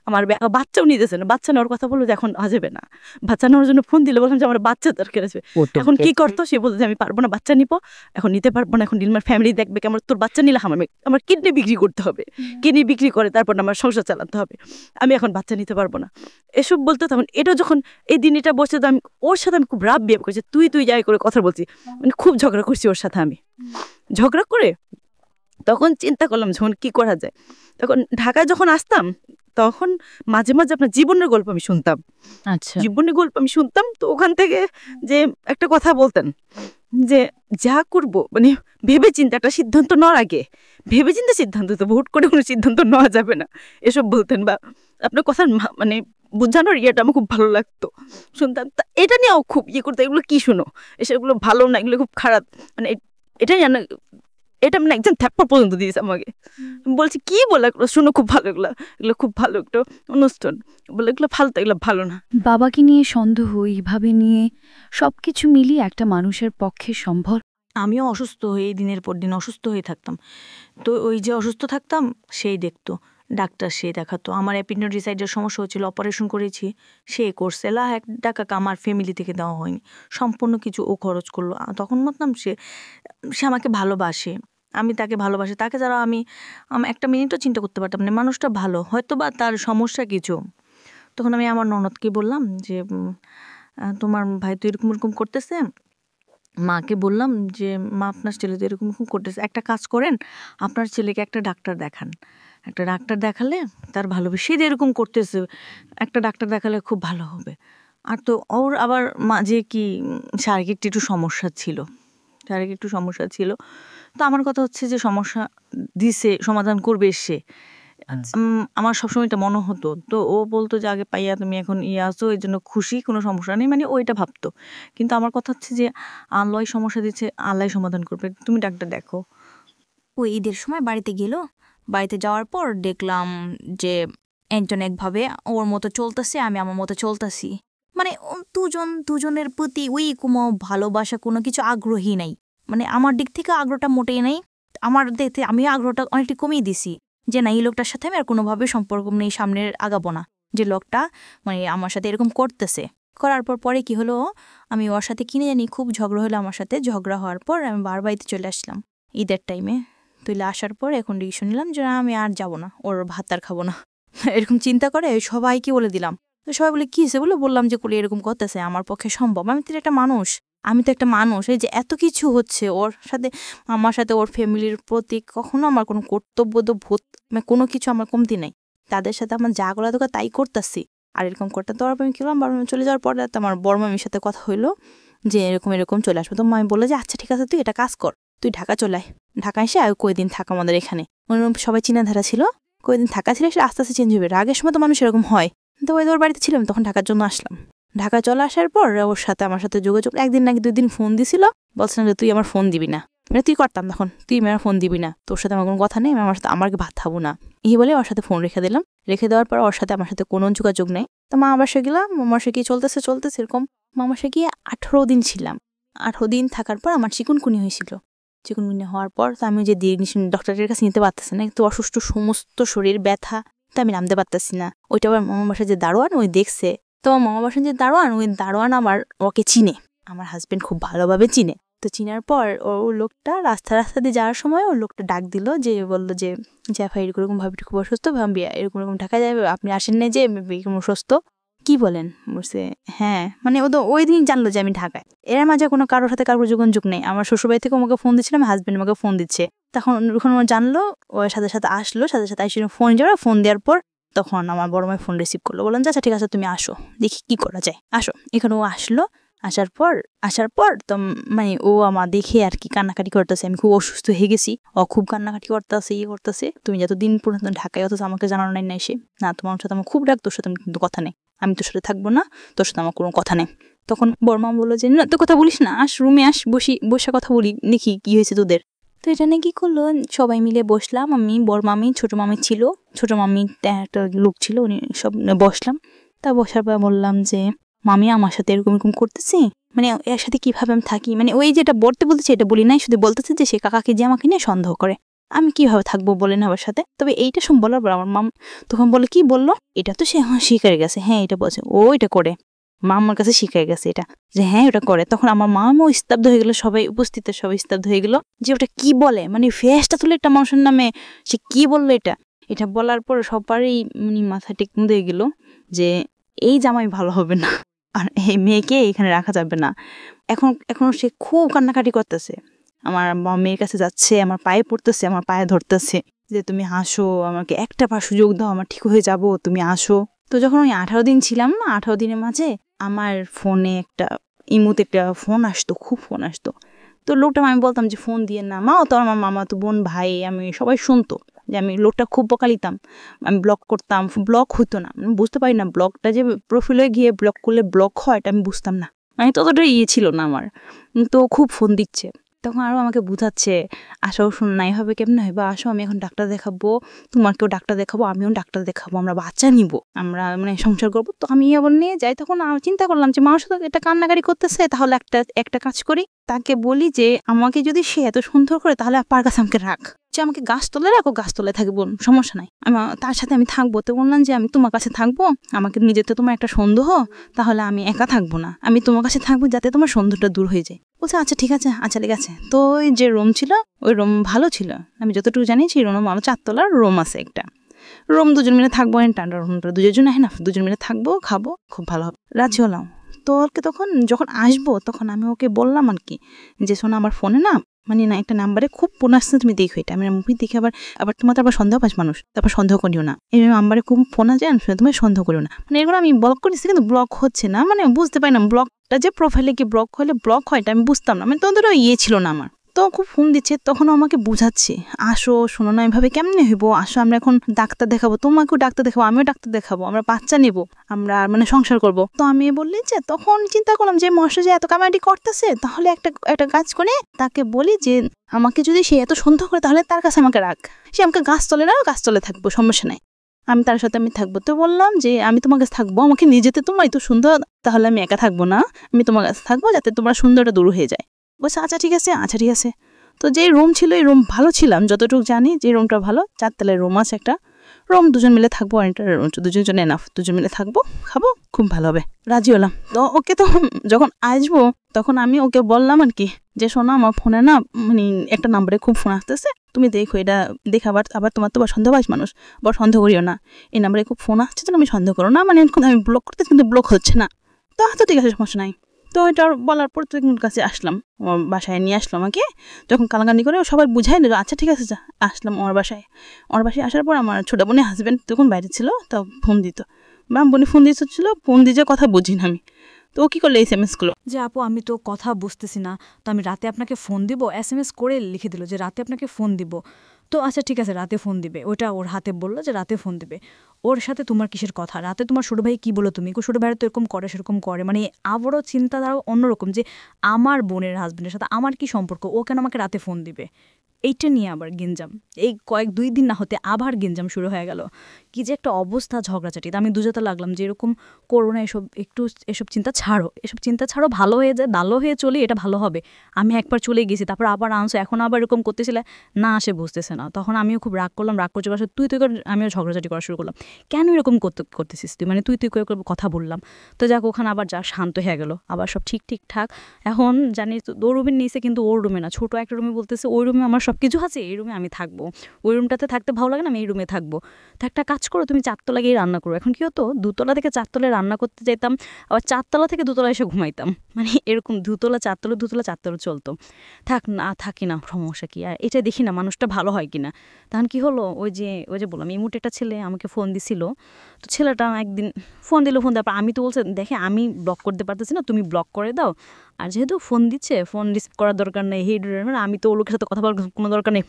আমার বাচ্চাও নিতেছে না, বাচ্চা নেওয়ার কথা বললো যে এখন আসবে না। বাচ্চা নেওয়ার জন্য ফোন দিলে বললাম যে আমার বাচ্চা দরকার আছে। এখন কি করতো, সে বলতো যে আমি পারবো না বাচ্চা নিবো, এখন নিতে পারবো না, এখন আমার ফ্যামিলি দেখবে, আমার তোর বাচ্চা নিলে আমার কিডনি বিক্রি করতে হবে, কিডনি বিক্রি করে তারপর আমার সংসার চালাতে হবে, আমি এখন বাচ্চা নিতে পারবো না, এসব বলতো। তখন এটা যখন এই দিন এটা বসে, তো আমি ওর সাথে আমি খুব রাব বিহেভ করছি, তুই যাই করে কথা বলছি, মানে খুব ঝগড়া করছি ওর সাথে। আমি ঝগড়া করে তখন চিন্তা করলাম যখন কি করা যায়। তখন ঢাকায় যখন আসতাম তখন মাঝে মাঝে আপনার জীবনের গল্প আমি শুনতাম। আচ্ছা, জীবনের গল্প আমি শুনতাম, তো ওখান থেকে যে একটা কথা বলতেন যে যা করব মানে ভেবে চিন্তা একটা সিদ্ধান্ত নেওয়ার আগে ভেবে চিন্তা সিদ্ধান্ত, তো হুট করে কোনো সিদ্ধান্ত নেওয়া যাবে না, এসব বলতেন। বা আপনার কথা মানে বোঝানোর ইয়েটা আমার খুব ভালো লাগতো, শুনতাম। তা এটা নিয়েও খুব ইয়ে করতে, এগুলো কি শুনো, এসবগুলো ভালো না, এগুলো খুব খারাপ, মানে এটাই জানো, এটা মানে একজন থ্যাপ্পা পর্যন্ত দিয়েছে আমাকে। বলছি কি বলে এগুলো শুনো, খুব ভালো, এগুলো খুব ভালো একটা অনুষ্ঠান, বলে এগুলো ভালো, তো এগুলো ভালো না। বাবাকে নিয়ে সন্দেহ এইভাবে নিয়ে সবকিছু মিলিয়ে একটা মানুষের পক্ষে সম্ভব? আমিও অসুস্থ হয়ে দিনের পর দিন অসুস্থ হয়ে থাকতাম। তো ওই যে অসুস্থ থাকতাম সেই দেখতো, ডাক্তার সে দেখাতো। আমার অ্যাপেন্ডিসাইটিসের সমস্যা হচ্ছিল, অপারেশন করেছি, সে করছে। 1 টাকা আমার ফ্যামিলি থেকে দেওয়া হয়নি, সম্পূর্ণ কিছু ও খরচ করলো। তখন ভাবতাম সে আমাকে ভালোবাসে, আমি তাকে ভালোবাসি, তাকে যারা আমি একটা মিনিটও চিন্তা করতে পারতাম না, মানুষটা ভালো, হয়তো বা তার সমস্যা কিছু। তখন আমি আমার ননদকে বললাম যে তোমার ভাই তো এরকম করতেছে। মাকে বললাম যে মা, আপনার ছেলে তো এরকম করতেছে, একটা কাজ করেন, আপনার ছেলেকে একটা ডাক্তার দেখান, একটা ডাক্তার দেখালে তার ভালো হবে, সে যে এরকম করতেছে একটা ডাক্তার দেখালে খুব ভালো হবে। আর তো ওর আবার মাঝে কি শারীরিক একটু সমস্যা ছিল, তো আমার কথা হচ্ছে যে সমস্যা দিছে, সমাধান করবে সে। আমার সবসময় এটা মনে হতো। তো ও বলতো যে আগে পাইয়া তুমি এখন আসো, এই জন্য খুশি, কোনো সমস্যা নেই, মানে ওইটা ভাবতো। কিন্তু আমার কথা হচ্ছে যে আল্লাহ সমস্যা দিচ্ছে, আল্লাহ সমাধান করবে, তুমি ডাক্তার দেখো। ও ঈদের সময় বাড়িতে গেল, বাড়িতে যাওয়ার পর দেখলাম যে একজন একভাবে ওর মতো চলতেছে, আমি আমার মতো চলতেছি, মানে দুজনের প্রতি ওই কোনো ভালোবাসা, কোনো কিছু আগ্রহী নাই, মানে আমার দিক থেকে আগ্রহটা মোটেই নেই। আমার দেখতে আমি আগ্রহটা অনেকটা কমিয়ে দিছি, যে না এই লোকটার সাথে আমি আর কোনোভাবে সম্পর্ক নেই, সামনের আগাবো না, যে লোকটা মানে আমার সাথে এরকম করতেছে। করার পরে কি হলো, আমি ওর সাথে কিনে জানি খুব ঝগড়া হলো আমার সাথে। ঝগড়া হওয়ার পর আমি বাড়িতে চলে আসলাম ঈদের টাইমে। তুলে আসার পর এখন ডিসিশন নিলাম যে আমি আর যাবো না, ওর ভাত আর খাবো না, এরকম চিন্তা করে সবাইকে বলে দিলাম। তো সবাই বলে কী হয়েছে, বললাম যে কুলি এরকম করতেছে, আমার পক্ষে সম্ভব, আমি তো একটা মানুষ, এই যে এত কিছু হচ্ছে ওর সাথে, আমার সাথে, ওর ফ্যামিলির প্রতি কখনো আমার কোনো কর্তব্যবোধ মানে কোনো কিছু আমার কমতি নাই, তাদের সাথে আমার যা গলা দোকা তাই করতেছি। আর এরকম করতে তো আমি কি করলাম, চলে যাওয়ার পরে আমার বড় মামির সাথে কথা হইলো যে এরকম চলে আসবে। তো আমি বললো যে আচ্ছা ঠিক আছে, তুই এটা কাজ কর, তুই ঢাকা চলে আয়, ঢাকা এসে আর কয়েকদিন থাকা আমাদের এখানে, সবাই চিনা ধারা ছিল, কয়েকদিন থাকা ছিল, সে আস্তে আস্তে চেঞ্জ হবে। আগের সময় তো মানুষ এরকম হয়। তো ওর বাড়িতে ছিলাম, তখন ঢাকার জন্য আসলাম। ঢাকা চলে আসার পর ওর সাথে আমার সাথে যোগাযোগ, একদিন নাকি 2 দিন ফোন দিছিল, বলছিলাম যে তুই আমার ফোন দিবি না, মানে তুই করতাম তখন, তুই আমার ফোন দিবি না, তোর সাথে আমার কোনো কথা নেই, আমার সাথে আমাকে ভাত খাবো না, এই বলে ওর সাথে ফোন রেখে দিলাম। রেখে দেওয়ার পর ওর সাথে আমার সাথে কোনো যোগাযোগ নেই। তো মা বাসে গেলাম, মামার সে গিয়ে চলতেছে এরকম, মামার সে গিয়ে 18 দিন ছিলাম। 18 দিন থাকার পর আমার চিকুনকুনি হয়েছিল। চিকুনকুনি হওয়ার পর তো আমি যে ডক্টরের কাছে নিতে পারতেছি না, একটু অসুস্থ, সমস্ত শরীর ব্যথা, তো আমি নামতে পারতেছি না। ওইটা আবার মামা বাসায় যে দারোয়ান ওই দেখছে, তো আমার মামা বাসায় যে দারোয়ান আমার ওকে চিনে, আমার হাজবেন্ড খুব ভালোভাবে চিনে। তো চিনার পর ও লোকটা রাস্তা দিয়ে যাওয়ার সময় ওর লোকটা ডাক দিল, যে বললো যে ভাই এরকম ভাবি খুব অসুস্থ, ভাবি এরকম ঢাকা যাবে, আপনি আসেন না যে এরকম অসুস্থ, কি বলেন? বলছে হ্যাঁ, মানে ও তো ওই দিন জানলো যে আমি ঢাকায়। এর মাঝে কোনো কারোর সাথে কারোর যোগাযোগ নেই। আমার শ্বশুরবাড়ি থেকে আমাকে ফোন দিচ্ছিলাম, হাজবেন্ড আমাকে ফোন দিচ্ছে। তখন ও জানলো, ওর সাথে আসলো, সাথে আসলে ফোন দেওয়ার পর তখন আমার বড় মাই ফোন রিসিভ করলো, বললাম যে আচ্ছা ঠিক আছে তুমি আসো, দেখি কি করা যায়, আসো। এখানে ও আসলো, আসার পর তো মানে ও আমার দেখে আর কি কান্নাকাটি করতেছে, আমি খুব অসুস্থ হয়ে গেছি, ও খুব কান্নাকাটি করতেছে, তুমি যতদিন পর্যন্ত ঢাকায়, অথচ আমাকে জানানো নাই না এসে, না তোমার সাথে আমার খুব রাগ, তোর সাথে আমার কিন্তু কথা নেই, আমি তোর সাথে থাকবো না, তোর সাথে আমার কোনো কথা নেই। তখন বড়মা বললো যে না তো কথা বলিস না, রুমে বসে কথা বলি, দেখি কি হয়েছে তোদের। তো এটা নিয়ে কি করলো, সবাই মিলে বসলাম, আমি, বড় মামি, ছোট মামি ছিল, ছোট মামি একটা লোক ছিল, উনি সব বসলাম। তা বসার পর বললাম যে মামি আমার সাথে এরকম করতেছি, মানে এর সাথে কিভাবে আমি থাকি, মানে ওই যেটা বলতেছে এটা বলি নাই, শুধু বলতেছে যে সে কাকাকে যে আমাকে নিয়ে সন্দেহ করে, আমি কিভাবে থাকবো বলেন আমার সাথে? তবে এইটা সব বলার পর আমার মাম তখন বলে, কি বললো? এটা তো সে শিখে গেছে, হ্যাঁ এটা বলছে, ও এটা করে। মা আমার কাছে শিখে গেছে এটা, যে হ্যাঁ ওটা করে। তখন আমার মামও স্তব্ধ হয়ে গেল, সবাই উপস্থিত সবাই স্তব্ধ হয়ে গেল, যে ওটা কি বলে, মানে ফেসটা তুলে একটা মানুষের নামে সে কি বললো এটা। এটা বলার পর সবারই মাথা টেক দিয়ে গেল যে এই জামাই ভালো হবে না, আর এই মেয়েকে এখানে রাখা যাবে না। এখন সে খুব কান্নাকাটি করতেছে, আমার মেয়ের কাছে যাচ্ছে, আমার পায়ে পড়তেছে, আমার পায়ে ধরতেছে, যে তুমি আসো, আমাকে একটা বার সুযোগ দাও, আমার ঠিক হয়ে যাব, তুমি আসো। তো যখন ওই 18 দিন ছিলাম না, 18 দিনের মাঝে আমার ফোনে একটা ইমুতে একটা ফোন আসতো, খুব ফোন আসতো। তো লোকটা আমি বলতাম যে ফোন দিয়ে না, মাও তো আমার মামা তো বোন ভাই, আমি সবাই শুনতো যে আমি লোকটা খুব বকা দিতাম, আমি ব্লক করতাম, ব্লক হতো না, আমি বুঝতে পারি না ব্লকটা যে প্রোফাইলে গিয়ে ব্লক করলে ব্লক হয়, এটা আমি বুঝতাম না, মানে ততটা ছিল না আমার। তো খুব ফোন দিচ্ছে, তখন আরও আমাকে বুঝাচ্ছে, আসো শুন না, এভাবে কেমনে হয়, বা আসো আমি এখন ডাক্তার দেখাবো, তোমাকেও ডাক্তার দেখাবো, আমিও ডাক্তার দেখাবো, আমরা বাচ্চা নিব, আমরা মানে সংসার করবো। তো আমি আবার নিয়ে যাই, তখন আমি চিন্তা করলাম যে মানুষ তো এটা কান্নাকারি করতেছে, তাহলে একটা কাজ করি, তাকে বলি যে আমাকে যদি সে এত সুন্দর করে, তাহলে আপার কাছে আমাকে রাখ, যে আমাকে গাছতলে রাখো, গাছতলে থাকবো, সমস্যা নাই, তার সাথে আমি থাকবো। তো বললাম যে আমি তোমার কাছে থাকবো, আমাকে নিজের তো তোমার একটা সন্দেহ, তাহলে আমি একা থাকবো না, আমি তোমার কাছে থাকবো যাতে তোমার সন্দেহটা দূর হয়ে যায়। বলছে আচ্ছা ঠিক আছে, আচ্ছা ঠিক আছে। তো ওই যে রুম ছিল, ওই রুম ভালো ছিল, আমি যতটুকু জানি সেই রুম ভালো, 4 তলার রুম আছে একটা রুম, 2 জন মিলে থাকবো, ঠান্ডা রুমটা 2 জন না, 2 জন মিলে থাকবো, খাবো, খুব ভালো হবে। রাজি হলাম। তো ওকে তখন যখন আসবো, তখন আমি ওকে বললাম আর কি, যে শোনো আমার ফোনে না মানে না একটা নাম্বারে খুব ফোন আসছে, তুমি দেখো এটা, আমি মুভি দেখে আবার তোমার তারপর সন্দেহ পাস মানুষ, তারপর সন্দেহ করিও না, এই নাম্বারে খুব ফোন আছে, তুমি সন্দেহ করিও না। মানে এগুলো আমি ব্লক করেছি, কিন্তু ব্লক হচ্ছে না, মানে বুঝতে পারি না ব্লকটা যে প্রোফাইলে কি ব্লক হলে ব্লক হয়, এটা আমি বুঝতাম না, মানে তোদেরও ছিল না আমার। তো খুব ফোন দিচ্ছে, তখন আমাকে বুঝাচ্ছে, আসো শোনো না, এভাবে কেমনে হইব, আসো আমরা এখন ডাক্তার দেখাবো, তোমাকেও ডাক্তার দেখাবো, আমিও ডাক্তার দেখাবো, আমরা বাচ্চা নিব, আমরা মানে সংসার করব। তো আমি বললি যে তখন চিন্তা করলাম যে মশা যে এত কামাটি করতেছে, তাহলে একটা কাজ করে তাকে বলি যে আমাকে যদি সে এত সন্দেহ করে, তাহলে তার কাছে আমাকে রাখ, সে আমাকে গাছতলে রাখ, গাছতলে থাকবো, সমস্যা নাই, আমি তার সাথে আমি থাকবো। তো বললাম যে আমি তোমার কাছে থাকবো, আমাকে নিজেতে তোমার এত সুন্দর, তাহলে আমি একা থাকবো না, আমি তোমার কাছে থাকবো যাতে তোমার সুন্দরটা দূর হয়ে যায়। বলছে আচ্ছা ঠিক আছে, আচ্ছা ঠিক আছে। তো যে রুম ছিল, এই রুম ভালো ছিলাম, যতটুকু জানি যে রুমটা ভালো, 4 তলার রুম আছে একটা রুম, 2 জন মিলে থাকবো, 2 জন এনাফ, 2 জন মিলে থাকবো, খাবো, খুব ভালো হবে। রাজি হলাম। তো ওকে তো যখন আসবো, তখন আমি ওকে বললাম আর কি, যে শোনো আমার ফোনে না মানে একটা নাম্বারে খুব ফোন আসতেছে, তুমি দেখো এটা দেখে, আবার তোমার তো সন্দেহ পাস মানুষ, আবার সন্দেহ করিও না, এই নাম্বারে খুব ফোন আসছে, তুমি সন্দেহ করো না, মানে আমি ব্লক করতে, কিন্তু ব্লক হচ্ছে না। তো ঠিক আছে, সমস্যা নাই। তো এটা বলার পর তুই কাছে আসলাম, আমার বাসায় নিয়ে আসলাম আমাকে, যখন কালাকানি করে সবাই বুঝাই নিল, আচ্ছা ঠিক আছে যা। আসলাম আমার বাসায় আসার পর আমার ছোটো বোনের হাজব্যান্ড তখন বাইরে ছিল, তো ফোন দিত, বা বোনে ফোন দিয়েছিল, ফোন দিয়ে কথা বুঝি না আমি। তো ও কী করলো, SMS গুলো, যে আপু আমি তো কথা বুঝতেছি না, তো আমি রাতে আপনাকে ফোন দিব, SMS করে লিখে দিল যে রাতে আপনাকে ফোন দিব। তো আচ্ছা ঠিক আছে, রাতে ফোন দিবে, ওটা ওর হাতে বললো যে রাতে ফোন দিবে। ওর সাথে তোমার কিসের কথা, রাতে তোমার ছোটো ভাই কী বলো, তুমি ছোটো ভাইয়ের তো এরকম করে সেরকম করে, মানে আবারও চিন্তাধারা অন্যরকম, যে আমার বোনের হাজব্যান্ডের সাথে আমার কি সম্পর্ক, ও কেন আমাকে রাতে ফোন দিবে, এইটা নিয়ে আবার গেঞ্জাম। এই 2 দিন না হতে আবার গেঞ্জাম শুরু হয়ে গেল, কি যে একটা অবস্থা, ঝগড়াঝাটি। আমি দুজাতে লাগলাম যে এরকম করো না, এসব চিন্তা ছাড়ো, ভালো হয়ে যায়, ভালো হয়ে চলি, এটা ভালো হবে। আমি একবার চলে গেছি, তারপর আবার আনছো, এখন আবার এরকম করতেছিলে না, সে বুঝতেছে না। তখন আমিও খুব রাগ করলাম, রাগ করতে তুই করে আমিও ঝগড়াঝাটি করা শুরু করলাম, কেন এরকম করতেছিস তুই, মানে তুই করে কথা বললাম। তো যাক, ওখানে আবার যা শান্ত হয়ে গেল, আবার সব ঠিকঠাক। এখন জানিস তো, ওর রুমের নিচে, কিন্তু ওর রুমে না, ছোটো একটা রুমে বলতেছে ওই রুমে আমার সব কিছু আছে, এই রুমে আমি থাকবো, ওই রুমটাতে থাকতে ভালো লাগে না, আমি এই রুমে থাকবো। তো একটা কাজ করো, তুমি 4 তলা গিয়ে রান্না করো। এখন কি হতো, 2 তলা থেকে 4 তলায় রান্না করতে যেতাম, আবার 4 তলা থেকে 2 তলায় এসে ঘুমাইতাম, মানে এরকম 2 তলা 4 তলা 2 তলা 4 তলা চলতো। থাকি না, সমস্যা কি, আর এটা দেখি না মানুষটা ভালো হয় কিনা। তখন কি হলো, ওই যে বললাম ইমুট একটা ছেলে আমাকে ফোন দিছিল। তো ছেলেটা একদিন ফোন দেওয়ার আমি তো বলছে, দেখে আমি ব্লক করতে পারতেছি না, তুমি ব্লক করে দাও, আর যেহেতু ফোন দিচ্ছে, ফোন রিসিভ করার দরকার নেই, আমি তো ও লোকের সাথে কথা বলার কোনো দরকার নেই,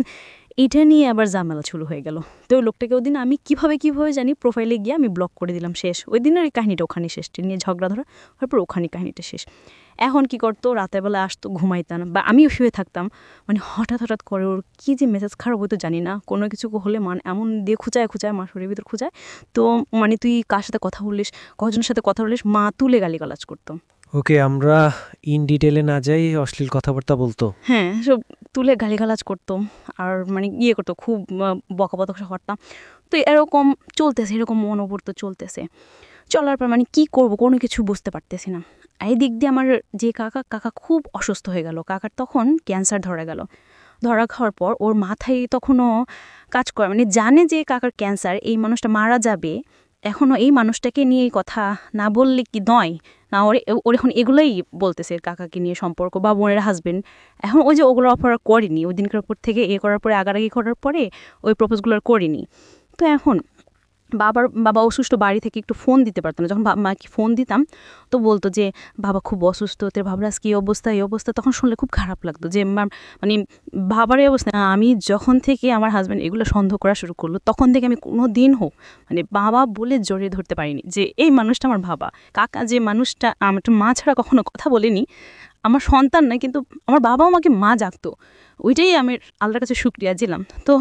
এটা নিয়ে আবার ঝামেলা শুরু হয়ে গেল। তো ওই লোকটাকে ওই দিন আমি কিভাবে জানি প্রোফাইলে গিয়ে আমি ব্লক করে দিলাম, শেষ। ওই দিনের ওই কাহিনিটা ওখানে শেষ, নিয়ে ঝগড়া ধরা তারপর ওখানে কাহিনিটা শেষ। এখন কি করতো, রাতের বেলা আসতো, ঘুমাইতাম, বা আমিও শুয়ে থাকতাম, মানে হঠাৎ করে ওর কী যে মেজাজ খারাপ হতো জানি না, কোনো কিছু হলে মানে এমন দিয়ে খুঁচায় মা শরীরের ভিতর খুঁচায়। তো মানে তুই কার সাথে কথা বলিস, কজনের সাথে কথা বলিস, মা তুলে গালিগালাজ করতো, ওকে, আমরা ইন ডিটেলে না যাই, অশ্লীল কথাবার্তা বলতো। হ্যাঁ, সব তুলে গালিগালাজ করতো আর মানে ইয়ে করতো, খুব বকাবকা করতাম। তো এরকম চলতেছে, এরকম মনোবর্ত চলতেছে। চলার পর মানে কি করব কোনো কিছু বুঝতে পারতেছি না। এই দিক দিয়ে আমার যে কাকা খুব অসুস্থ হয়ে গেল। কাকার তখন ক্যান্সার ধরা গেল। ধরা খাওয়ার পর ওর মাথায় তখনও কাজ করে, মানে জানে যে কাকার ক্যান্সার, এই মানুষটা মারা যাবে, এখনও এই মানুষটাকে নিয়ে এই কথা না বললে কি নয় না। ওর এখন এগুলোই বলতেছে কাকাকে নিয়ে সম্পর্ক বা বোনের হাজবেন্ড। এখন ওই যে ওগুলো অফার করেনি, ওই দিনকার পর থেকে এ করার পরে আগারাগি করার পরে ওই প্রপোজগুলো আর করিনি। তো এখন বাবা অসুস্থ, বাড়ি থেকে একটু ফোন দিতে পারতো না। যখন মাকে ফোন দিতাম তো বলতো যে বাবা খুব অসুস্থ, তোর ভাবরাজ কী অবস্থা, এই অবস্থা। তখন শুনলে খুব খারাপ লাগতো যে মানে বাবার এই অবস্থা। আমি যখন থেকে আমার হাজব্যান্ড এগুলো সন্দেহ করা শুরু করলো, তখন থেকে আমি কোনো দিন হোক মানে বাবা বলে জড়িয়ে ধরতে পারিনি যে এই মানুষটা আমার বাবা। কাকা যে মানুষটা আমার মা ছাড়া কখনো কথা বলেনি, আমার সন্তান না, কিন্তু আমার বাবা আমাকে মা জাগতো। ওইটাই আমি আল্লাহর কাছে শুকরিয়া দিলাম। তো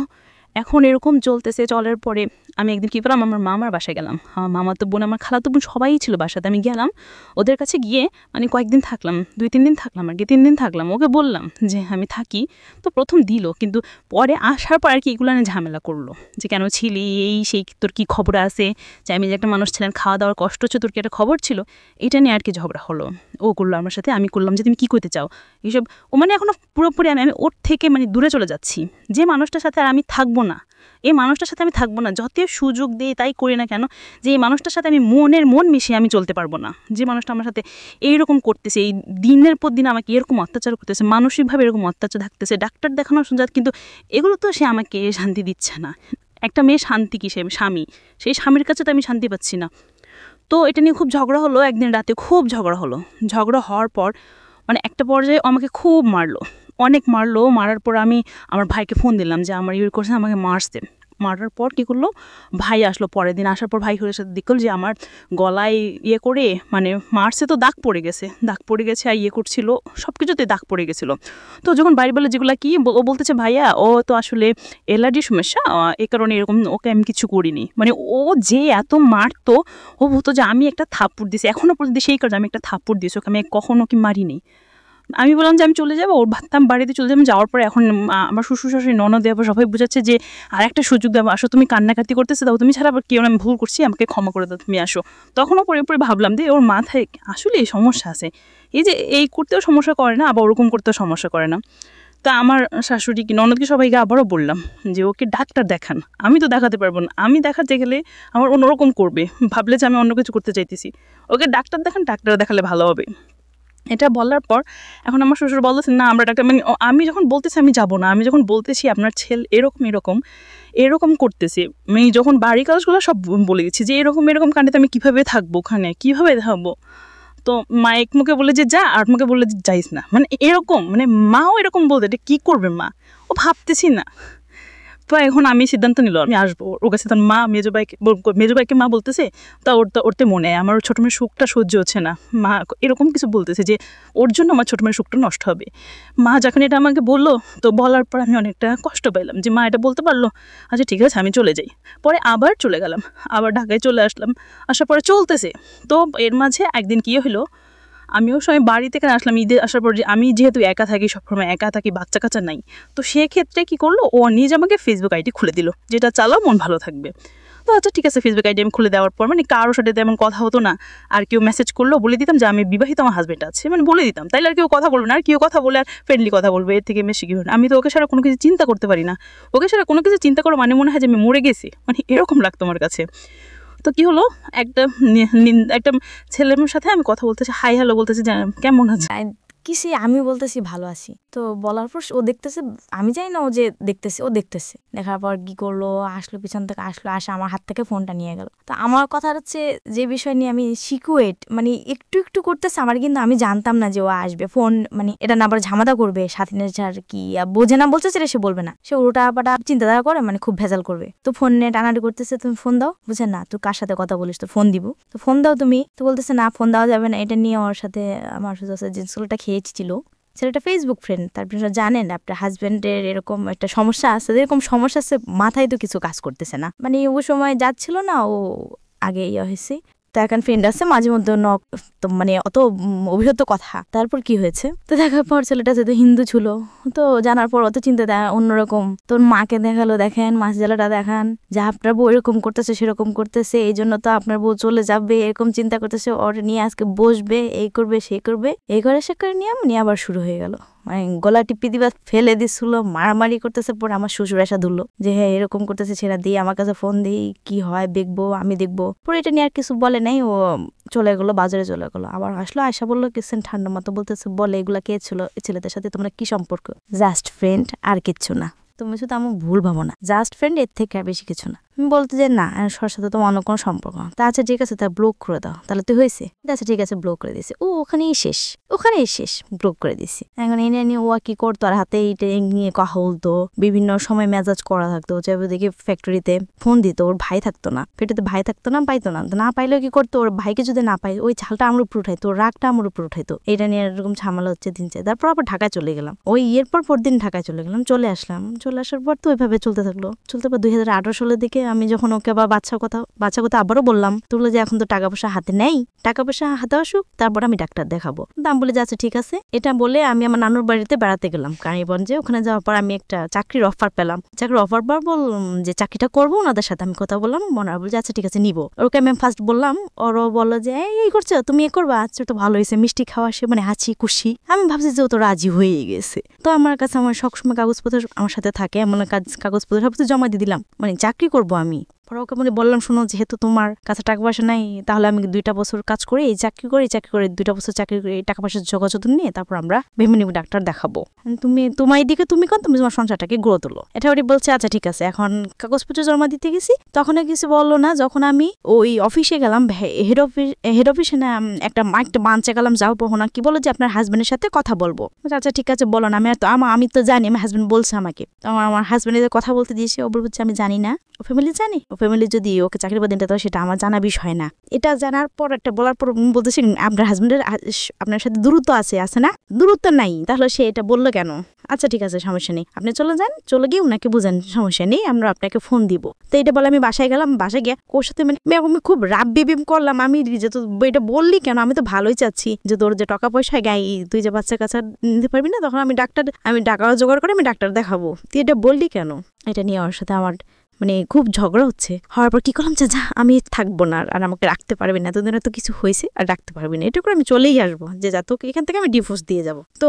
এখন এরকম চলতেছে। চলার পরে আমি একদিন কী করলাম, আমার মামার বাসায় গেলাম। আমার মামাতো বোন, আমার খালাতো বোন সবাই ছিল বাসাতে। আমি গেলাম ওদের কাছে, গিয়ে মানে কয়েকদিন থাকলাম, 2-3 দিন থাকলাম আর কি, 3 দিন থাকলাম। ওকে বললাম যে আমি থাকি। তো প্রথম দিল, কিন্তু পরে আসার পর আর কি এগুলো নিয়ে ঝামেলা করলো যে কেন ছিলি, এই সেই, তোর কি খবর আছে, যে আমি যে একটা মানুষ ছিলেন, খাওয়া দাওয়ার কষ্ট হচ্ছে, তোর কি একটা খবর ছিল, এটা নিয়ে আর কি ঝগড়া হলো। ও করলো আমার সাথে, আমি করলাম যে তুমি কী করতে চাও এইসব। ও মানে এখনও পুরোপুরি আমি ওর থেকে মানে দূরে চলে যাচ্ছি। যে মানুষটার সাথে আর আমি থাকবো না, এই মানুষটার সাথে আমি থাকবো না, যত সুযোগ দিই তাই করি না কেন, যে এই মানুষটার সাথে আমি মন মিশিয়ে আমি চলতে পারবো না। যে মানুষটা আমার সাথে এইরকম করতেছে, এই দিনের পর দিন আমাকে এরকম অত্যাচার করতেছে, মানসিকভাবে এরকম অত্যাচার থাকতেছে, ডাক্তার দেখানো সুযোগ, কিন্তু এগুলো তো সে আমাকে শান্তি দিচ্ছে না। একটা মেয়ে শান্তি কি, সে স্বামী, সেই স্বামীর কাছে তো আমি শান্তি পাচ্ছি না। তো এটা নিয়ে খুব ঝগড়া হলো। একদিন রাতে খুব ঝগড়া হলো। ঝগড়া হওয়ার পর মানে একটা পর্যায়ে আমাকে খুব মারলো, অনেক মারলো। মারার পর আমি আমার ভাইকে ফোন দিলাম যে আমার ইয়ে করছে, আমাকে মারছে। মারার পর কী করলো, ভাই আসলো পরের দিন। আসার পর ভাই হয়ে সাথে দেখল যে আমার গলায় ইয়ে করে মানে মারছে, তো দাগ পড়ে গেছে আর ইয়ে করছিল, সব কিছুতে দাগ পড়ে গেছিলো। তো যখন বাড়ি বলে যেগুলো কি, ও বলতেছে ভাইয়া ও তো আসলে অ্যালার্জির সমস্যা, এ কারণে এরকম, ওকে আমি কিছু করিনি। মানে ও যে এত মারতো, ও বলতো যে আমি একটা থাপ্পড় দিয়েছি, এখনও পর্যন্ত সেই কারণে আমি একটা থাপ্পড় দিয়েছি, ওকে আমি কখনো কি মারিনি। আমি বললাম যে আমি চলে যাবো, ওর ভাবতাম বাড়িতে চলে যাবো। যাওয়ার পরে এখন আমার শ্বশুর শাশুড়ি ননদ দেওয়ার পর সবাই বোঝাচ্ছে যে আর একটা সুযোগ দেবো, আসো তুমি কান্নাকাটি করতেছে, দাও তুমি ছাড়া আবার কেউ, আমি ভুল করছি, আমাকে ক্ষমা করে দাও, তুমি আসো। তখনও পরে ভাবলাম যে ওর মাথায় আসলে এই সমস্যা আছে, এই যে এই করতেও সমস্যা করে না, আবার ওরকম করতেও সমস্যা করে না। তা আমার শাশুড়ি কি ননদকে সবাইকে আবারও বললাম যে ওকে ডাক্তার দেখান। আমি তো দেখাতে পারবো না, আমি দেখাতে গেলে আমার অন্যরকম করবে, ভাবলে যে আমি অন্য কিছু করতে চাইতেছি। ওকে ডাক্তার দেখান, ডাক্তার দেখালে ভালো হবে। এটা বলার পর এখন আমার শ্বশুর বলতেছে না আমরা ডাক্তার, মানে আমি যখন বলতেছি আমি যাব না, আমি যখন বলতেছি আপনার ছেলে এরকম করতেছে, আমি যখন বাড়ি কাজগুলো সব বলে গেছি যে এরকম কাণ্ডে আমি কীভাবে থাকবো, ওখানে কীভাবে থাকবো। তো মা এক মুখে বলে যে যা, আর মুখে বললে যে যাইস না, মানে এরকম, মানে মাও এরকম বলতে, এটা কী করবে মা, ও ভাবতেছি না। তো এখন আমি সিদ্ধান্ত নিল আমি আসবো ওর কাছে। তখন মা মেজো ভাইকে মা বলতেছে, তা ওরতে মনে আমার ছোট মেয়ের সুখটা সহ্য হচ্ছে না, মা এরকম কিছু বলতেছে যে ওর জন্য আমার ছোট মেয়ের সুখটা নষ্ট হবে। মা যখন এটা আমাকে বললো, তো বলার পর আমি অনেকটা কষ্ট পাইলাম যে মা এটা বলতে পারলো, আচ্ছা ঠিক আছে আমি চলে যাই। পরে আবার চলে গেলাম, আবার ঢাকায় চলে আসলাম। আসার পরে চলতেছে। তো এর মাঝে একদিন কী হলো, আমিও সময় বাড়ি থেকে আসলাম ঈদে আসার পর, যে আমি যেহেতু একা থাকি, সবসময় একা থাকি, বাচ্চা কাচ্চা নাই, তো সেক্ষেত্রে কী করলো, ও নিজে আমাকে ফেসবুক আইডি খুলে দিল, যেটা চালাও মন ভালো থাকবে। তো আচ্ছা ঠিক আছে, ফেসবুক আইডি আমি খুলে দেওয়ার পর মানে কারোর সাথে তেমন কথা হতো না। আর কেউ মেসেজ করলো বলে দিতাম যে আমি বিবাহিত, আমার হাজব্যান্ড আছে, মানে বলে দিতাম, তাইলে আর কেউ কথা বলবে না। আর কেউ কথা বলে আর ফ্রেন্ডলি কথা বলবে, এর থেকে বেশি কি হবে। আমি তো ওকে ছাড়া কোনো কিছু চিন্তা করতে পারি না, ওকে ছাড়া কোনো কিছু চিন্তা করো মানে মনে হয় যে আমি মরে গেছি, মানে এরকম লাগতো আমার কাছে। তো কি হলো, একটা ছেলের সাথে আমি কথা বলতেছি, হাই হ্যালো বলতেছি, কেমন আছে কিসে, আমি বলতেছি ভালো আছি। তো বলার পর ও দেখতেছে, আমি জানি না ও যে দেখতেছে, ও দেখতেছে। দেখার পর কি করলো, আসলো পিছন থেকে, আসে আমার হাত থেকে ফোনটা নিয়ে গেল। তো আমার কথা হচ্ছে যে বিষয় নিয়ে আমি সিকুয়েট মানে একটু করতেছে আমার, কিন্তু আমি জানতাম না যে ও আসবে। ফোন মানে এটা না আবার ঝামেলা করবে, স্বাধীনের ছাড় কি বোঝে না, বলছে সেটা সে বলবে না, সে উল্টা পাটা চিন্তাধারা করে, মানে খুব ভেজাল করবে। তো ফোন নিয়ে টানাটি করতেছে, তুমি ফোন দাও, বুঝে না তুই কার সাথে কথা বলিস, তো ফোন দিব, তো ফোন দাও তুমি। তো বলতেছে না ফোন দেওয়া যাবে না। এটা নিয়ে ওর সাথে আমার যে ছেলেটা খেয়েছিল, ছেলেটা ফেসবুক ফ্রেন্ড, তারপর জানেন আপনার হাজব্যান্ডের এরকম একটা সমস্যা আছে, এরকম সমস্যা আছে, মাথায় তো কিছু কাজ করতেছে না, মানে ও সময় যাচ্ছিল না, ও আগে ইয়ে হয়েছে। তা এখন ফ্রেন্ড আছে মাঝে মধ্যে মানে অত অভিহিত কথা। তারপর কি হয়েছে, তো দেখার পর ছেলেটা যেহেতু হিন্দু ছিল, তো জানার পর অত চিন্তা অন্যরকম। তোর মাকে দেখালো, দেখেন মাছ জ্বালাটা দেখান যে আপনার বউ এরকম করতেছে সেরকম করতেছে, এই জন্য তো আপনার বউ চলে যাবে, এরকম চিন্তা করতেছে, ওর নিয়ে আজকে বসবে, এই করবে সেই করবে, এই করে সে করে নিয়ে আবার শুরু হয়ে গেল। মানে গলা টিপি দিবা ফেলে দিচ্ছিল, মারামারি করতেছে। পরে আমার শ্বশুর এসে ধরলো যে হ্যাঁ এরকম করতেছে, ছেড়া দিয়ে আমার কাছে ফোন দিই, কি হয় দেখবো, আমি দেখবো। পরে এটা নিয়ে আর কিছু বলে নাই, ও চলে গেলো, বাজারে চলে গেলো। আবার আসলো, আয়সা বললো কিসেন ঠান্ডা মতো বলতেছে, বলে এগুলা কে ছিল, এই ছেলেদের সাথে তোমরা কি সম্পর্ক? জাস্ট ফ্রেন্ড, আর কিচ্ছু না। তুমি শুধু আমার ভুল ভাবো না, জাস্ট ফ্রেন্ড, এর থেকে আর বেশি কিছু না। আমি বলতে যে না, সর সাথে তোমার অন্য কোনো সম্পর্ক না। তা আচ্ছা ঠিক আছে, তা ব্লক করে দাও, তাহলে তুই হয়েছে। আচ্ছা ঠিক আছে, ব্লক করে দিয়েছে। ও ওখানেই শেষ, ব্লক করে দিছি। এখন এনে নিয়ে ও কি করতো, আর হাতে এইটা নিয়ে কথা বলতো, বিভিন্ন সময় মেজাজ করা থাকতো। যাবে দেখি ফ্যাক্টরিতে ফোন দিত, ওর ভাই থাকতো না, পেটেতে ভাই থাকতো না, পাইতো না পাইলেও কি করতো, ওর ভাইকে যদি না পাই ওই ঝালটা আমার উপর উঠাইতো, ওর রাগটা আমার উপর উঠাইতো। এটা নিয়ে এরকম ঝামেলা হচ্ছে দিন চাই। তারপর আবার ঢাকায় চলে গেলাম, ওই পর দিন ঢাকায় চলে গেলাম, চলে আসার পর তো ওইভাবে চলতে থাকলো। পর 2018 সালের দিকে আমি যখন ওকে আবার বাচ্চা কথা আবারও বললাম, তো বললো যে এখন তো টাকা পয়সা হাতে নেই, টাকা পয়সা হাতে আসুক তারপর আমি ডাক্তার দেখাবো। দাম বলে যাচ্ছে ঠিক আছে। এটা বলে আমি আমার নানুর বাড়িতে বেড়াতে গেলাম কারিগঞ্জে। ওখানে যাওয়ার পর আমি একটা চাকরির অফার পেলাম। চাকরির অফার পর বললাম যে চাকরিটা করবো, ওনাদের সাথে আমি কথা বললাম, ওনারা বলছে আচ্ছা ঠিক আছে নিবো। ওকে আমি ফার্স্ট বললাম, ওরও বললো যে এই করছো তুমি, এ করবা, আচ্ছা তো ভালো হয়েছে, মিষ্টি খাওয়া সে মানে হাসি খুশি। আমি ভাবছি যে ও তো রাজি হয়ে গেছে। তো আমার কাছে আমার সবসময় কাগজপত্র আমার সাথে থাকে, এমন কাগজপত্র সব জমা দিয়ে দিলাম, মানে চাকরি করবো আমি। পরে ওকে মানে বললাম, শোনো যেহেতু তোমার কাছে টাকা পয়সা নাই, তাহলে আমি 2টা বছর কাজ করে এই চাকরি করে 2টা বছর চাকরি করে এই টাকা পয়সার যোগাযোগ নিয়ে তারপর আমরা ভেবে নিব ডাক্তার দেখাবো। তুমি তোমার দিকে তুমি তুমি তোমার সংসারটাকে গড়ে তোলো। এটা ওটি বলছে আচ্ছা ঠিক আছে। কাগজপত্র জমা দিতে গেছি, তখন কিছু বললো না। যখন আমি ওই অফিসে গেলাম, হেড অফিসে না একটা বাঞ্চে গেলাম, যাও না কি বলো যে আপনার হাজবেন্ডের সাথে কথা বলবো। আচ্ছা ঠিক আছে বলো না। আমি তো জানি, আমার হাজবেন্ড বলছে আমাকে, আমার হাজবেন্ডের কথা বলতে দিয়েছি। ও বলছে আমি জানি না, ও ফ্যামিলি জানি, ও ফ্যামিলি যদি ওকে চাকরি বাদ দিতে, সেটা আমার জানা বিষয় না। এটা জানার পর একটা বলার পর বলতেছি আপনার হাজবেন্ডের আপনার সাথে দূরত্ব আছে না? দূরত্ব নাই, তাহলে সে এটা বললো কেন? আচ্ছা ঠিক আছে সমস্যা নেই, আপনি চলে যান, চলে গিয়ে ওনাকে বুঝেন, সমস্যা নেই, আমরা আপনাকে ফোন দিব। তো এটা বলে আমি বাসায় গেলাম। বাসায় গিয়ে ওর সাথে মানে আমি খুব রাব বিবিম করলাম। আমি যে তো এটা বললি কেন, আমি তো ভালোই চাচ্ছি যে তোর যে টাকা পয়সা গাই তুই যে বাচ্চা কাচ্চা নিতে পারবি না, তখন আমি টাকা জোগাড় করে আমি ডাক্তার দেখাবো, তুই এটা বললি কেন? এটা নিয়ে ওর সাথে আমার মানে খুব ঝগড়া হচ্ছে। হওয়ার পর কি করলাম, যা আমি থাকবো না, আর আমাকে রাখতে পারবি না, এতদিন তো কিছু হয়েছে আর রাখতে পারবি না, এটা করে আমি চলেই আসবো, যে যা তোকে এখান থেকে আমি ডিভোর্স দিয়ে যাবো। তো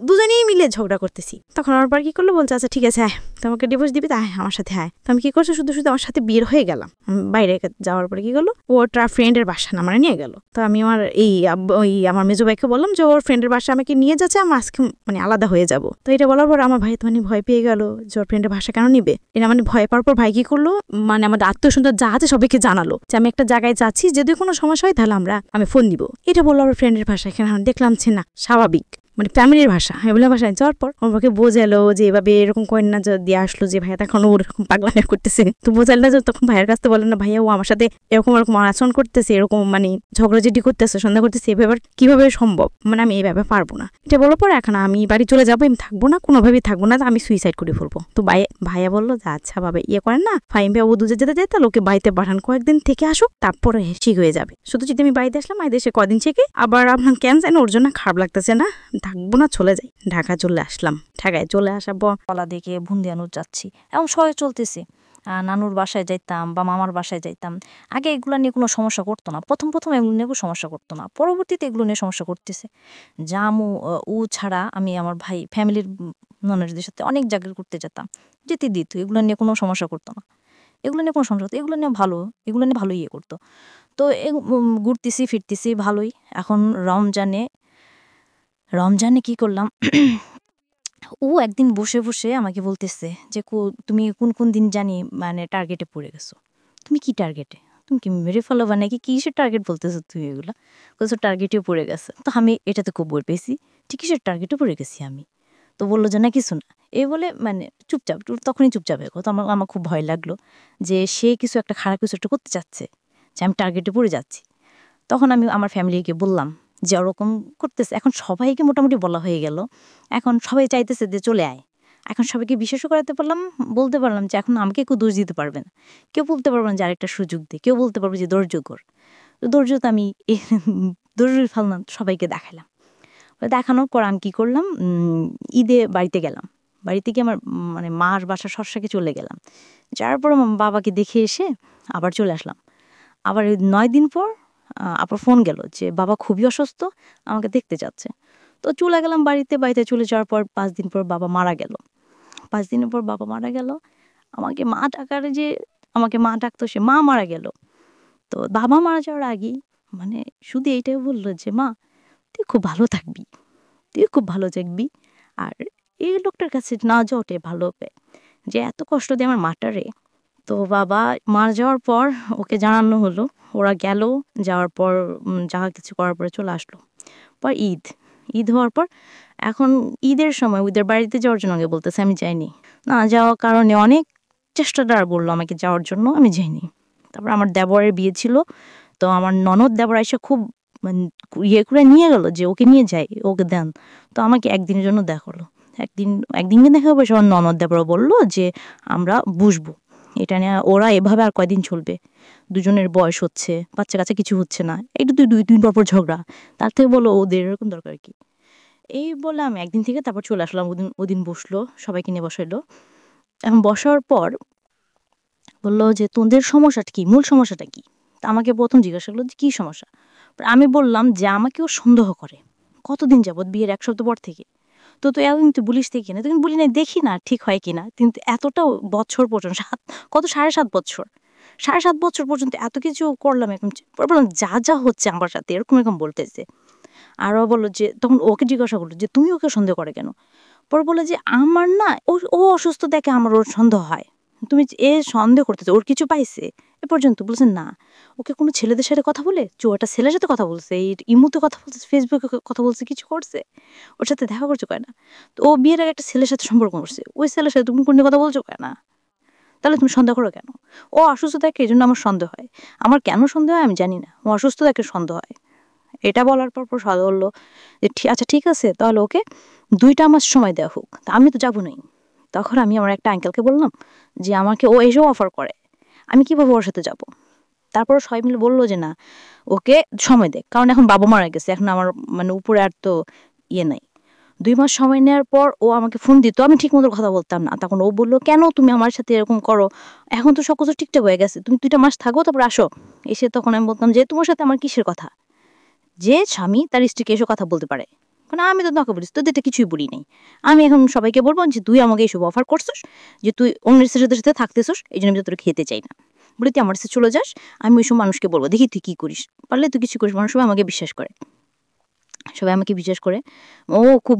দুজনেই মিলে ঝগড়া করতেছি। তখন আমার পর কি করলো, বলছে আচ্ছা ঠিক আছে তোমাকে ডিভোর্স দিবি, তা আমার সাথে তো আমি কি করছো, শুধু আমার সাথে বের হয়ে গেলাম। বাইরে যাওয়ার পরে কি করলো, ও তার ফ্রেন্ডের বাসা আমার নিয়ে গেল। তো আমি আমার মেজো ভাইকে বললাম যে ওর ফ্রেন্ডের বাসা আমাকে নিয়ে যাচ্ছে, আমি আজকে মানে আলাদা হয়ে যাব। তো এটা বলার পর আমার ভাই তো মানে ভয় পেয়ে গেল যে ওর ফ্রেন্ডের বাসা কেন নিবে। এটা মানে ভয় পাওয়ার পর ভাই কি করলো, মানে আমার আত্মীয় স্বজন যা আছে সবাইকে জানালো যে আমি একটা জায়গায় যাচ্ছি, যদি কোনো সমস্যা হয় তাহলে আমি ফোন দিব। এটা বললো আমার ফ্রেন্ডের ভাষা। এখানে দেখলাম না স্বাভাবিক, মানে ফ্যামিলির ভাষা, এগুলো ভাষায় যাওয়ার পর আমাকে বোঝালো যে এভাবে এরকম করেন না, দিয়ে আসলো যে ভাইয়া এখন ওরকম পাগলামি করতেছে। তো বোঝাল না যে তখন ভাইয়ের কাছে বলেন না, ভাইয়া ও আমার সাথে এরকম আচরণ করতেছে, এরকম মানে ঝগড়াঝাটি করতেছে, সন্ধ্যা করতেছে, এভাবে কিভাবে সম্ভব, মানে আমি এইভাবে পারবো না। এটা বলার পর এখন আমি বাড়ি চলে যাবো, আমি থাকবো না, কোনোভাবেই থাকবো না, আমি সুইসাইড করে ফেলবো। তো ভাইয়া বললো যে আচ্ছা বাবা করেন না, ফাইম ভাই ও দুজে যেতে যায়, তাহলে ওকে বাড়িতে পাঠান, কয়েকদিন থেকে আসুক, তারপরে ঠিক হয়ে যাবে। শুধু যদি আমি বাড়িতে আসলাম, বাড়িতে এসে কদিন থেকে আবার আপনার ক্যান্সার, ওর জন্য খারাপ লাগতেছে না, থাকবো না, চলে যাই। ঢাকা চলে আসলাম। ঢাকায় চলে আসার পর কলা দেখে বুন্দিয়ানুর যাচ্ছি, এবং সবাই চলতেছে। নানুর বাসায় যাইতাম বা মামার বাসায় যাইতাম। আগে এগুলো নিয়ে কোনো সমস্যা করতো না, প্রথম এগুলো নিয়ে কোনো সমস্যা করতো না, পরবর্তীতে এগুলো নিয়ে সমস্যা করতেছে। জামু ও ছাড়া আমি আমার ভাই ফ্যামিলির ননদের সাথে অনেক জায়গায় ঘুরতে যেতাম, যেতে দিত, এগুলো নিয়ে কোনো সমস্যা করতো না, এগুলো নিয়ে কোনো সমস্যা করতো, এগুলো নিয়ে ভালো করতো। তো ঘুরতেছি ফিরতেছি ভালোই। এখন রমজানে কি করলাম, ও একদিন বসে বসে আমাকে বলতেছে যে তুমি কোন দিন জানি মানে টার্গেটে পড়ে গেছো। তুমি কি টার্গেটে, তুমি কি মেরে ফেলাবা নাকি, কিসের টার্গেট বলতেছো তুমি? এগুলো কোথাও টার্গেটেও পড়ে গেছে। তো আমি এটাতে খুব বই পেয়েছি, ঠিক কিসের টার্গেটে পড়ে গেছি আমি। তো বললো যে না কিছু না, এই বলে মানে চুপচাপ, তখনই চুপচাপ হয়ে গেল। তো আমার খুব ভয় লাগলো যে সে কিছু একটা খারাপ কিছু একটা করতে চাচ্ছে, যে আমি টার্গেটে পড়ে যাচ্ছি। তখন আমি আমার ফ্যামিলিকে বললাম যে ওরকম করতেছে। এখন সবাইকে মোটামুটি বলা হয়ে গেল, এখন সবাই চাইতেছে যে চলে আয়। এখন সবাইকে বিশ্বাসও করাতে পারলাম, বলতে পারলাম যে এখন আমাকে কেউ দোষ দিতে পারবে না, কেউ বলতে পারবে না যে আরেকটা সুযোগ দিয়ে, কেউ বলতে পারবে যে ধৈর্য কর। তো ধৈর্য তো আমি ধৈর্য ফেললাম, সবাইকে দেখালাম। দেখানোর পর আমি কী করলাম, ঈদে বাড়িতে গেলাম। বাড়িতে গিয়ে আমার মানে মার বাসা শর্ষাকে চলে গেলাম। যাওয়ার পর আমার বাবাকে দেখে এসে আবার চলে আসলাম। আবার 9 দিন পর আবার ফোন গেল যে বাবা খুবই অসুস্থ, আমাকে দেখতে যাচ্ছে। তো চলে গেলাম বাড়িতে। বাড়িতে চলে যাওয়ার পর 5 দিন পর বাবা মারা গেল। 5 দিনের পর বাবা মারা গেল। আমাকে মা ডাকতো, সে মা মারা গেল। তো বাবা মারা যাওয়ার আগেই মানে শুধু এইটাই বললো যে মা তুই খুব ভালো থাকবি, তুই খুব ভালো থাকবি, আর এই লোকটার কাছে না যাওয়া ওটাই ভালো হবে, যে এত কষ্ট দিয়ে আমার মাটারে। তো বাবা মারা যাওয়ার পর ওকে জানানো হলো, ওরা গেল। যাওয়ার পর যা কিছু করার পরে চলে আসলো। পর ঈদ হওয়ার পর এখন ঈদের সময় ওদের বাড়িতে যাওয়ার জন্য আগে বলতেছে আমি যাইনি। না যাওয়ার কারণে অনেক চেষ্টাটা বললো আমাকে যাওয়ার জন্য, আমি যাইনি। তারপর আমার দেবরের বিয়ে ছিল, তো আমার ননদ দেবর এসে খুব মানে ইয়ে করে নিয়ে গেল যে ওকে নিয়ে যাই, ওকে দেন। তো আমাকে একদিনের জন্য দেখালো। একদিনকে দেখা বসে আমার ননদ দেবর বললো যে আমরা বুঝবো এটা নিয়ে, ওরা এভাবে আর কয়দিন চলবে, দুজনের বয়স হচ্ছে, বাচ্চা কাচ্চা কিছু হচ্ছে না, একটু 2 দিন পর ঝগড়া, তার থেকে বলো ওদের এরকম দরকার কি। এই বলে আমি একদিন থেকে তারপর চলে আসলাম। ওদিন বসলো, সবাইকে নিয়ে বসাইলো। এখন বসার পর বললো যে তোদের সমস্যাটা কি, মূল সমস্যাটা কি। তা আমাকে প্রথম জিজ্ঞাসা করলো যে কী সমস্যা। আমি বললাম যে আমাকে ও সন্দেহ করে কতদিন যাবৎ, বিয়ের 1 সপ্তাহ পর থেকে। তো এতদিন তুই বলিস থেকে না, তুই বলি না, দেখি না ঠিক হয় কিনা। কিন্তু এতটা বছর পর্যন্ত 7.5 বছর 7.5 বছর পর্যন্ত এত কিছু করলাম, এখন বললাম যা যা হচ্ছে আমার সাথে এরকম বলতেছে। আরও বললো যে তখন ওকে জিজ্ঞাসা করলো যে তুমি ওকে সন্দেহ করে কেন। পরে বলে যে আমার না ও অসুস্থ দেখে আমার ওর সন্দেহ হয়, তুমি সন্দেহ করতেছো ওর কিছু পাইছে। এ পর্যন্ত বলছে না, ওকে কোনো ছেলেদের সাথে কথা বলে একটা ছেলের সাথে কথা বলছে, এই ইমুতে কথা বলছে, ফেসবুকে কথা বলছে, কিছু করছে, ওর সাথে দেখা করছো কেন না। তো ও বিয়ের আগে একটা ছেলের সাথে সম্পর্ক করছে, ওই ছেলের সাথে তুমি কোনো কথা বলছো কেন না, তাহলে তুমি সন্দেহ করো কেন। ও অসুস্থ থাকে এই জন্য আমার সন্দেহ হয়, আমার কেন সন্দেহ হয় আমি জানি না, ও অসুস্থ থাকে সন্দেহ হয়। এটা বলার পর সাদা বললো যে আচ্ছা ঠিক আছে, তাহলে ওকে 2টা মাস সময় দেওয়া হোক। তা আমি তো যাবো নাই। তখন আমি আমার একটা আঙ্কেলকে বললাম যে আমাকে ও এসেও অফার করে, আমি কীভাবে ওর সাথে যাব। তারপর সবাই মিলে বললো যে না ওকে সময় দেখ, কারণ এখন বাবা মারা গেছে, এখন আমার মানে উপরে আর তো ইয়ে নাই। 2 মাস সময় নেওয়ার পর ও আমাকে ফোন দিত, আমি ঠিক মতো কথা বলতাম না। তখন ও বললো কেন তুমি আমার সাথে এরকম করো, এখন তো সব কিছু ঠিকঠাক হয়ে গেছে, তুমি 2টা মাস থাকো তারপর আসো। এসে তখন আমি বলতাম যে তোমার সাথে আমার কিসের কথা, যে স্বামী তার স্ত্রীকে এসব কথা বলতে পারে, কারণ আমি তো তোকে বলিস, তোদের কিছুই বলি নাই। আমি এখন সবাইকে বলবো যে তুই আমাকে এইসব অফার করছিস, যে তুই অন্যের সাথে থাকতেছিস, এই জন্য আমি তোর খেতে চাই না, বলে তুই আমার সাথে চলে যাস। আমি ওইসব মানুষকে বলবো দেখি তুই কী করিস, পারলে তুই কিছু করিস। মানুষ সবাই আমাকে বিশ্বাস করে, সবাই আমাকে বিশ্বাস করে। ও খুব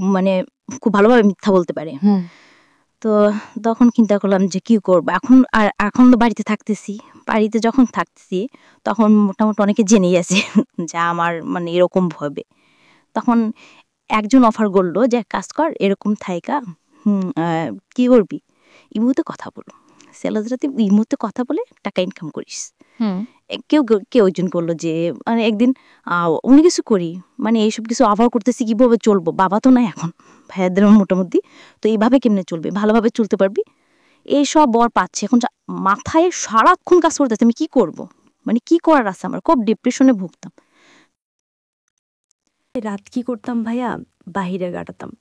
ভালোভাবে মিথ্যা বলতে পারে। তো তখন চিন্তা করলাম যে কী করবো এখন তো বাড়িতে থাকতেছি। বাড়িতে যখন থাকতেছি তখন মোটামুটি অনেকে জেনেই আছে যা আমার এরকম ভাবে। তখন একজন অফার করলো যে কাজ কর, এরকম থাইকা কি করবি, ইমুতে কথা বলো, সেলাজরাতে ইমুতে কথা বলে টাকা ইনকাম করিস। কেউ একজন করলো যে একদিন অনেক কিছু করি, এইসব কিছু অফার করতেছি, কীভাবে চলবো, বাবা তো নাই এখন, ভাইয়াদের মোটামুটি, তো এইভাবে কেমনে চলবে, ভালোভাবে চলতে পারবি। এইসব বর পাচ্ছে, এখন মাথায় সারাক্ষণ কাজ করতেছে, আমি কী করবো, কি করার আছে আমার, খুব ডিপ্রেশনে ভুগতাম। রাত কি করতাম ভাইয়া, বাহিরে কাটাতাম।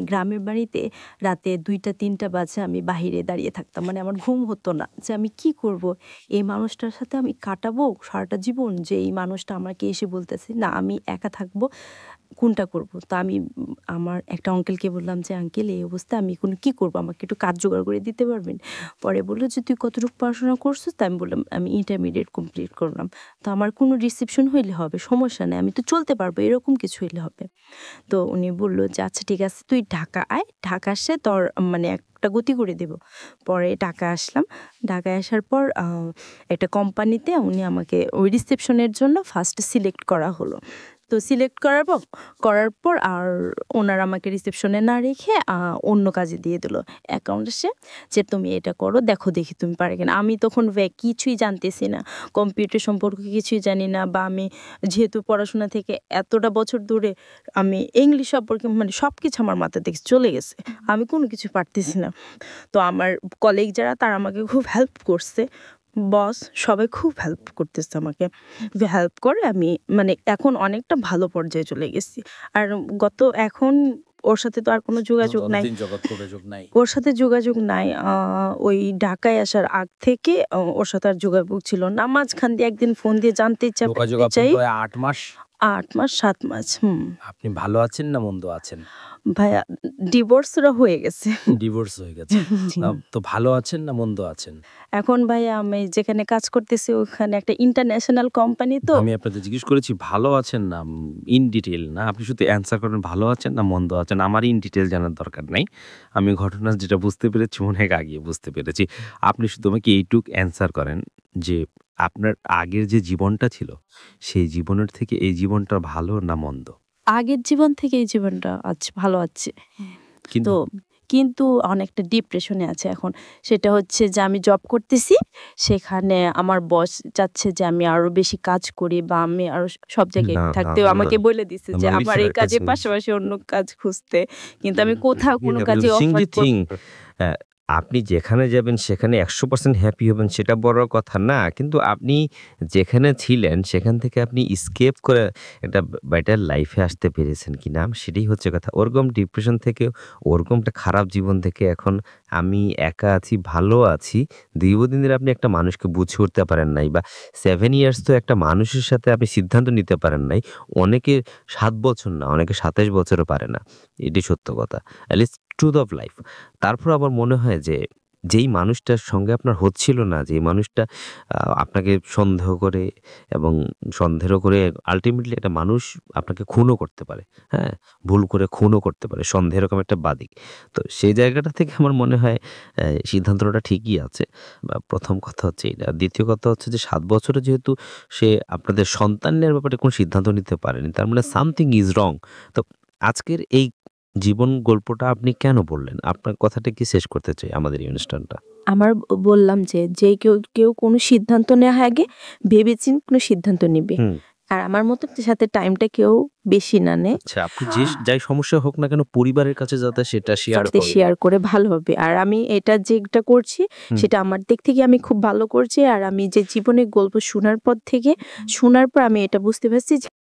গ্রামের বাড়িতে রাতে 2টা-3টা বাজে আমি বাহিরে দাঁড়িয়ে থাকতাম, আমার ঘুম হতো না, যে আমি কি করব, এই মানুষটার সাথে আমি কাটাবো সারাটা জীবন, যে এই মানুষটা আমাকে এসে বলতেছে না আমি একা থাকবো, কোনটা করব। তো আমি আমার একটা আঙ্কেলকে বললাম যে আঙ্কেল এই অবস্থায় আমি কি করব, আমাকে একটু কাজ জোগাড় করে দিতে পারবেন। পরে বললো যে তুই কতটুকু পড়াশোনা করছিস, তা আমি বললাম আমি ইন্টারমিডিয়েট কমপ্লিট করলাম, তো আমার কোনো রিসেপশন হইলে হবে, সমস্যা নেই, আমি তো চলতে পারবো, এরকম কিছু হইলে হবে। তো উনি বললো যে আচ্ছা ঠিক আছে তুই ঢাকা আয়, ঢাকা আসে তোর একটা গতি করে দেব। পরে ঢাকা আসলাম, ঢাকায় আসার পর একটা কোম্পানিতে উনি আমাকে ওই রিসেপশনের জন্য ফার্স্ট সিলেক্ট করা হলো। তো সিলেক্ট করার পর আর ওনারা আমাকে রিসেপশনে না রেখে অন্য কাজে দিয়ে দিল, অ্যাকাউন্টসে, যে তুমি এটা করো, দেখি তুমি পারে কিনা। আমি তখন কিছুই জানতেছি না, কম্পিউটার সম্পর্কে কিছুই জানি না, বা আমি যেহেতু পড়াশোনা থেকে এতটা বছর দূরে, আমি ইংলিশ সম্পর্কে সব কিছু আমার মাথা থেকে চলে গেছে, আমি কোনো কিছু পারতেছি না। তো আমার কলিগ যারা তারা আমাকে খুব হেল্প করছে, বস সবাই খুব হেল্প করতেছে আমাকে। হেল্প করে আমি মানে এখন অনেকটা ভালো পর্যায়ে চলে গেছি। আর এখন ওর সাথে তো আর কোনো যোগাযোগ নাই। ওর সাথে যোগাযোগ নাই। ওই ঢাকায় আসার আগ থেকে ওর সাথে আর যোগাযোগ ছিল না। মাঝখান দিয়ে একদিন ফোন দিয়ে জানতে চাই 8 মাস 8 মাস 7 মাস। আপনি ভালো আছেন না মন্দ আছেন? ভাইয়া ডিভোর্সরা হয়ে গেছে। ডিভোর্স হয়ে গেছে। তো ভালো আছেন না মন্দ আছেন? এখন ভাইয়া আমি যেখানে কাজ করতেছি ওখানে একটা ইন্টারন্যাশনাল কোম্পানি, তো আমি আপনাদের জিজ্ঞেস করেছি ভালো আছেন না, ইন ডিটেল না। আপনি শুধু অ্যান্সার করেন ভালো আছেন না মন্দ আছেন। আমার ইন ডিটেল জানার দরকার নাই। আমি ঘটনা যেটা বুঝতে পেরেছি অনেক আগে বুঝতে পেরেছি। আপনি শুধু আমাকে এইটুক অ্যান্সার করেন যে আপনার আগের যে জীবনটা ছিল সেই জীবনের থেকে এই জীবনটা ভালো না মন্দ? আগের জীবন থেকে এই জীবনটা ভালো আছে, কিন্তু কিন্তু অনেকটা ডিপ্রেশনে আছে এখন। সেটা হচ্ছে যে আমি জব করতেছি, সেখানে আমার বস চাচ্ছে যে আমি আরো বেশি কাজ করি বা আমি আরো সব জায়গায় থাকতে। আমাকে বলে দিছে যে আমার এই কাজের পাশাপাশি অন্য কাজ খুঁজতে, কিন্তু আমি কোথাও কোনো কাজে আপনি যেখানে যাবেন সেখানে 100% হ্যাপি হবেন সেটা বড় কথা না, কিন্তু আপনি যেখানে ছিলেন সেখান থেকে আপনি স্কেপ করে একটা বেটার লাইফে আসতে পেরেছেন কিনা সেটাই হচ্ছে কথা। ওরকম ডিপ্রেশন থেকে, ওরকম একটা খারাপ জীবন থেকে এখন আমি একা আছি, ভালো আছি, দীর্ঘদিন ধরে আপনি একটা মানুষকে বুঝে উঠতে পারেন নাই, বা 7 ইয়ার্স তো একটা মানুষের সাথে আপনি সিদ্ধান্ত নিতে পারেন নাই। অনেকে 7 বছর না, অনেকে 27 বছরও পারে না। এটি সত্য কথা, অ্যাটলিস্ট ট্রুথ অফ লাইফ। তারপর আবার মনে হয় যে যেই মানুষটার সঙ্গে আপনার হচ্ছিল না, যেই মানুষটা আপনাকে সন্দেহ করে এবং সন্দেহ করে আলটিমেটলি একটা মানুষ আপনাকে খুনও করতে পারে, হ্যাঁ, ভুল করে খুনও করতে পারে, সন্দেহ এরকম একটা বাদিক। তো সেই জায়গাটা থেকে আমার মনে হয় সিদ্ধান্তটা ঠিকই আছে। প্রথম কথা হচ্ছে এটা। দ্বিতীয় কথা হচ্ছে যে 7 বছরে যেহেতু সে আপনাদের সন্তানের ব্যাপারে কোনো সিদ্ধান্ত নিতে পারেনি, তার মানে সামথিং ইজ রং। তো আজকের এই জীবন গল্পটা আপনি কেন বললেন? আপনার কথাটা কি শেষ করতে চাই আমাদের এই অনুষ্ঠানটা? আমার বললাম যে কেউ কোনো সিদ্ধান্ত নেওয়ার আগে ভেবেচিন্তে কোনো সিদ্ধান্ত নিবে, আর আমার মতো সাথে টাইমটা কেউ বেশি না নেয়। আচ্ছা, আপনি যাই সমস্যা হোক না কেন পরিবারের কাছে যাতে সেটা শেয়ার করে ভালো হবে। আর আমি যেটা করছি সেটা আমার দিক থেকে আমি খুব ভালো করছি। আর আমি যে জীবনের গল্প শোনার পর আমি এটা বুঝতে পারছি